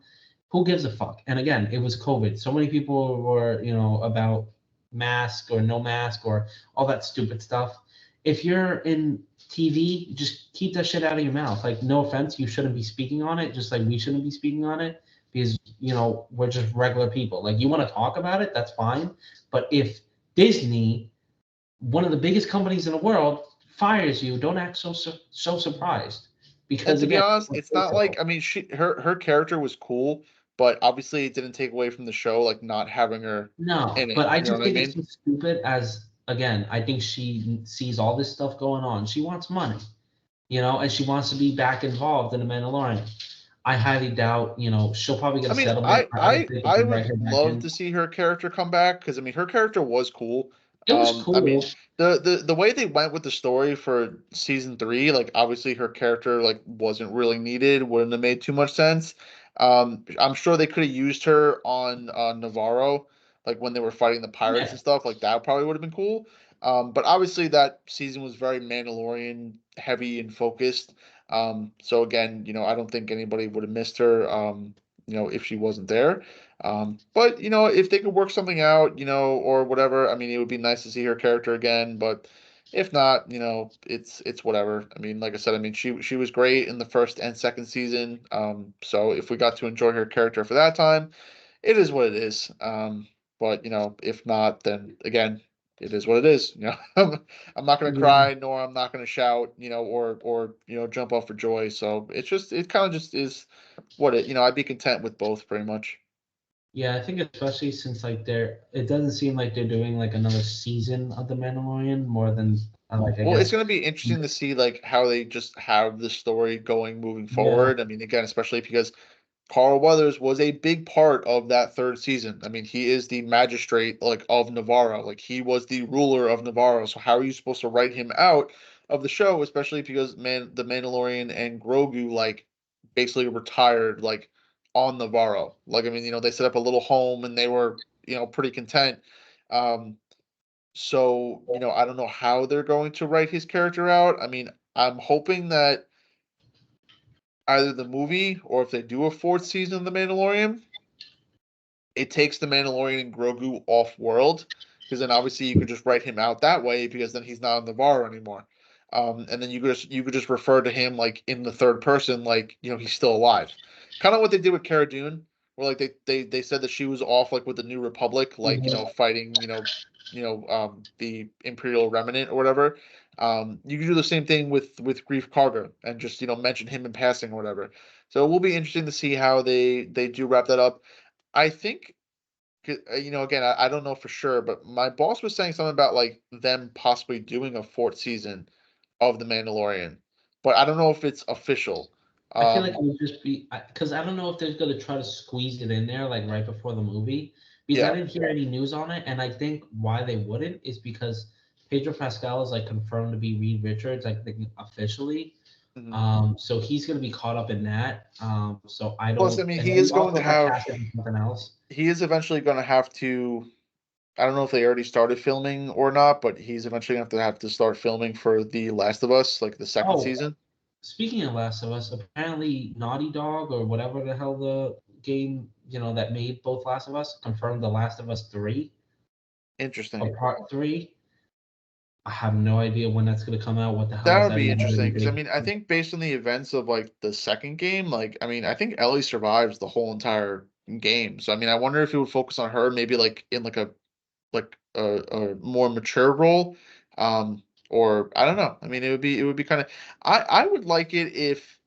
Who gives a fuck? And again, it was COVID. So many people were, about mask or no mask or all that stupid stuff. If you're in TV, just keep that shit out of your mouth. Like, no offense, you shouldn't be speaking on it, just like we shouldn't be speaking on it because, we're just regular people. Like, you want to talk about it, that's fine. But if Disney, one of the biggest companies in the world, fires you, don't act so surprised. And Because to be again, honest, it's not like I mean her character was cool, but obviously it didn't take away from the show like not having her no, in it. but I You know just what I think it's mean? so stupid as again, I think she sees all this stuff going on. She wants money, and she wants to be back involved in the Mandalorian. I highly doubt, she'll probably get I a mean, settlement. I I don't I think they I can write would her back love in. to see her character come back because I mean her character was cool. It was I cool. mean the way they went with the story for season three, like obviously her character like wasn't really needed, wouldn't have made too much sense. I'm sure they could have used her on Navarro, like when they were fighting the pirates Yeah, and stuff, like that probably would have been cool. But obviously that season was very Mandalorian heavy and focused. So again, I don't think anybody would have missed her. If she wasn't there. But if they could work something out, or whatever, I mean, it would be nice to see her character again. But if not, it's whatever. I mean, like I said, I mean, she was great in the first and second season. So if we got to enjoy her character for that time, it is what it is. But if not, then again, it is what it is. I'm not gonna yeah, cry, nor I'm not gonna shout, or jump off for joy. So it kind of just is what I'd be content with both pretty much. yeah. I think especially since like it doesn't seem like they're doing like another season of the Mandalorian more than like I Well, it's guess. going to be interesting to see like how they just have the story going moving Yeah, forward. I mean, again, especially because Carl Weathers was a big part of that third season. I mean, he is the magistrate like of Navarro. Like he was the ruler of Navarro. So how are you supposed to write him out of the show, especially because the Mandalorian and Grogu like basically retired like on Navarro. Like I mean, they set up a little home and they were pretty content. Um, so I don't know how they're going to write his character out. I mean, I'm hoping that either the movie or if they do a fourth season of The Mandalorian, it takes the Mandalorian and Grogu off world because then obviously you could just write him out that way because then he's not on Navarro anymore. And then you could just refer to him like in the third person, like he's still alive. Kind of what they did with Cara Dune, where like they said that she was off like with the New Republic, like fighting the Imperial Remnant or whatever. You can do the same thing with Grief Karga and just mention him in passing or whatever. So it will be interesting to see how they do wrap that up. I think, again, I don't know for sure, but my boss was saying something about like them possibly doing a fourth season of The Mandalorian, but I don't know if it's official. I feel like it would just be because I don't know if they're gonna try to squeeze it in there like right before the movie because I Yeah. didn't hear any news on it, and I think why they wouldn't is because Pedro Pascal is like confirmed to be Reed Richards, I think officially. Mhm. So he's gonna be caught up in that. So I Plus, I don't, mean, and he then we is going also to have have casted in something else. he is eventually going to have to. I don't know if they already started filming or not, but he's eventually going to have to start filming for The Last of Us, like the second Oh, season. speaking of Last of Us, apparently Naughty Dog or whatever the hell the game that made both Last of Us confirmed the Last of Us 3 Interesting. or Part 3. I have no idea when that's gonna come out. What the hell That is would that be even gonna interesting because I be? mean, I think based on the events of like the second game, like I mean, I think Ellie survives the whole entire game. So I mean, I wonder if it would focus on her, maybe like in like a more mature role, or I don't know. I mean, it would be kind of. I would like it if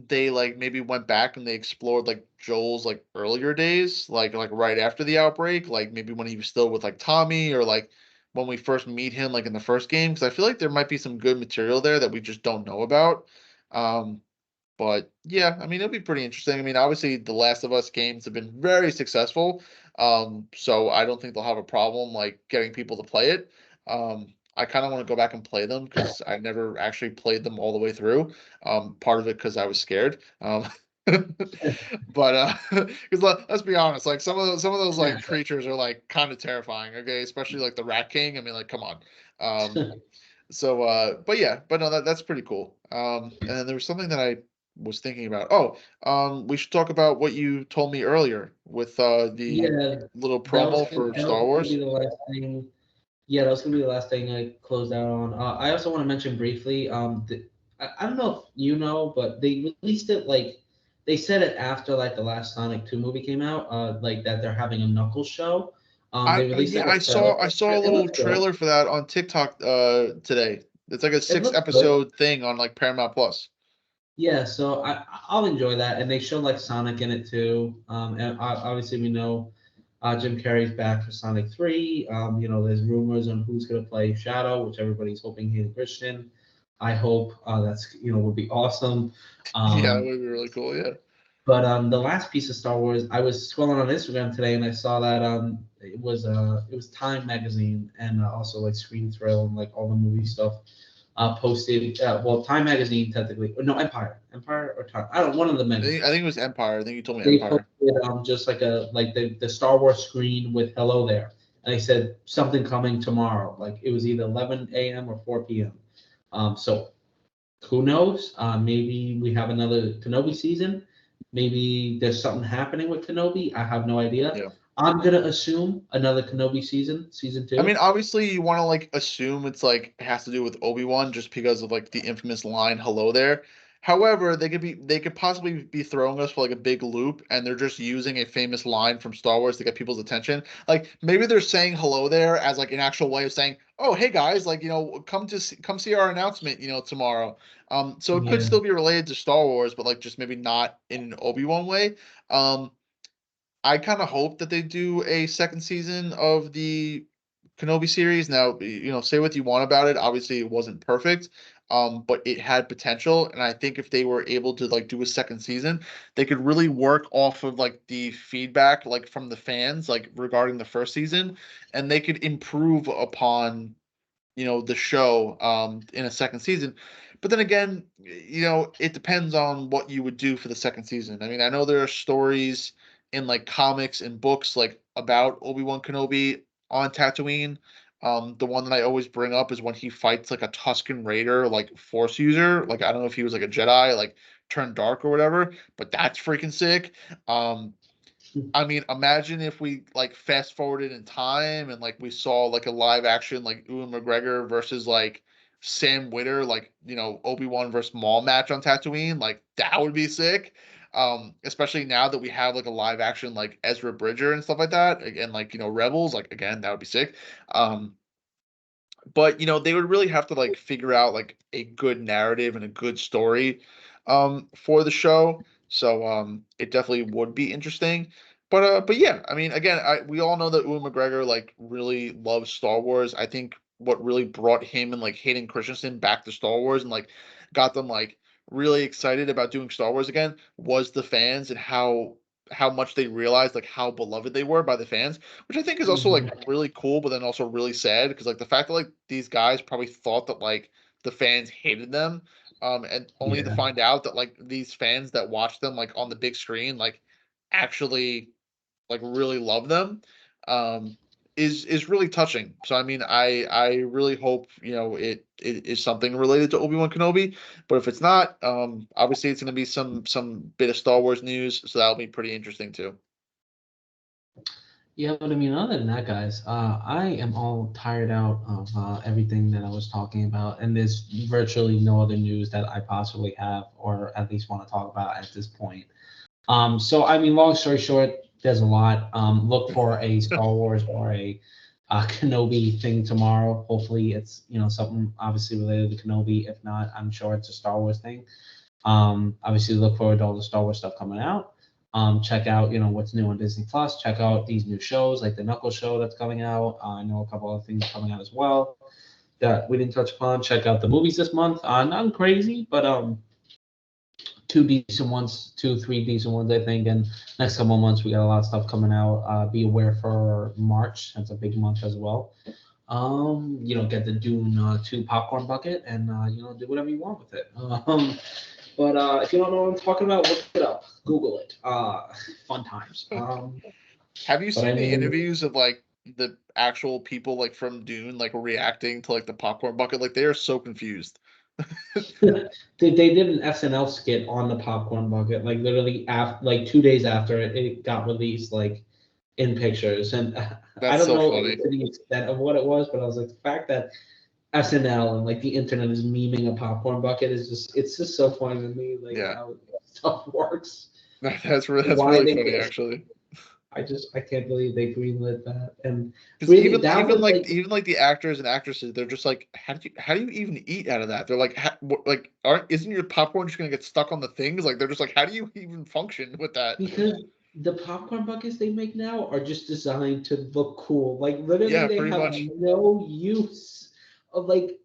they like maybe went back and they explored like Joel's like earlier days, like right after the outbreak, like maybe when he was still with like Tommy or like when we first meet him like in the first game because I feel like there might be some good material there that we just don't know about. Um but yeah, I mean it'll be pretty interesting. I mean obviously the Last of Us games have been very successful. So I don't think they'll have a problem like getting people to play it. I kind of want to go back and play them because I never actually played them all the way through. Part of it because I was scared. But because let's be honest, like some of those like creatures are like kind of terrifying. Okay, especially like the Rat King. I mean, like come on. But yeah, but no, that's pretty cool. And then there was something that I was thinking about. Oh, we should talk about what you told me earlier with the Yeah, little promo for that was Star gonna be Wars. the last thing. Yeah, that was gonna be the last thing I closed out on. I also want to mention briefly. I don't know if you know, but they released it like they said it after like the last Sonic 2 movie came out. Like that they're having a Knuckles show. They released Yeah, like I a trailer saw I for saw a it. It little looks good. trailer for that on TikTok today. It's like a It six looks good. episode thing on like Paramount Plus. Yeah, so I'll enjoy that, and they show like Sonic in it too. And obviously we know Jim Carrey's back for Sonic 3. There's rumors on who's gonna play Shadow, which everybody's hoping Hayden Christian. I hope that's would be awesome. Yeah, that Um, would be really cool. Yeah. but the last piece of Star Wars, I was scrolling on Instagram today and I saw that it was Time magazine and also like Screen Thrill and like all the movie stuff posted. Well, Time magazine technically, no, Empire or Time. I don't. One of the I magazines. think it was Empire. I think you told me They Empire. posted just like the Star Wars screen with "Hello there," and they said something coming tomorrow. Like it was either 11 a.m. or 4 p.m. So who knows? Maybe we have another Kenobi season. Maybe there's something happening with Kenobi. I have no idea. Yeah. I'm gonna assume another Kenobi season I mean, two. obviously, you want to like assume it's like has to do with Obi-Wan just because of like the infamous line "Hello there." However, they could possibly be throwing us for like a big loop, and they're just using a famous line from Star Wars to get people's attention. Like maybe they're saying "Hello there" as like an actual way of saying, "Oh, hey guys, like come see our announcement, tomorrow." So it could Yeah. still be related to Star Wars, but like just maybe not in an Obi-Wan way. Um, I kind of hope that they do a second season of the Kenobi series. Now, say what you want about it. Obviously, it wasn't perfect, but it had potential, and I think if they were able to like do a second season, they could really work off of like the feedback like from the fans like regarding the first season, and they could improve upon the show in a second season. But then again, it depends on what you would do for the second season. I mean, I know there are stories in like comics and books like about Obi-Wan Kenobi on Tatooine. The one that I always bring up is when he fights like a Tusken Raider, like Force user. Like I don't know if he was like a Jedi, like turned dark or whatever, but that's freaking sick. Um, I mean, imagine if we like fast forwarded in time and like we saw like a live action like Ewan McGregor versus like Sam Witter, like Obi-Wan versus Maul match on Tatooine. Like that would be sick. Especially now that we have like a live action like Ezra Bridger and stuff like that. Again, like Rebels, like again, that would be sick. But they would really have to like figure out like a good narrative and a good story for the show. So it definitely would be interesting. But yeah, I mean, again, we all know that Ewan McGregor like really loves Star Wars. I think what really brought him and like Hayden Christensen back to Star Wars and like got them like really excited about doing Star Wars again was the fans and how much they realized like how beloved they were by the fans, which I think is also like really cool, but then also really sad because like the fact that like these guys probably thought that like the fans hated them, and only to Yeah. find out that like these fans that watch them like on the big screen like actually like really love them, um, is really touching. So I mean, I really hope it is something related to Obi-Wan Kenobi, but if it's not, obviously it's going to be some bit of Star Wars news, so that'll be pretty interesting too. Yeah, but I mean, other than that, guys, I am all tired out of everything that I was talking about, and there's virtually no other news that I possibly have, or at least want to talk about at this point. So I mean, long story short, there's a lot. Look for a Star Wars or a Kenobi thing tomorrow. Hopefully, it's something obviously related to Kenobi. If not, I'm sure it's a Star Wars thing. Obviously, look forward to all the Star Wars stuff coming out. Check out what's new on Disney Plus. Check out these new shows like the Knuckles show that's coming out. I know a couple other things coming out as well that we didn't touch upon. Check out the movies this month. Nothing crazy, but two decent ones, two, three decent ones, I think. And next couple of months, we got a lot of stuff coming out. Be aware for March. That's a big month as well. Get the Dune 2 popcorn bucket and, do whatever you want with it. But if you don't know what I'm talking about, look it up. Google it. Fun times. Have you But I seen the mean, interviews of like the actual people like from Dune like reacting to like the popcorn bucket? Like they are so confused. they did an SNL skit on the popcorn bucket, like literally after, like 2 days after it got released, like in pictures. And I That's don't so know funny. to the extent of what it was, but I was like, the fact that SNL and like the internet is memeing a popcorn bucket is it's just so funny to me, like Yeah, how stuff works. that's that's Why really they funny did. actually. I can't believe they greenlit that. And Because really, even that even was like like even like the actors and actresses, they're just like, how do you even eat out of that? They're like, like, aren't isn't your popcorn just gonna get stuck on the things? Like they're just like, how do you even function with that? because the popcorn buckets they make now are just designed to look cool. Like literally, Yeah, they pretty have much. no use of like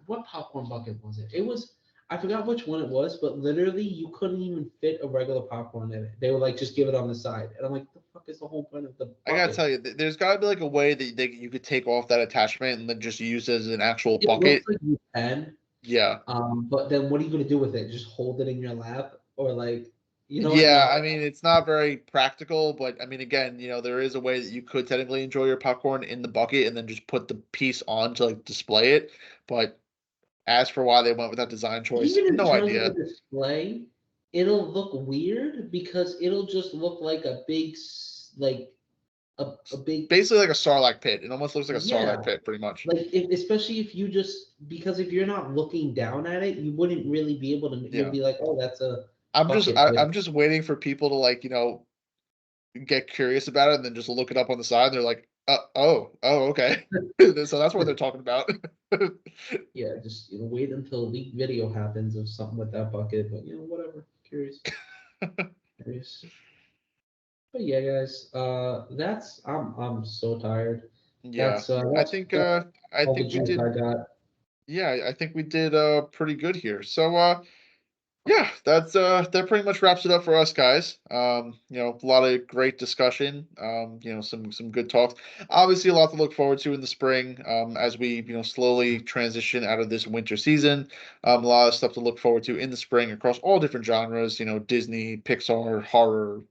what popcorn bucket was it? It was I forgot which one it was, but literally you couldn't even fit a regular popcorn in it. They were like, just give it on the side, and I'm like, the fuck is the whole point of the I gotta bucket? tell you, there's gotta be like a way that you could take off that attachment and then just use it as an actual It looks bucket. like you can, Yeah. but then what are you gonna do with it? Just hold it in your lap, or like, Yeah, no. I mean it's not very practical, but I mean again, there is a way that you could technically enjoy your popcorn in the bucket and then just put the piece on to like display it. But as for why they went with that design choice, Even in no terms of idea. the display, it'll look weird because it'll just look like a big, like a big, Basically like a Sarlacc pit. It almost looks like a yeah. Sarlacc pit, pretty much. Like especially if you just because if you're not looking down at it, you wouldn't really be able to. You'll Yeah. be like, oh, that's a I'm just bucket. I, But I'm just waiting for people to like, get curious about it and then just look it up on the side. And they're like, oh, okay. So that's what they're talking about. yeah, just wait until a leak video happens of something with that bucket. But whatever. Curious. Curious. But yeah, guys, that's I'm so tired. Yeah. That's I that's think that's uh I all the think we juice I did got. yeah, I think we did pretty good here. So Yeah, that pretty much wraps it up for us guys. A lot of great discussion. Some good talks. Obviously, a lot to look forward to in the spring. As we slowly transition out of this winter season. A lot of stuff to look forward to in the spring across all different genres. Disney, Pixar, horror,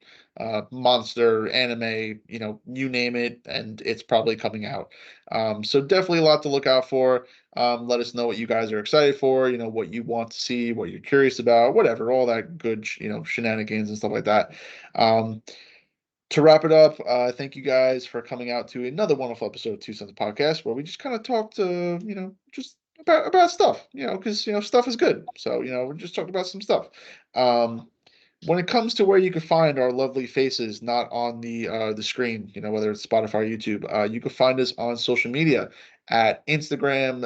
monster, anime. You name it, and it's probably coming out. So definitely a lot to look out for. Let us know what you guys are excited for, what you want to see, what you're curious about, whatever, all that good, shenanigans and stuff like that. Um, to wrap it up, thank you guys for coming out to another wonderful episode of Two Cents Podcast, where we just kind of talked, just about stuff, because stuff is good. So we're just talking about some stuff. Um, when it comes to where you can find our lovely faces, not on the screen, whether it's Spotify or YouTube, you can find us on social media at Instagram,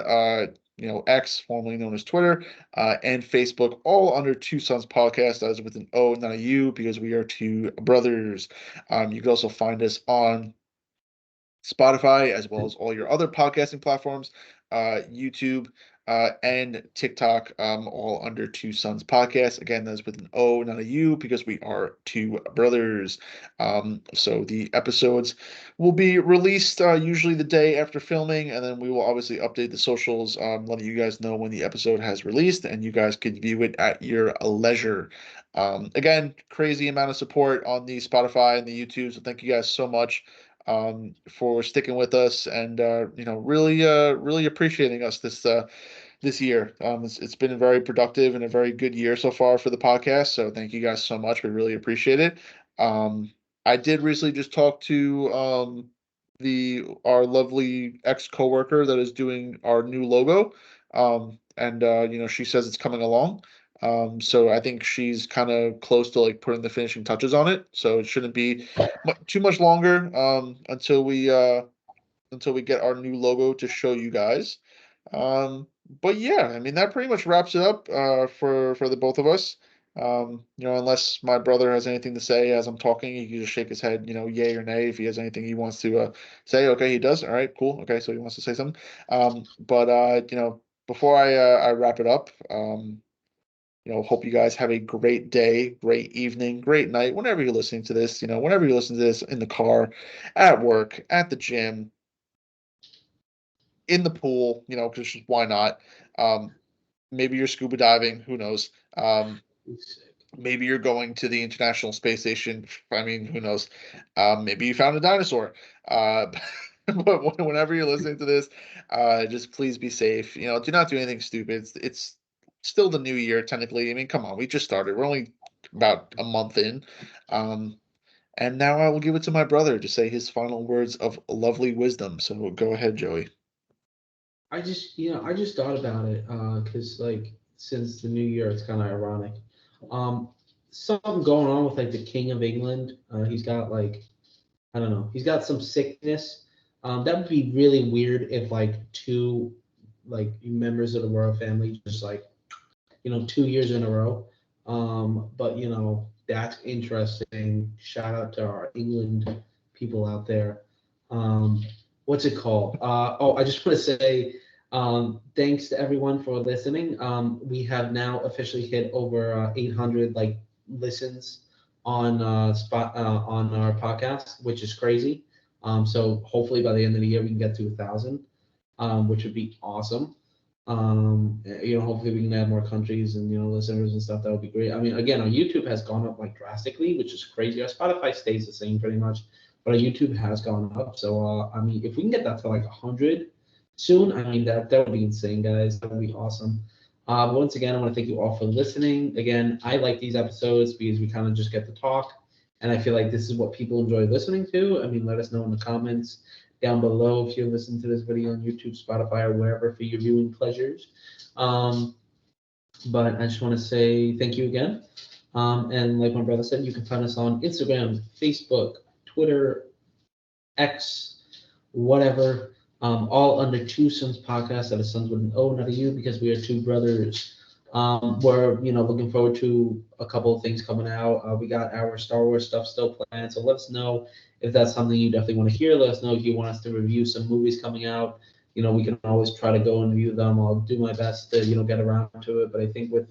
X, formerly known as Twitter, and Facebook, all under Two Sons Podcast. That is with an O, not a U, because we are two brothers. You can also find us on Spotify, as well as all your other podcasting platforms, YouTube, and TikTok, all under Two Sons Podcast. Again, that's with an O, not a U, because we are two brothers. So the episodes will be released usually the day after filming, and then we will obviously update the socials, letting you guys know when the episode has released, and you guys can view it at your leisure. Again, crazy amount of support on the Spotify and the YouTube, so thank you guys so much for sticking with us and really appreciating us this year. It's been a very productive and a very good year so far for the podcast. So thank you guys so much. We really appreciate it. Um, I did recently just talk to the our lovely ex coworker that is doing our new logo, and she says it's coming along. So I think she's kind of close to like putting the finishing touches on it. So it shouldn't be too much longer until we get our new logo to show you guys. But yeah, I mean that pretty much wraps it up for the both of us. Unless my brother has anything to say as I'm talking, he can just shake his head, yay or nay if he has anything he wants to say. Okay, he does. All right, cool. Okay, so he wants to say something. But before I wrap it up, hope you guys have a great day, great evening, great night, whenever you're listening to this, whenever you listen to this in the car, at work, at the gym, in the pool, because why not? Um, maybe you're scuba diving, who knows? Maybe you're going to the International Space Station. I mean, who knows? Maybe you found a dinosaur. Uh, but whenever you're listening to this, just please be safe. Do not do anything stupid. It's still the new year, technically. I mean, come on, we just started. We're only about a month in. Um, and now I will give it to my brother to say his final words of lovely wisdom. So go ahead, Joey. I just thought about it because like since the new year, it's kind of ironic. Um, Something going on with like the King of England. He's got like I don't know. He's got some sickness. That would be really weird if like two like members of the royal family just like 2 years in a row. But that's interesting. Shout out to our England people out there. Um, what's it called? I just want to say thanks to everyone for listening. We have now officially hit over 800 like listens on on our podcast, which is crazy. So hopefully by the end of the year we can get to 1,000, which would be awesome. Hopefully we can add more countries and listeners and stuff. That would be great. I mean, again, our YouTube has gone up like drastically, which is crazy. Our Spotify stays the same pretty much, but our YouTube has gone up. So I mean, if we can get that to like 100 soon, I mean that would be insane, guys. That would be awesome. Once again, I want to thank you all for listening. Again, I like these episodes because we kind of just get to talk, and I feel like this is what people enjoy listening to. I mean, let us know in the comments down below if you listen to this video on YouTube, Spotify, or wherever for your viewing pleasures. But I just want to say thank you again. And like my brother said, you can find us on Instagram, Facebook, Twitter, X, whatever, all under Two Sons Podcast. That is Sons with an O, not a U, because we are two brothers. We're looking forward to a couple of things coming out. We got our Star Wars stuff still planned, so let us know if that's something you definitely want to hear. Let us know if you want us to review some movies coming out. We can always try to go and review them. I'll do my best to get around to it. But I think with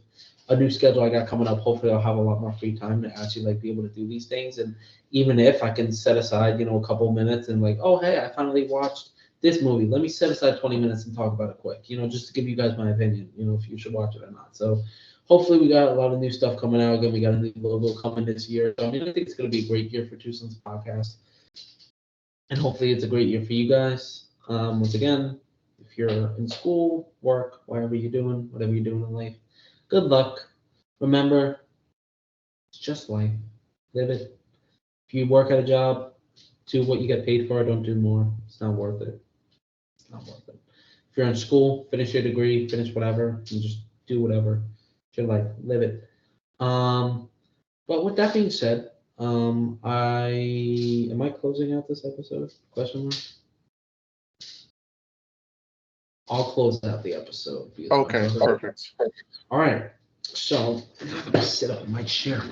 a new schedule I got coming up. Hopefully, I'll have a lot more free time to actually like be able to do these things. And even if I can set aside, a couple minutes and like, oh hey, I finally watched this movie. Let me set aside 20 minutes and talk about it quick. Just to give you guys my opinion. If you should watch it or not. So hopefully, we got a lot of new stuff coming out. Again, we got a new logo coming this year. So I think it's going to be a great year for Two Sons Podcast. And hopefully it's a great year for you guys. Once again, if you're in school, work, whatever you're doing in life, good luck. Remember, it's just life. Live it. If you work at a job, do what you get paid for. Don't do more. It's not worth it. It's not worth it. If you're in school, finish your degree, finish whatever, and just do whatever. It's your life. Live it. But with that being said, am I closing out this episode? Question mark. I'll close out the episode. Okay, perfect. All right. So I'm gonna sit up in my chair.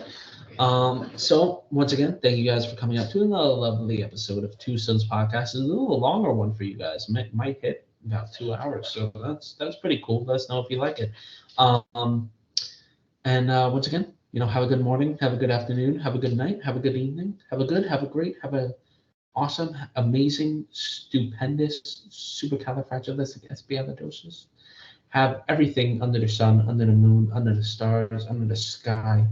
So once again, thank you guys for coming out to another lovely episode of Two Sons Podcast. It's a little longer one for you guys. Might hit about 2 hours. So that's pretty cool. Let us know if you like it. And once again, have a good morning, have a good afternoon, have a good night, have a good evening, have a great, have a awesome, amazing, stupendous, supercalifragilisticexpialidocious. Have everything under the sun, under the moon, under the stars, under the sky,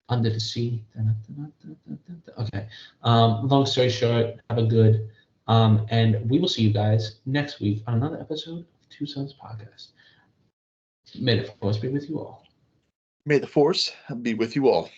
under the sea. Okay. Long story short, have a good, and we will see you guys next week on another episode of Two Sons Podcast. May the force be with you all. May the force be with you all.